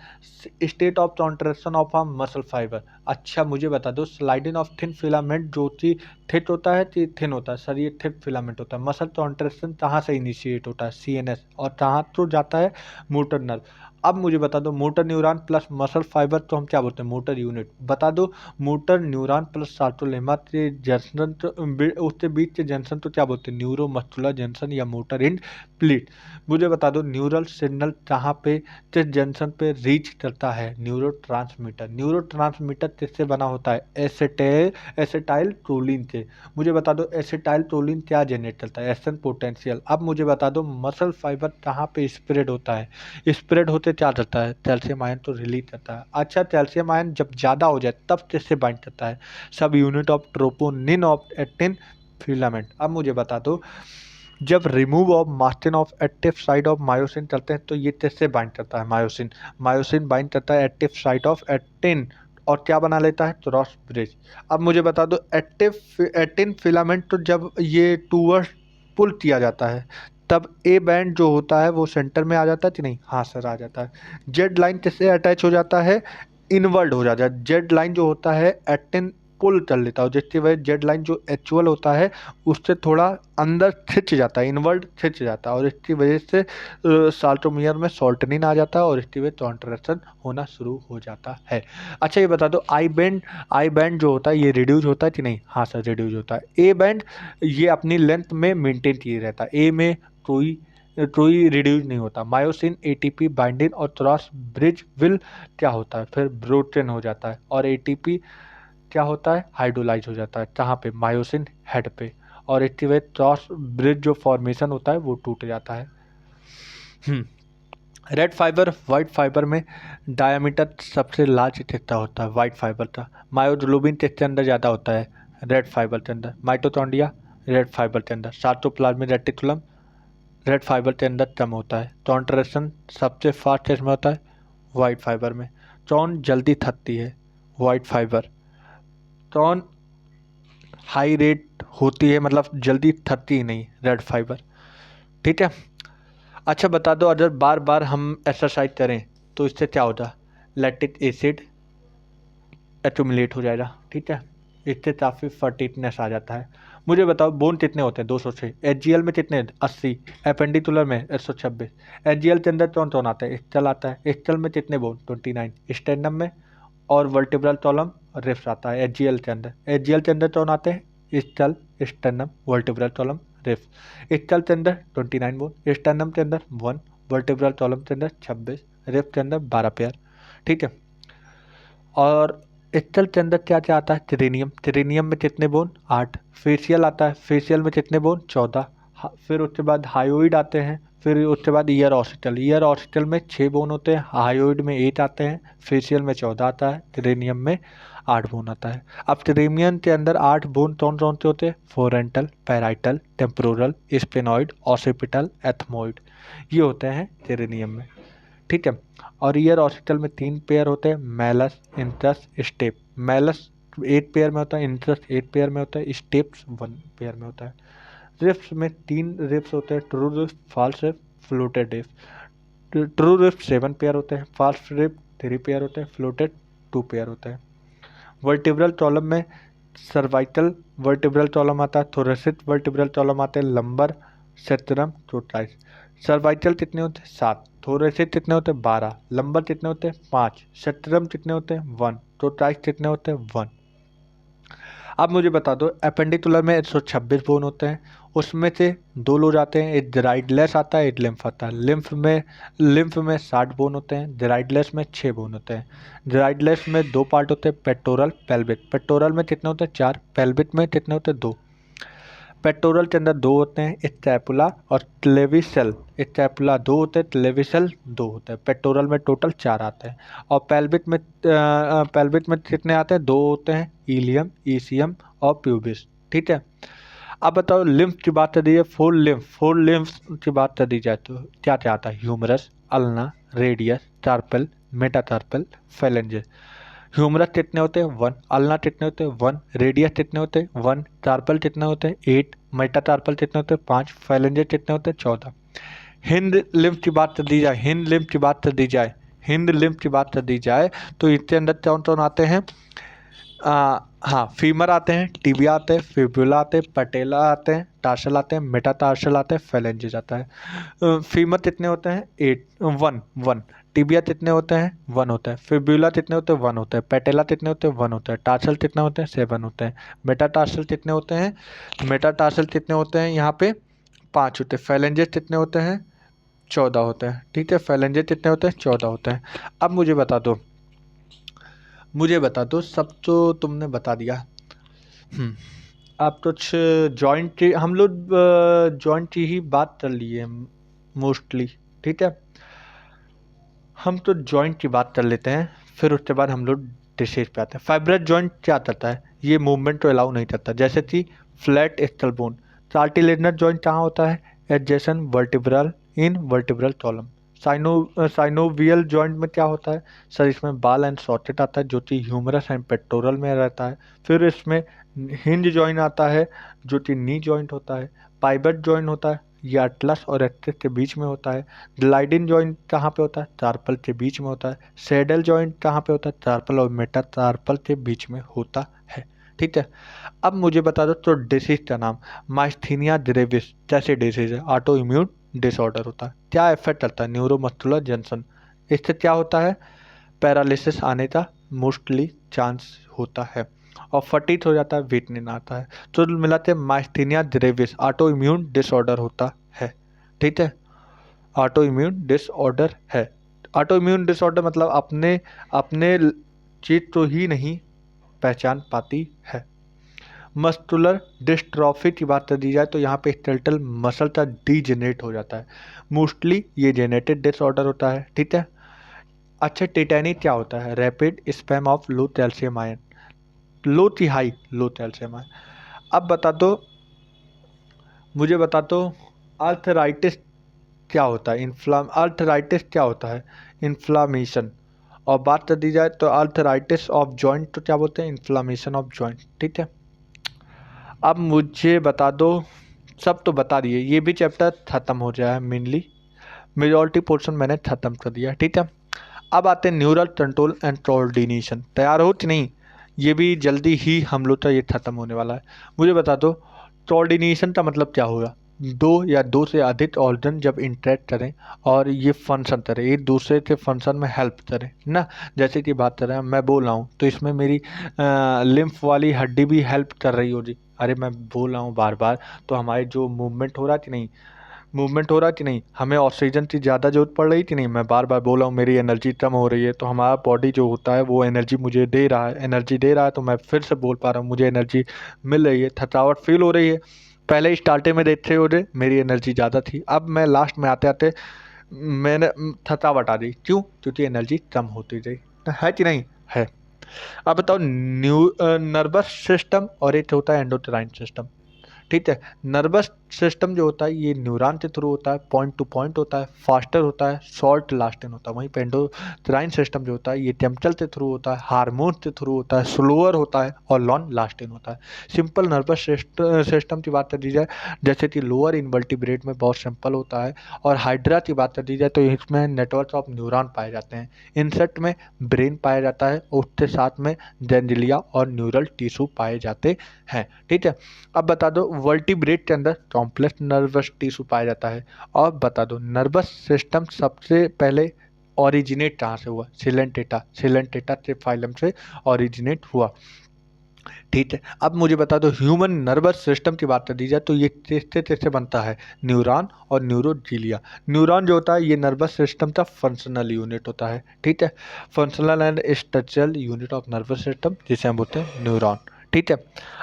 State of contraction of a muscle fibre. अच्छा मुझे बता दो स्लाइडिंग ऑफ थिन फिलामेंट जो कि थिक होता है कि थिन होता है? सर ये थिक फिलामेंट होता है। मसल कॉन्ट्रैक्शन कहाँ से इनिशिएट होता है? सीएनएस। और कहाँ तो जाता है? Motor nerve. अब मुझे बता दो motor neuron plus muscle fibre तो हम क्या बोलते हैं? Motor unit. बता दो मोटर न्यूरॉन प्लस सार्टोलेमा के जंक्शन तो उसके बीच के जंक्शन तो क्या बोलते हैं? न्यूरो मस्कुलर जंक्शन या मोटर इंड प्लीट। मुझे बता दो न्यूरल सिग्नल कहाँ पे किस जंक्शन पे रीच करता है? न्यूरो ट्रांसमीटर किससे बना होता है? एसेटाइल कोलिन से। मुझे बता दो एसेटाइल कोलिन क्या जनरेट करता है? एसन पोटेंशियल। अब मुझे बता दो मसल फाइबर कहाँ पे स्प्रेड होता है? स्प्रेड होते क्या करता है? कैल्शियम आयन तो रिलीज करता है। अच्छा कैल्शियम आयन जब ज़्यादा हो जाए तब किससे बाइंड करता है? सब unit of troponin of actin filament. अब मुझे बता दो जब remove of margin of active side of myosin करते हैं तो ये किससे बाइंड करता है? मायोसिन बाइंड करता है एक्टिव साइड ऑफ एक्टिन और क्या बना लेता है? Cross bridge. अब मुझे बता दो एक्टिन फिलामेंट तो जब ये टूवर्ड्स पुल किया जाता है तब ए बैंड जो होता है वो सेंटर में आ जाता है कि नहीं? हाँ सर आ जाता है। जेड लाइन किससे अटैच हो जाता है? इनवर्ड हो जाता है। जेड लाइन जो होता है एक्टिन पुल कर लेता हूँ, जिसकी वजह जेड लाइन जो एक्चुअल होता है उससे थोड़ा अंदर खिंच जाता है, इनवर्ड खिंच जाता है, और इसकी वजह से साल्टोमियर में सॉल्टनिन आ जाता है और इसकी वजह कॉन्ट्रैक्शन होना शुरू हो जाता है। अच्छा ये बता दो, आई बैंड जो होता है ये रिड्यूज होता है कि नहीं? हाँ सर रिड्यूज होता है। ए बैंड ये अपनी लेंथ में मेंटेन किए रहता है, ए में कोई रिड्यूज नहीं होता। मायोसिन एटीपी बाइंडिंग और क्रॉस ब्रिज विल क्या होता है, फिर ब्रोटन हो जाता है, और एटीपी क्या होता है, हाइड्रोलाइज हो जाता है। कहाँ पे? मायोसिन हेड पे, और इसकी वजह क्रॉस ब्रिज जो फॉर्मेशन होता है वो टूट जाता है। रेड फाइबर वाइट फाइबर में डायमीटर सबसे लार्ज कितना होता है वाइट फाइबर का? मायोग्लोबिन किसके अंदर ज़्यादा होता है? रेड फाइबर के अंदर। माइटोकॉन्ड्रिया रेड फाइबर के अंदर। साइटोप्लाज्मिक रेटिकुलम रेड फाइबर के अंदर कम होता है। कॉन्ट्रैक्शन सबसे फास्ट किसमें होता है? वाइट फाइबर में। कौन जल्दी थकती है? White fibre. कौन हाई रेट होती है, मतलब जल्दी थकती ही नहीं? Red fibre. ठीक है। अच्छा बता दो, अगर बार बार हम एक्सरसाइज करें तो इससे क्या होता? लैक्टिक एसिड एक्यूमुलेट हो जाएगा। ठीक है, इससे काफ़ी फर्टिटनेस आ जाता है। मुझे बताओ बोन कितने होते हैं? 206। एचजीएल में कितने? 80। एपेंडिकुलर में 126। एचजीएल के अंदर कौन कौन आता है? स्केल आता है। स्केल में कितने बोन? 29। स्टेर्नम में और वर्टिब्रल कॉलम रिफ्स आता है एचजीएल के अंदर। एचजीएल के अंदर कौन आते हैं? Skull, sternum, vertebral column, ribs. Skull के अंदर 29 बोन, स्टेर्नम के अंदर 1, वर्टिब्रल कॉलम के अंदर 26, रिफ्स के अंदर 12 पेयर। ठीक है, और स्केल के अंदर क्या क्या आता है? टेरेनियम। टेरेनियम में कितने बोन? 8। फेशियल आता है। फेशियल में कितने बोन? 14। फिर उसके बाद हायोइड आते हैं। फिर उसके बाद ईयर ऑस्टिकल। ईयर ऑस्टिकल में 6 बोन होते हैं। हायोइड में 8 आते हैं। फेशियल में 14 आता है। टेरेनियम में 8 बोन आता है। अब टेरेनियम के अंदर 8 बोन कौन कौन से होते हैं? फोरेंटल, पैराइटल, टेम्पोरल, स्पेनॉइड, ऑसिपिटल, एथमोइड, ये होते हैं टेरेनियम में। ठीक है, और ईयर ऑस्टिकल में 3 पेयर होते हैं, Malus, interest, step. Malus 8 pair में होता है, इंटरस 8 पेयर में होता है, स्टेप्स 1 पेयर में होता है। रिफ्स में 3 रिफ्स होते हैं, true ribs, false ribs, floated ribs. True ribs 7 pair होते हैं, फॉल्स रिफ्स 3 पेयर होते हैं, फ्लोटेड 2 पेयर होते हैं। वर्टिब्रल कॉलम में सर्वाइकल वर्टिब्रल कॉलम आता है, थोरेसिक वर्टिब्रल कॉलम आते हैं, लंबर, सेट्रम, टोटाइस। सर्वाइकल कितने होते हैं? 7। थोरेसिक कितने होते हैं? 12। लंबर कितने होते हैं? 5। सेट्रम कितने होते हैं? 1। टोटाइस कितने होते हैं? 1। अब मुझे बता दो, एपेंडिकुलर में 126 बोन होते हैं, उसमें से 2 लोग आते हैं, एक जेराइडलेस आता है, एक लिम्फ आता है। लिम्फ में 60 बोन होते हैं, जेराइडलेस में 6 बोन होते हैं। जेराइडलेस में 2 पार्ट होते हैं, पेक्टोरल, पेल्विक। पेक्टोरल में कितने होते हैं? 4। पेल्विक में कितने होते हैं? 2। पेक्टोरल के अंदर 2 होते हैं, स्कैपुला और क्लेविसल। स्कैपुला 2 होते हैं, क्लेविसल 2 होते हैं। पेक्टोरल में टोटल 4 आते हैं। और पेल्विक में कितने आते हैं? 2 होते हैं, इलियम, ईसियम और प्यूबिस। ठीक है, अब बताओ लिम्फ की बात कर दी है, फोर लिम्फ की बात कर दी जाए तो क्या क्या आता है? Humerus, ulna, radius, carpal, metacarpal, phalanges. Humerus कितने होते हैं? 1। अल्ना कितने होते हैं? 1। रेडियस कितने होते हैं? 1। कार्पल कितने होते हैं? 8। मेटाकार्पल कितने होते हैं? 5। फेलेंजेस कितने होते हैं? 14। हिंद लिम्फ की बात कर दी जाए, हिंद लिम्फ की बात कर दी जाए तो इसके अंदर कौन कौन आते हैं? हाँ, फीमर आते हैं, टिबिया आते हैं, फिब्युला आते हैं, पटेला आते हैं, टार्सल आते हैं, मेटाटार्सल आते हैं, फेलेंजेस आता है। फीमर कितने होते हैं? 8, 1। टिबिया कितने होते हैं? 1 होता है। फिब्युला कितने होते हैं? 1 होता है। पटेला कितने होते हैं? 1 होता है। टार्सल कितने होते हैं? 7 होते हैं। मेटाटार्सल कितने होते हैं? मेटाटार्सल कितने होते हैं यहाँ पे? 5 होते हैं। फेलेंजेस कितने होते हैं? 14 होते हैं। ठीक है, फेलेंजेस कितने होते हैं? 14 होते हैं। अब मुझे बता दो, सब तो तुमने बता दिया। अब कुछ जॉइंट की हम लोग जॉइंट की ही बात कर लिए मोस्टली। ठीक है, हम तो जॉइंट की बात कर लेते हैं, फिर उसके बाद हम लोग डिसीज पे आते हैं। फाइब्रस जॉइंट क्या करता है? ये मूवमेंट तो अलाउ नहीं करता, जैसे कि flat skull bone. Cartilaginous joint कहाँ होता है? एडजेसेंट वर्टिब्रल इन वर्टिब्रल कॉलम। साइनोवियल जॉइंट में क्या होता है? सर इसमें बाल एंड सॉकेट आता है, जो कि ह्यूमरस एंड पेक्टोरल में रहता है। फिर इसमें हिंज जॉइंट आता है, जो कि नी जॉइंट होता है। पाइवट जॉइंट होता है, ये अटलस और एक्सिस के बीच में होता है। ग्लाइडिंग जॉइंट कहाँ पे होता है? कार्पल के बीच में होता है। सैडल जॉइंट कहाँ पे होता है? कार्पल और मेटाकार्पल के बीच में होता है। ठीक है। अब मुझे बता दो तो डिसीज का नाम, माइस्थीनिया ग्रेविस जैसे डिसीज है, ऑटो इम्यून डिसऑर्डर होता है। क्या इफेक्ट करता है, न्यूरोमस्कुलर जंक्शन, इससे क्या होता है, पैरालिसिस आने का मोस्टली चांस होता है, और फटीग हो जाता है, वेट नहीं आता है। तो मिलाते हैं myasthenia gravis auto immune disorder होता है, ठीक है, ऑटो इम्यून डिसऑर्डर है। ऑटो इम्यून डिसऑर्डर मतलब अपने अपने चीज तो ही नहीं पहचान पाती है। मस्कुलर डिस्ट्रॉफी की बात कर दी जाए तो यहाँ पे स्केलेटल मसल का डीजेनरेट हो जाता है, मोस्टली ये जेनेटिक डिसऑर्डर होता है, ठीक है। अच्छा, टेटानिक क्या होता है, rapid spasm of low calcium ion, low की हाई लो कैल्शियम आयन। अब बता दो, मुझे बता दो आर्थराइटिस क्या होता है, आर्थराइटिस क्या होता है, इन्फ्लामेशन। और बात कर दी जाए तो आर्थराइटिस ऑफ जॉइंट तो क्या बोलते हैं, इन्फ्लामेशन ऑफ जॉइंट, ठीक है। अब मुझे बता दो, सब तो बता दिए, ये भी चैप्टर ख़त्म हो जाए, मेनली मेजॉरिटी पोर्शन मैंने ख़त्म कर दिया, ठीक है। अब आते हैं न्यूरल कंट्रोल एंड कोऑर्डिनेशन, तैयार हो कि नहीं, ये भी जल्दी ही हम लोग का ये ख़त्म होने वाला है। मुझे बता दो कोऑर्डिनेशन का मतलब क्या होगा, दो या दो से अधिक ऑर्गन जब इंटरेक्ट करें और ये फंक्शन करें, एक दूसरे के फंक्शन में हेल्प करें ना। जैसे कि बात कर रहे हैं, मैं बोल रहा हूँ तो इसमें मेरी लिम्फ वाली हड्डी भी हेल्प कर रही होगी, अरे मैं बोल रहा हूँ बार बार, तो हमारे जो मूवमेंट हो रहा है कि नहीं, मूवमेंट हो रहा है कि नहीं, हमें ऑक्सीजन की ज़्यादा जरूरत पड़ रही कि नहीं, मैं बार बार बोल रहा हूँ मेरी एनर्जी कम हो रही है, तो हमारा बॉडी जो होता है वो एनर्जी मुझे दे रहा है, एनर्जी दे रहा है, तो मैं फिर से बोल पा रहा हूँ मुझे एनर्जी मिल रही है, थकावट फील हो रही है। पहले स्टार्टिंग में देखते हो रहे मेरी एनर्जी ज़्यादा थी, अब मैं लास्ट में आते आते मैंने थकावट आ गई, क्यों, क्योंकि एनर्जी कम होती गई, है कि नहीं है। अब बताओ नर्वस सिस्टम और एक होता है एंडोक्राइन सिस्टम, ठीक है। नर्वस सिस्टम जो होता है ये न्यूरॉन के थ्रू होता है, पॉइंट टू पॉइंट होता है, फास्टर होता है, शॉर्ट लास्टिंग होता है। वहीं पे एंडोक्राइन सिस्टम जो होता है ये केमिकल के थ्रू होता है, हार्मोन के थ्रू होता है, स्लोअर होता है और लॉन्ग लास्टिंग होता है। सिंपल नर्वस सिस्टम की बात कर दी जाए, जैसे कि लोअर इनवर्टिब्रेट में बहुत सिंपल होता है, और हाइड्रा की बात कर दी जाए तो इसमें नेटवर्क ऑफ न्यूरॉन पाए जाते हैं। इंसेक्ट में ब्रेन पाया जाता है, उसके साथ में जेंजिलिया और न्यूरल टिश्यू पाए जाते हैं, ठीक है। अब बता दो वर्टिब्रेट के अंदर कॉम्प्लेक्स नर्वस टिश्यू पाया जाता है। और बता दो नर्वस सिस्टम सबसे पहले ओरिजिनेट कहाँ से हुआ, सिलेंटेटा के फाइलम से ओरिजिनेट हुआ, ठीक है। अब मुझे बता दो ह्यूमन नर्वस सिस्टम की बात कर दी जाए तो ये किससे किससे बनता है, न्यूरॉन और न्यूरोजीलिया। न्यूरॉन जो होता है ये नर्वस सिस्टम का फंक्शनल यूनिट होता है, ठीक है, functional and structural unit of nervous system, जिसे हम बोलते हैं न्यूरॉन, ठीक है।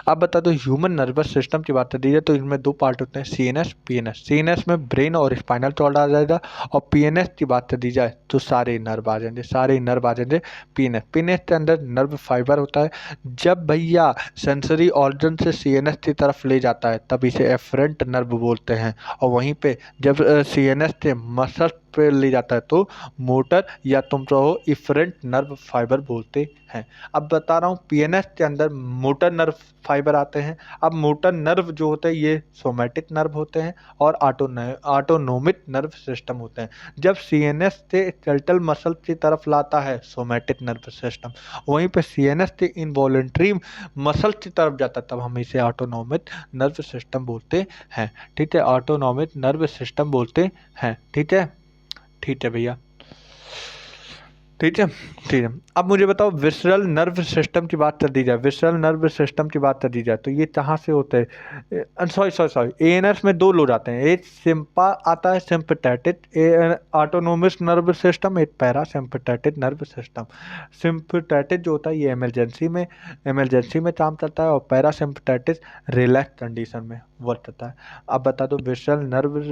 अब बता दो ह्यूमन नर्वस सिस्टम की बात कर दी जाए तो इनमें दो पार्ट होते हैं, सीएनएस पीएनएस। सीएनएस में ब्रेन और स्पाइनल कॉर्ड आ जाएगा, और पीएनएस की बात कर दी जाए तो सारे नर्व आ जाएंगे, सारे नर्व आ जाएंगे पीएनएस। पीएनएस के अंदर नर्व फाइबर होता है, जब भैया सेंसरी ऑर्गन से सीएनएस की तरफ ले जाता है तब इसे एफरेंट नर्व बोलते हैं, और वहीं पे जब सीएनएस से मसल पे ले जाता है तो मोटर या तुम कहो इफरेंट नर्व फाइबर बोलते हैं। अब बता रहा हूँ पीएनएस के अंदर मोटर नर्व फाइबर आते हैं। अब मोटर नर्व जो होते हैं ये सोमैटिक नर्व होते हैं और ऑटोनोमिक नर्व सिस्टम होते हैं। जब सीएनएस से स्केलेटल मसल की तरफ लाता है सोमैटिक नर्व सिस्टम, वहीं पे सीएनएस से इनवॉलेंट्री मसल की तरफ जाता है तब हम इसे ऑटोनोमिक नर्व सिस्टम बोलते हैं, ठीक है, ऑटोनोमिक नर्व सिस्टम बोलते हैं, ठीक है, ठीक है भैया, ठीक है, ठीक है। अब मुझे बताओ विसरल नर्व सिस्टम की बात कर दी जाए, विसरल नर्व सिस्टम की बात कर दी जाए तो ये कहाँ से होता है, सॉरी एएनएस में दो लोग आते हैं, एक सिंपा आता है सिंपैथेटिक ऑटोनोमस नर्व सिस्टम, एक पैरासिम्पैथेटिक नर्व सिस्टम। सिंपैथेटिक जो होता है ये इमरजेंसी में काम करता है, और पैरासिम्पैथेटिक रिलैक्स कंडीशन में वर्क करता है। अब बता दो विसरल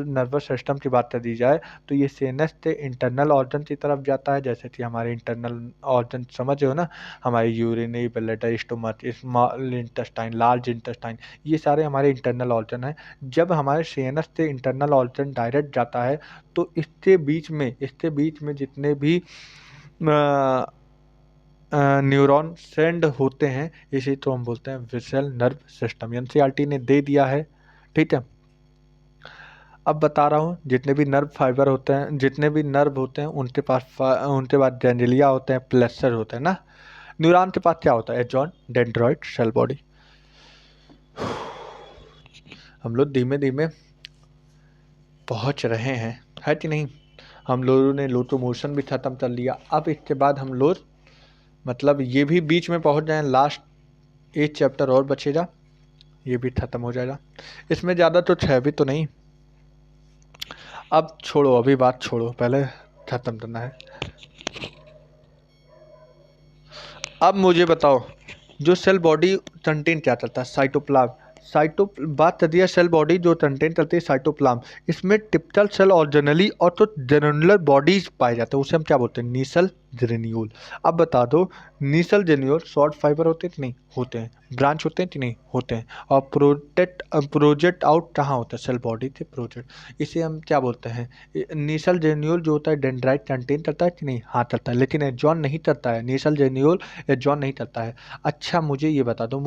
नर्वस सिस्टम की बात कर दी जाए तो ये सीएनएस से इंटरनल ऑर्गन की तरफ जाता है, जैसे कि हमारे इंटरनल ऑर्गन समझ हो ना, हमारे urinary bladder stomach small intestine large intestine, ये सारे हमारे इंटरनल ऑर्गन हैं। जब हमारे सीएनएस से इंटरनल ऑर्गन डायरेक्ट जाता है तो इसके बीच में जितने भी न्यूरॉन सेंड होते हैं इसी तो हम बोलते हैं विसरल नर्व सिस्टम। एनसीईआरटी ने दे दिया है, ठीक है। अब बता रहा हूँ जितने भी नर्व फाइबर होते हैं, जितने भी नर्व होते हैं उनके बाद गैंग्लिया होते हैं, प्लेक्सर होते हैं ना। न्यूरॉन के पास क्या होता है, एक्सॉन डेंड्रॉइड सेल बॉडी। हम लोग धीमे धीमे पहुंच रहे हैं, है कि नहीं। हम लोगों ने लोकोमोशन भी ख़त्म कर लिया। अब इसके बाद हम लोग मतलब ये भी बीच में पहुंच जाए, लास्ट एक चैप्टर और बचेगा, ये भी ख़त्म हो जाएगा। इसमें ज़्यादा तो है भी तो नहीं। अब छोड़ो, अभी बात छोड़ो, पहले ख़त्म करना है। अब मुझे बताओ, जो सेल बॉडी कंटेन क्या करता है? साइटोप्लाज्म। बात कर दिया सेल बॉडी जो कंटेन करती है साइटोप्लाज्म। इसमें टिपिकल सेल ऑर्गेनेली और तो ग्रेनुलर बॉडीज पाए जाते हैं, उसे हम क्या बोलते हैं? नीसल ग्रेन्यूल। अब बता दो, नीसल ग्रेन्यूल शॉर्ट फाइबर होते हैं कि नहीं होते हैं, ब्रांच होते हैं कि नहीं होते हैं, और प्रोजेक्ट आउट कहाँ होता है? सेल बॉडी से प्रोजेक्ट। इसे हम क्या बोलते हैं? नीसल ग्रेन्यूल जो होता है डेंड्राइट कंटेन करता है कि नहीं? हाँ करता है, लेकिन एजॉन नहीं करता है। नीसल ग्रेन्यूल एजॉन नहीं करता है। अच्छा मुझे ये बता दो,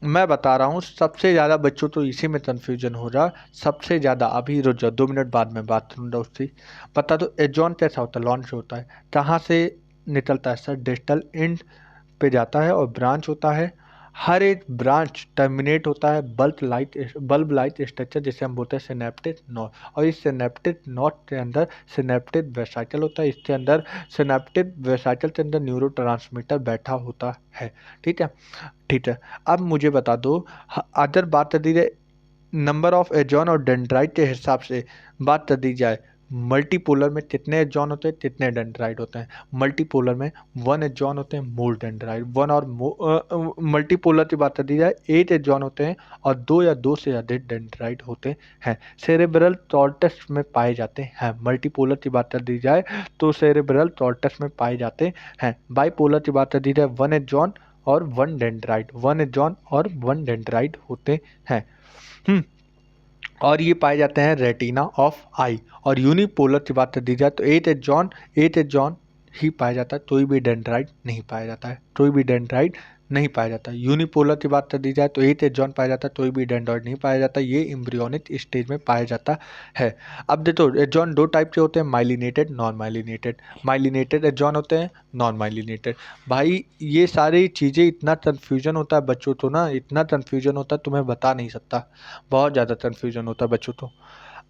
मैं बता रहा हूँ, सबसे ज़्यादा बच्चों तो इसी में कन्फ्यूजन हो रहा, सबसे ज़्यादा। अभी रुक जाओ, 2 मिनट बाद में बात करूँगा उससे। बता दो एजॉन कैसा होता है? लॉन्च होता है, कहाँ से निकलता है सर? डिस्टल एंड पे जाता है और ब्रांच होता है। हर एक ब्रांच टर्मिनेट होता है बल्ब लाइट स्ट्रक्चर, जिसे हम बोलते हैं सिनेप्टिक नॉट। और इस सिनेप्टिक नॉट के अंदर सिनेप्टिक वेसाइकल होता है। इसके अंदर सिनेप्टिक वेसाइकल के अंदर न्यूरोट्रांसमीटर बैठा होता है। ठीक है, ठीक है। अब मुझे बता दो, अगर बात कर दी जाए नंबर ऑफ एजॉन और डेंड्राइट के हिसाब से बात कर दी जाए, मल्टीपोलर में कितने एजॉन होते हैं, कितने डेंड्राइट होते हैं? मल्टीपोलर में 1 एजॉन होते हैं, मोर डेंड्राइट। वन और मल्टीपोलर की बात कर दी जाए 8 एजॉन होते हैं और 2 या 2 से अधिक डेंड्राइट होते हैं। सेरेब्रल कॉर्टेक्स में पाए जाते हैं। मल्टीपोलर की बात कर दी जाए तो सेरेब्रल कॉर्टेक्स में पाए जाते हैं। बाइपोलर की बात कर दी जाए 1 एजॉन और 1 डेंड्राइट, 1 एजॉन और 1 डेंड्राइट होते हैं। और ये पाए जाते हैं रेटिना ऑफ आई। और यूनिपोलर की बात कर दी जाए तो 8 एजॉन ही पाया जाता है, कोई भी डेंड्राइट नहीं पाया जाता है, कोई भी डेंड्राइट नहीं पाया जाता है। यूनिपोलर की बात कर दी जाए तो 8 एजॉन पाया जाता है, कोई भी डेंड्राइट नहीं पाया जाता, ये एम्ब्रियोनिक स्टेज में पाया जाता है। अब देखो एजॉन 2 टाइप के होते हैं, माइलिनेटेड, नॉन माइलिनेटेड। माइलिनेटेड एजॉन होते हैं, नॉन माइलिनेटेड। भाई ये सारी चीज़ें इतना कन्फ्यूजन होता है बच्चों को ना, इतना कन्फ्यूजन होता है तुम्हें बता नहीं सकता, बहुत ज़्यादा कन्फ्यूजन होता है बच्चों को।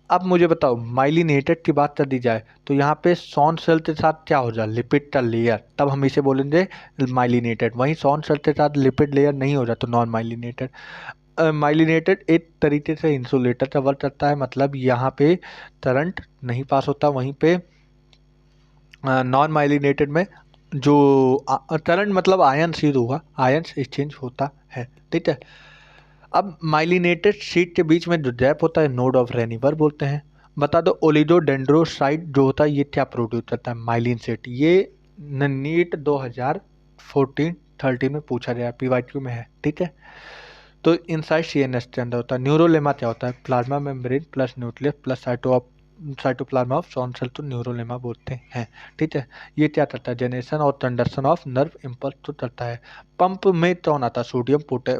अब मुझे बताओ, माइलिनेटेड की बात कर दी जाए तो यहाँ पे सॉन सेल के साथ क्या हो जाए? लिपिड का लेयर, तब हम इसे बोलेंगे माइलिनेटेड। वहीं सॉन सेल के साथ लिपिड लेयर नहीं हो रहा तो नॉन माइलिनेटेड। माइलिनेटेड एक तरीके से इंसुलेटर का वर्क करता है, मतलब यहाँ पे करंट नहीं पास होता। वहीं पे नॉन माइलिनेटेड में जो करंट मतलब आयंस ही होगा, आयंस एक्सचेंज होता है। ठीक है। अब माइलिनेटेड शीट के बीच में जो गैप होता है नोड ऑफ रेनिवर बोलते हैं। बता दो ओलिगोडेंड्रोसाइट जो होता है ये क्या प्रोड्यूस करता है? Myelin set. ये नीट 2014-13 में पूछा गया, पीवाईक्यू में है। ठीक है। तो इनसाइड सीएनएस के अंदर होता है। न्यूरोलेमा क्या होता है? Plasma membrane plus nucleus plus cytoplasm of Schwann cell तो न्यूरोलेमा बोलते हैं। ठीक है। ये क्या करता है? जनरेशन और कंडक्शन ऑफ नर्व इम्पल्स तो करता है। पंप में कौन आता है?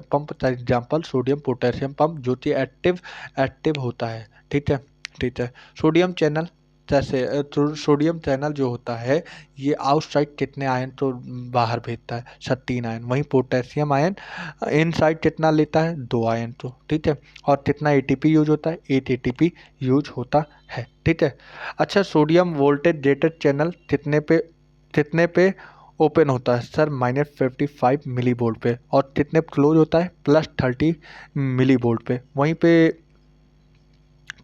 पंप का एग्जाम्पल सोडियम पोटेशियम पंप, जो कि एक्टिव होता है। ठीक है, ठीक है। सोडियम चैनल जैसे सोडियम चैनल जो होता है ये आउटसाइड कितने आयन तो बाहर भेजता है? 13 आयन। वहीं पोटेशियम आयन इनसाइड कितना लेता है? 2 आयन तो। ठीक है। और कितना एटीपी यूज होता है? 8 एटीपी यूज होता है। ठीक है। अच्छा, सोडियम वोल्टेज रेटेड चैनल कितने पे ओपन होता है सर? -55 मिली वोल्ट पे। और कितने क्लोज होता है? +30 मिली वोल्ट पे। वहीं पे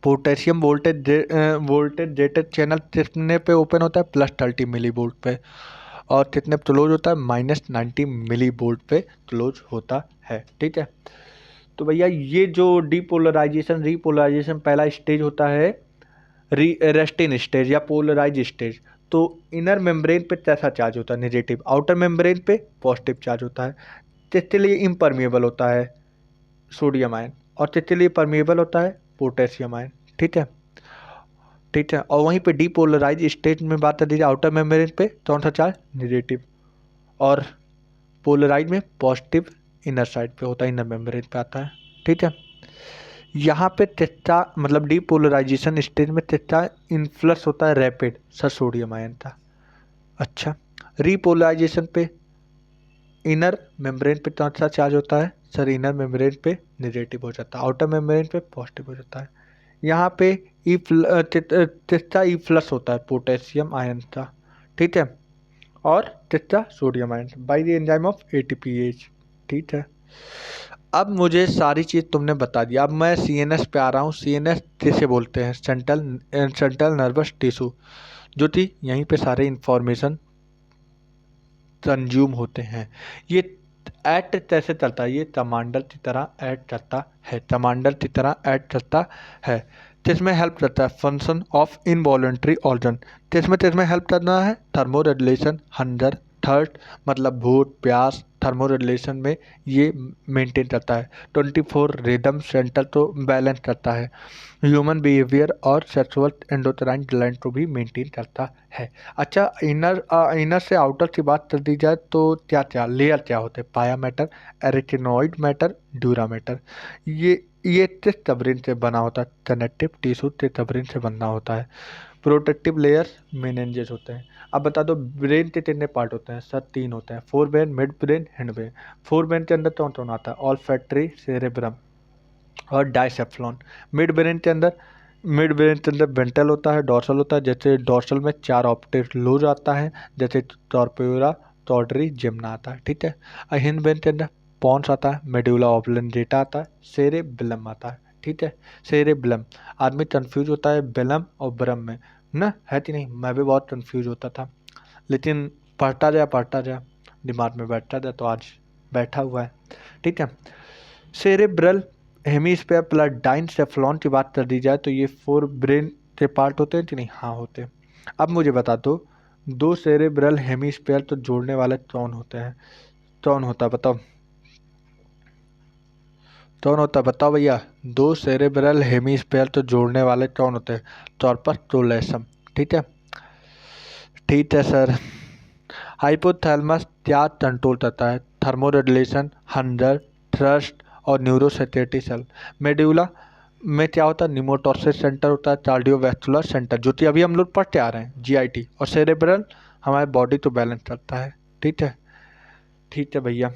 पोटेशियम वोल्टेज रेटेड चैनल कितने पे ओपन होता है? +30 मिली वोल्ट पे। और कितने क्लोज होता है? -90 मिली वोल्ट पे क्लोज होता है। ठीक है। तो भैया ये जो डीपोलराइजेशन रीपोलराइजेशन पहला स्टेज होता है रेस्टिन स्टेज या पोलराइज स्टेज। तो इनर मेम्ब्रेन पे कैसा चार्ज होता है? नेगेटिव। आउटर मेम्ब्रेन पे पॉजिटिव चार्ज होता है। किसके लिए इम्परमिएबल होता है? Sodium ion. और किसके लिए परमिएबल होता है? Potassium ion. ठीक है, ठीक है। और वहीं पे डीपोलराइज स्टेट में बात कर दीजिए, आउटर मेम्ब्रेन पे कौन सा चार्ज? नेगेटिव। और पोलराइज में पॉजिटिव इनर साइड पे होता है, इनर मेम्ब्रेन पे आता है। ठीक है। यहाँ पे टेट्रा मतलब डीपोलराइजेशन स्टेज में टेट्रा इन्फ्लक्स होता है रैपिड, सर सोडियम आयन था। अच्छा, रीपोलराइजेशन पे इनर मेम्ब्रेन पे कौन सा चार्ज होता है सर? इनर मेम्ब्रेन पे नेगेटिव हो जाता है, आउटर मेम्ब्रेन पे पॉजिटिव हो जाता है। यहाँ पे तीसरा ई प्लस होता है पोटेशियम आयन का, ठीक है, और तीसरा sodium ion by the enzyme of ATPase, ठीक है। अब मुझे सारी चीज़ तुमने बता दी, अब मैं CNS पे आ रहा हूँ। CNS किसे बोलते हैं? सेंट्रल नर्वस टिश्यू, जो थी यहीं पे सारे इंफॉर्मेशन कंज्यूम होते हैं। ये ऐड कैसे चलता है? ये कमांडर की तरह ऐड करता है, कमांडर की तरह ऐड करता है। किसमें हेल्प करता है? फंक्शन ऑफ इनवॉलेंट्री ऑर्गन, किसमें हेल्प करना है? थर्मो रेगुलेशन, हंगर, थर्स्ट मतलब भूख प्यास, थर्मो रेगुलेशन में ये मेंटेन करता है। 24 रिदम सेंटर तो बैलेंस करता है। ह्यूमन बिहेवियर और सेक्सुअल एंडोक्राइन ग्लैंड को भी मेंटेन करता है। अच्छा, इनर से आउटर की बात कर दी जाए तो क्या क्या लेयर क्या होते हैं? पाया मैटर, एरिथिनॉइड मैटर, ड्यूरा मैटर। ये किस तबरीन से बना होता है? कनेक्टिव टिश्यू के तबरीन से बनना होता है। प्रोटेक्टिव लेयर्स मेनिंजेस होते हैं। अब बता दो ब्रेन के कितने पार्ट होते हैं सर? 3 होते हैं, fore brain, mid brain, hind brain. Fore brain के अंदर कौन कौन आता है? ऑल्फैक्टरी, सेरेब्रम और डाइसेफ्लॉन। मिड ब्रेन के अंदर वेंट्रल होता है, डॉर्सल होता है। जैसे डॉर्सल में 4 ऑप्टिक लोब आता है, जैसे टॉर्पेरा, टॉर्टरी, जिम्ना आता है, ठीक है। और हिंद ब्रेन के अंदर पॉन्स आता है, मेडुला ऑब्लंगेटा आता है, सेरेब्रम आता है, ठीक है। सेरेब्रम, आदमी कंफ्यूज होता है बेलम और ब्रम में ना, है कि नहीं? मैं भी बहुत कंफ्यूज होता था, लेकिन पढ़ता जा दिमाग में बैठता जा, तो आज बैठा हुआ है, ठीक है। सेरेब्रल हेमिस्फीयर प्लस डाइनसेफ्लॉन की बात कर दी जाए तो ये 4 ब्रेन के पार्ट होते हैं कि नहीं? हाँ होते हैं। अब मुझे बता दो, 2 सेरेब्रल हेमिस्फीयर तो जोड़ने वाले कौन होते हैं? कौन होता है बताओ? कौन होता है बताओ भैया? 2 सेरेब्रल हेमिस्फीयर तो जोड़ने वाले कौन होते हैं? कॉर्पस कैलोसम, ठीक है। ठीक है सर। हाइपोथैलेमस क्या कंट्रोल करता है? थर्मोरेगुलेशन, हंगर, थ्रस्ट और न्यूरोसेक्रेटरी सेल। मेडुला में क्या होता है? निमोटॉक्सिस सेंटर होता है, कार्डियोवैस्कुलर सेंटर, जो कि अभी हम लोग पढ़ते आ रहे हैं, GIT। और सेरेब्रल हमारे बॉडी को बैलेंस करता है, ठीक है। ठीक है भैया।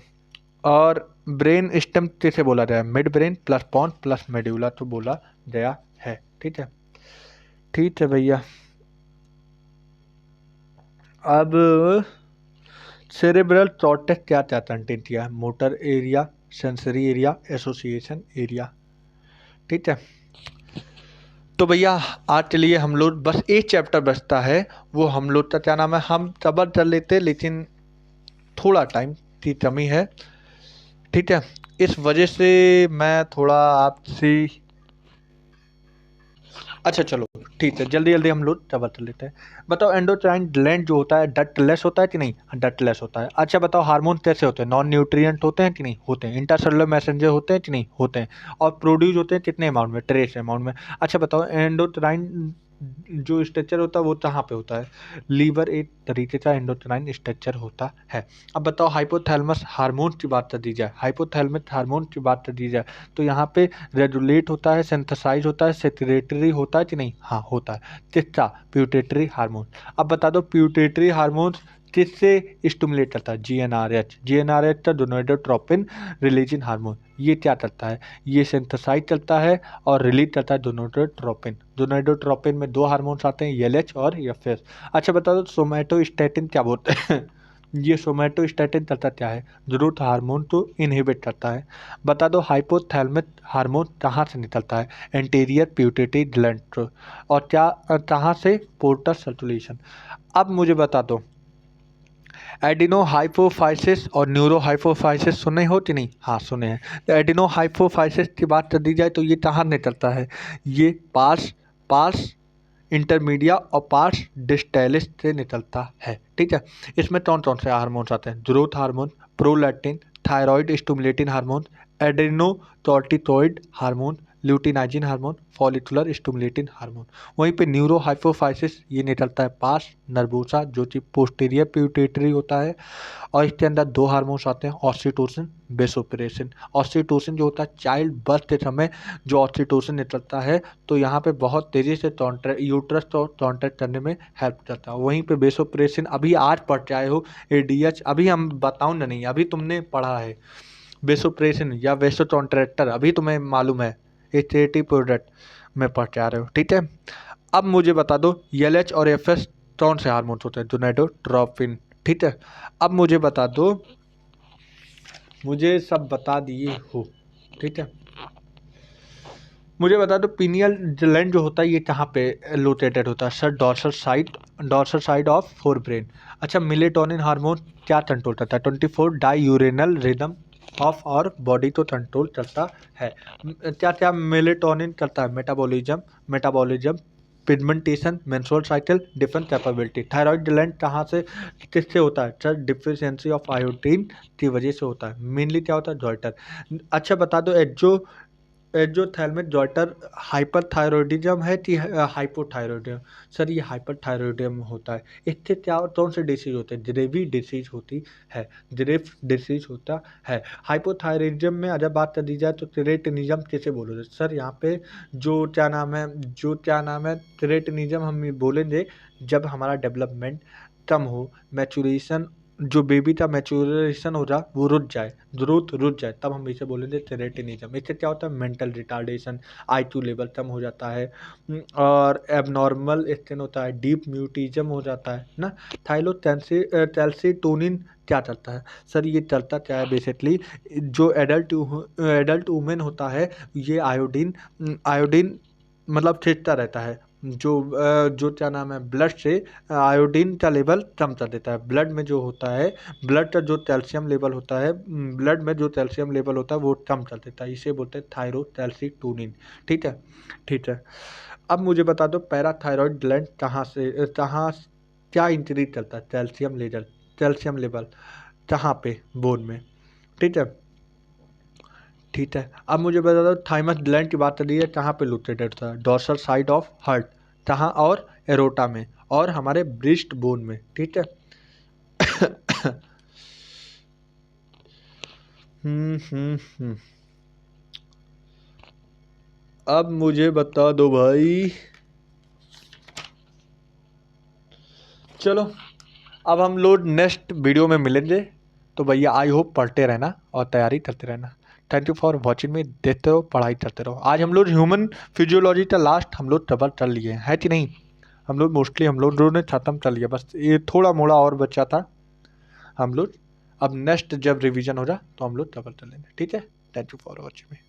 और ब्रेन स्टेम किसे बोला जाए? Mid brain plus pons plus medulla तो बोला गया है, ठीक है। ठीक है भैया। अब सेरेब्रल कॉर्टेक्स क्या कंटेंट किया है? Motor area, sensory area, association area, ठीक है। तो भैया आज के लिए हम लोग बस एक चैप्टर बचता है, वो हम लोग का क्या नाम है, हम कवर कर लेते, लेकिन थोड़ा टाइम की कमी है, ठीक है। इस वजह से मैं थोड़ा आपसे, अच्छा चलो ठीक है, जल्दी जल्दी हम लोग कवर कर लेते हैं। बताओ एंडोक्राइन ग्लैंड जो होता है डक्टलेस होता है कि नहीं? डक्टलेस होता है। अच्छा बताओ हार्मोन कैसे होते हैं? नॉन न्यूट्रिएंट होते हैं कि नहीं? होते हैं। इंटरसेलुलर मैसेंजर होते हैं कि नहीं? होते हैं। और प्रोड्यूस होते हैं कितने अमाउंट में? ट्रेस अमाउंट में। अच्छा बताओ एंडोक्राइन जो स्ट्रक्चर होता है वो कहाँ पे होता है? लीवर एक तरीके का एंडोक्राइन स्ट्रक्चर होता है। अब बताओ हाइपोथैलेमस हार्मोन की बात कर दी जाए, हाइपोथैलेमस हार्मोन की बात कर दी जाए तो यहाँ पे रेगुलेट होता है, सिंथेसाइज होता है, सेक्रेटरी होता है कि नहीं? हाँ होता है। किसका? प्यूटेटरी हार्मोन। अब बता दो प्यूटेटरी हार्मोन किससे स्टिमुलेट करता है? GnRH का गोनाडोट्रोपिन रिलीजिंग हार्मोन। ये क्या करता है? ये सिंथेसाइज करता है और रिलीज करता है गोनाडोट्रोपिन। गोनाडोट्रोपिन में 2 हार्मोन्स आते हैं, LH और FS। अच्छा बता दो सोमैटोस्टैटिन क्या बोलते हैं? ये सोमैटोस्टैटिन करता क्या है? ग्रोथ हार्मोन को इनहिबिट करता है। बता दो हाइपोथैलेमस हार्मोन कहाँ से निकलता है? Anterior pituitary gland. और क्या कहाँ से? Portal circulation. अब मुझे बता दो एडिनो हाइपोफाइसिस और न्यूरो हाइपोफाइसिस सुने हो कि नहीं? हाँ सुने हैं। तो एडिनो हाइपोफाइसिस की बात कर दी जाए तो ये कहाँ निकलता है? ये पार्स इंटरमीडिया और पार्स डिस्टेलिस से निकलता है, ठीक है। इसमें कौन कौन से हार्मोन्स आते हैं? Growth hormone, prolactin, thyroid stimulating hormone, adrenocorticoid hormone, luteinizing hormone, follicular stimulating hormone. वहीं पे न्यूरो हाइपोफाइसिस ये निकलता है पास नर्वोसा जो कि पोस्टीरियर पिट्यूटरी होता है, और इसके अंदर दो हार्मोन्स आते हैं, ऑक्सीटोसिन, बेसोप्रेसिन। ऑक्सीटोसिन जो होता है चाइल्ड बर्थ के समय जो ऑक्सीटोसिन निकलता है तो यहाँ पे बहुत तेज़ी से यूट्रस को कॉन्ट्रैक्ट करने में हेल्प करता है। वहीं पे बेसोप्रेसिन अभी आज पढ़ के आए हो, एडीएच अभी हम बताऊँ ना, नहीं अभी तुमने पढ़ा है। बेसोप्रेसिन या वेसोकॉन्ट्रैक्टर अभी तुम्हें मालूम है, एच प्रोडक्ट में पढ़ के आ रहे हो, ठीक है। अब मुझे बता दो एलएच और एफएस कौन से हार्मोन्स होते हैं, गोनाडोट्रोपिन, ठीक है। अब मुझे बता दो, मुझे सब बता दिए हो, ठीक है। मुझे बता दो पीनियल ग्लैंड जो होता है ये कहाँ पे लोकेटेड होता है sir? Dorsal side of fore brain. अच्छा, मेलेटोनिन हार्मोन क्या कंट्रोल करता है? 24 डाई यूरेनल रिदम ऑफ और बॉडी को कंट्रोल करता है। क्या क्या मेलेटोनिन करता है? Metabolism, pigmentation, menstrual cycle, defence capability. Thyroid gland कहाँ से किससे होता है सर? डिफिशियंसी ऑफ आयोडीन की वजह से होता है। मेनली क्या होता है? जॉइटर। अच्छा बता दो एग्जोथैलेमस जॉइटर हाइपरथायरॉयडिज्म है कि हाइपोथायरॉयडिज्म? सर ये हाइपरथायरॉयडिज्म होता है। इससे क्या कौन सी डिसीज होती है? ग्रेवी डिसीज होती है, ग्रेव डिसीज होता है। हाइपोथायरॉयडिज्म में अगर बात कर दी जाए तो क्रेटिनिज्म कैसे बोलोगे सर? यहाँ पे जो क्या नाम है क्रेटिनिज्म हम ये बोलेंगे जब हमारा डेवलपमेंट कम हो, मैचुरेशन, जो बेबी का मैच्योरेशन हो रहा वो रुक जाए, ग्रोथ रुक जाए, तब हम इसे बोलेंगे क्रेटिनिज्म। इससे क्या होता है? मेंटल रिटार्डेशन, IQ लेवल कम हो जाता है, और एबनॉर्मल स्किन होता है, डीप म्यूटिज्म हो जाता है ना। थाइरोकैल्सिटोनिन क्या चलता है सर? ये चलता क्या है बेसिकली, जो एडल्ट वुमेन होता है ये आयोडीन मतलब खींचता रहता है, जो क्या नाम है ब्लड से आयोडीन का लेवल कम कर देता है। ब्लड में जो होता है, ब्लड का जो कैल्शियम लेवल होता है, ब्लड में जो कैल्शियम लेवल होता है वो कम कर देता है, इसे बोलते हैं थायरोकैल्सिटोनिन, ठीक है। ठीक है, अब मुझे बता दो पैराथायरॉयड ग्लैंड कहाँ क्या इंक्रीज करता है? कैल्शियम लेवल कहाँ पे? बोन में, ठीक है। ठीक है, अब मुझे बता दो थाइमस ग्लैंड की बात करिए कहाँ पे लोकेटेड था? डॉर्सल साइड ऑफ हार्ट, कहाँ? और एरोटा में, और हमारे ब्रेस्ट बोन में, ठीक है। हम्म। अब मुझे बता दो भाई, चलो अब हम लोग नेक्स्ट वीडियो में मिलेंगे। तो भैया आई होप पढ़ते रहना और तैयारी करते रहना। थैंक यू फॉर वॉचिंग में, देखते रहो, पढ़ाई करते रहो। आज हम लोग ह्यूमन फिजियोलॉजी का लास्ट हम लोग कवर कर लिए हैं कि नहीं? हम लोग मोस्टली हम लोग ने ख़त्म कर लिया, बस ये थोड़ा मोड़ा और बचा था। हम लोग अब नेक्स्ट जब रिवीजन हो जाए तो हम लोग कवर कर लेंगे, ठीक है। थैंक यू फॉर वॉचिंग में।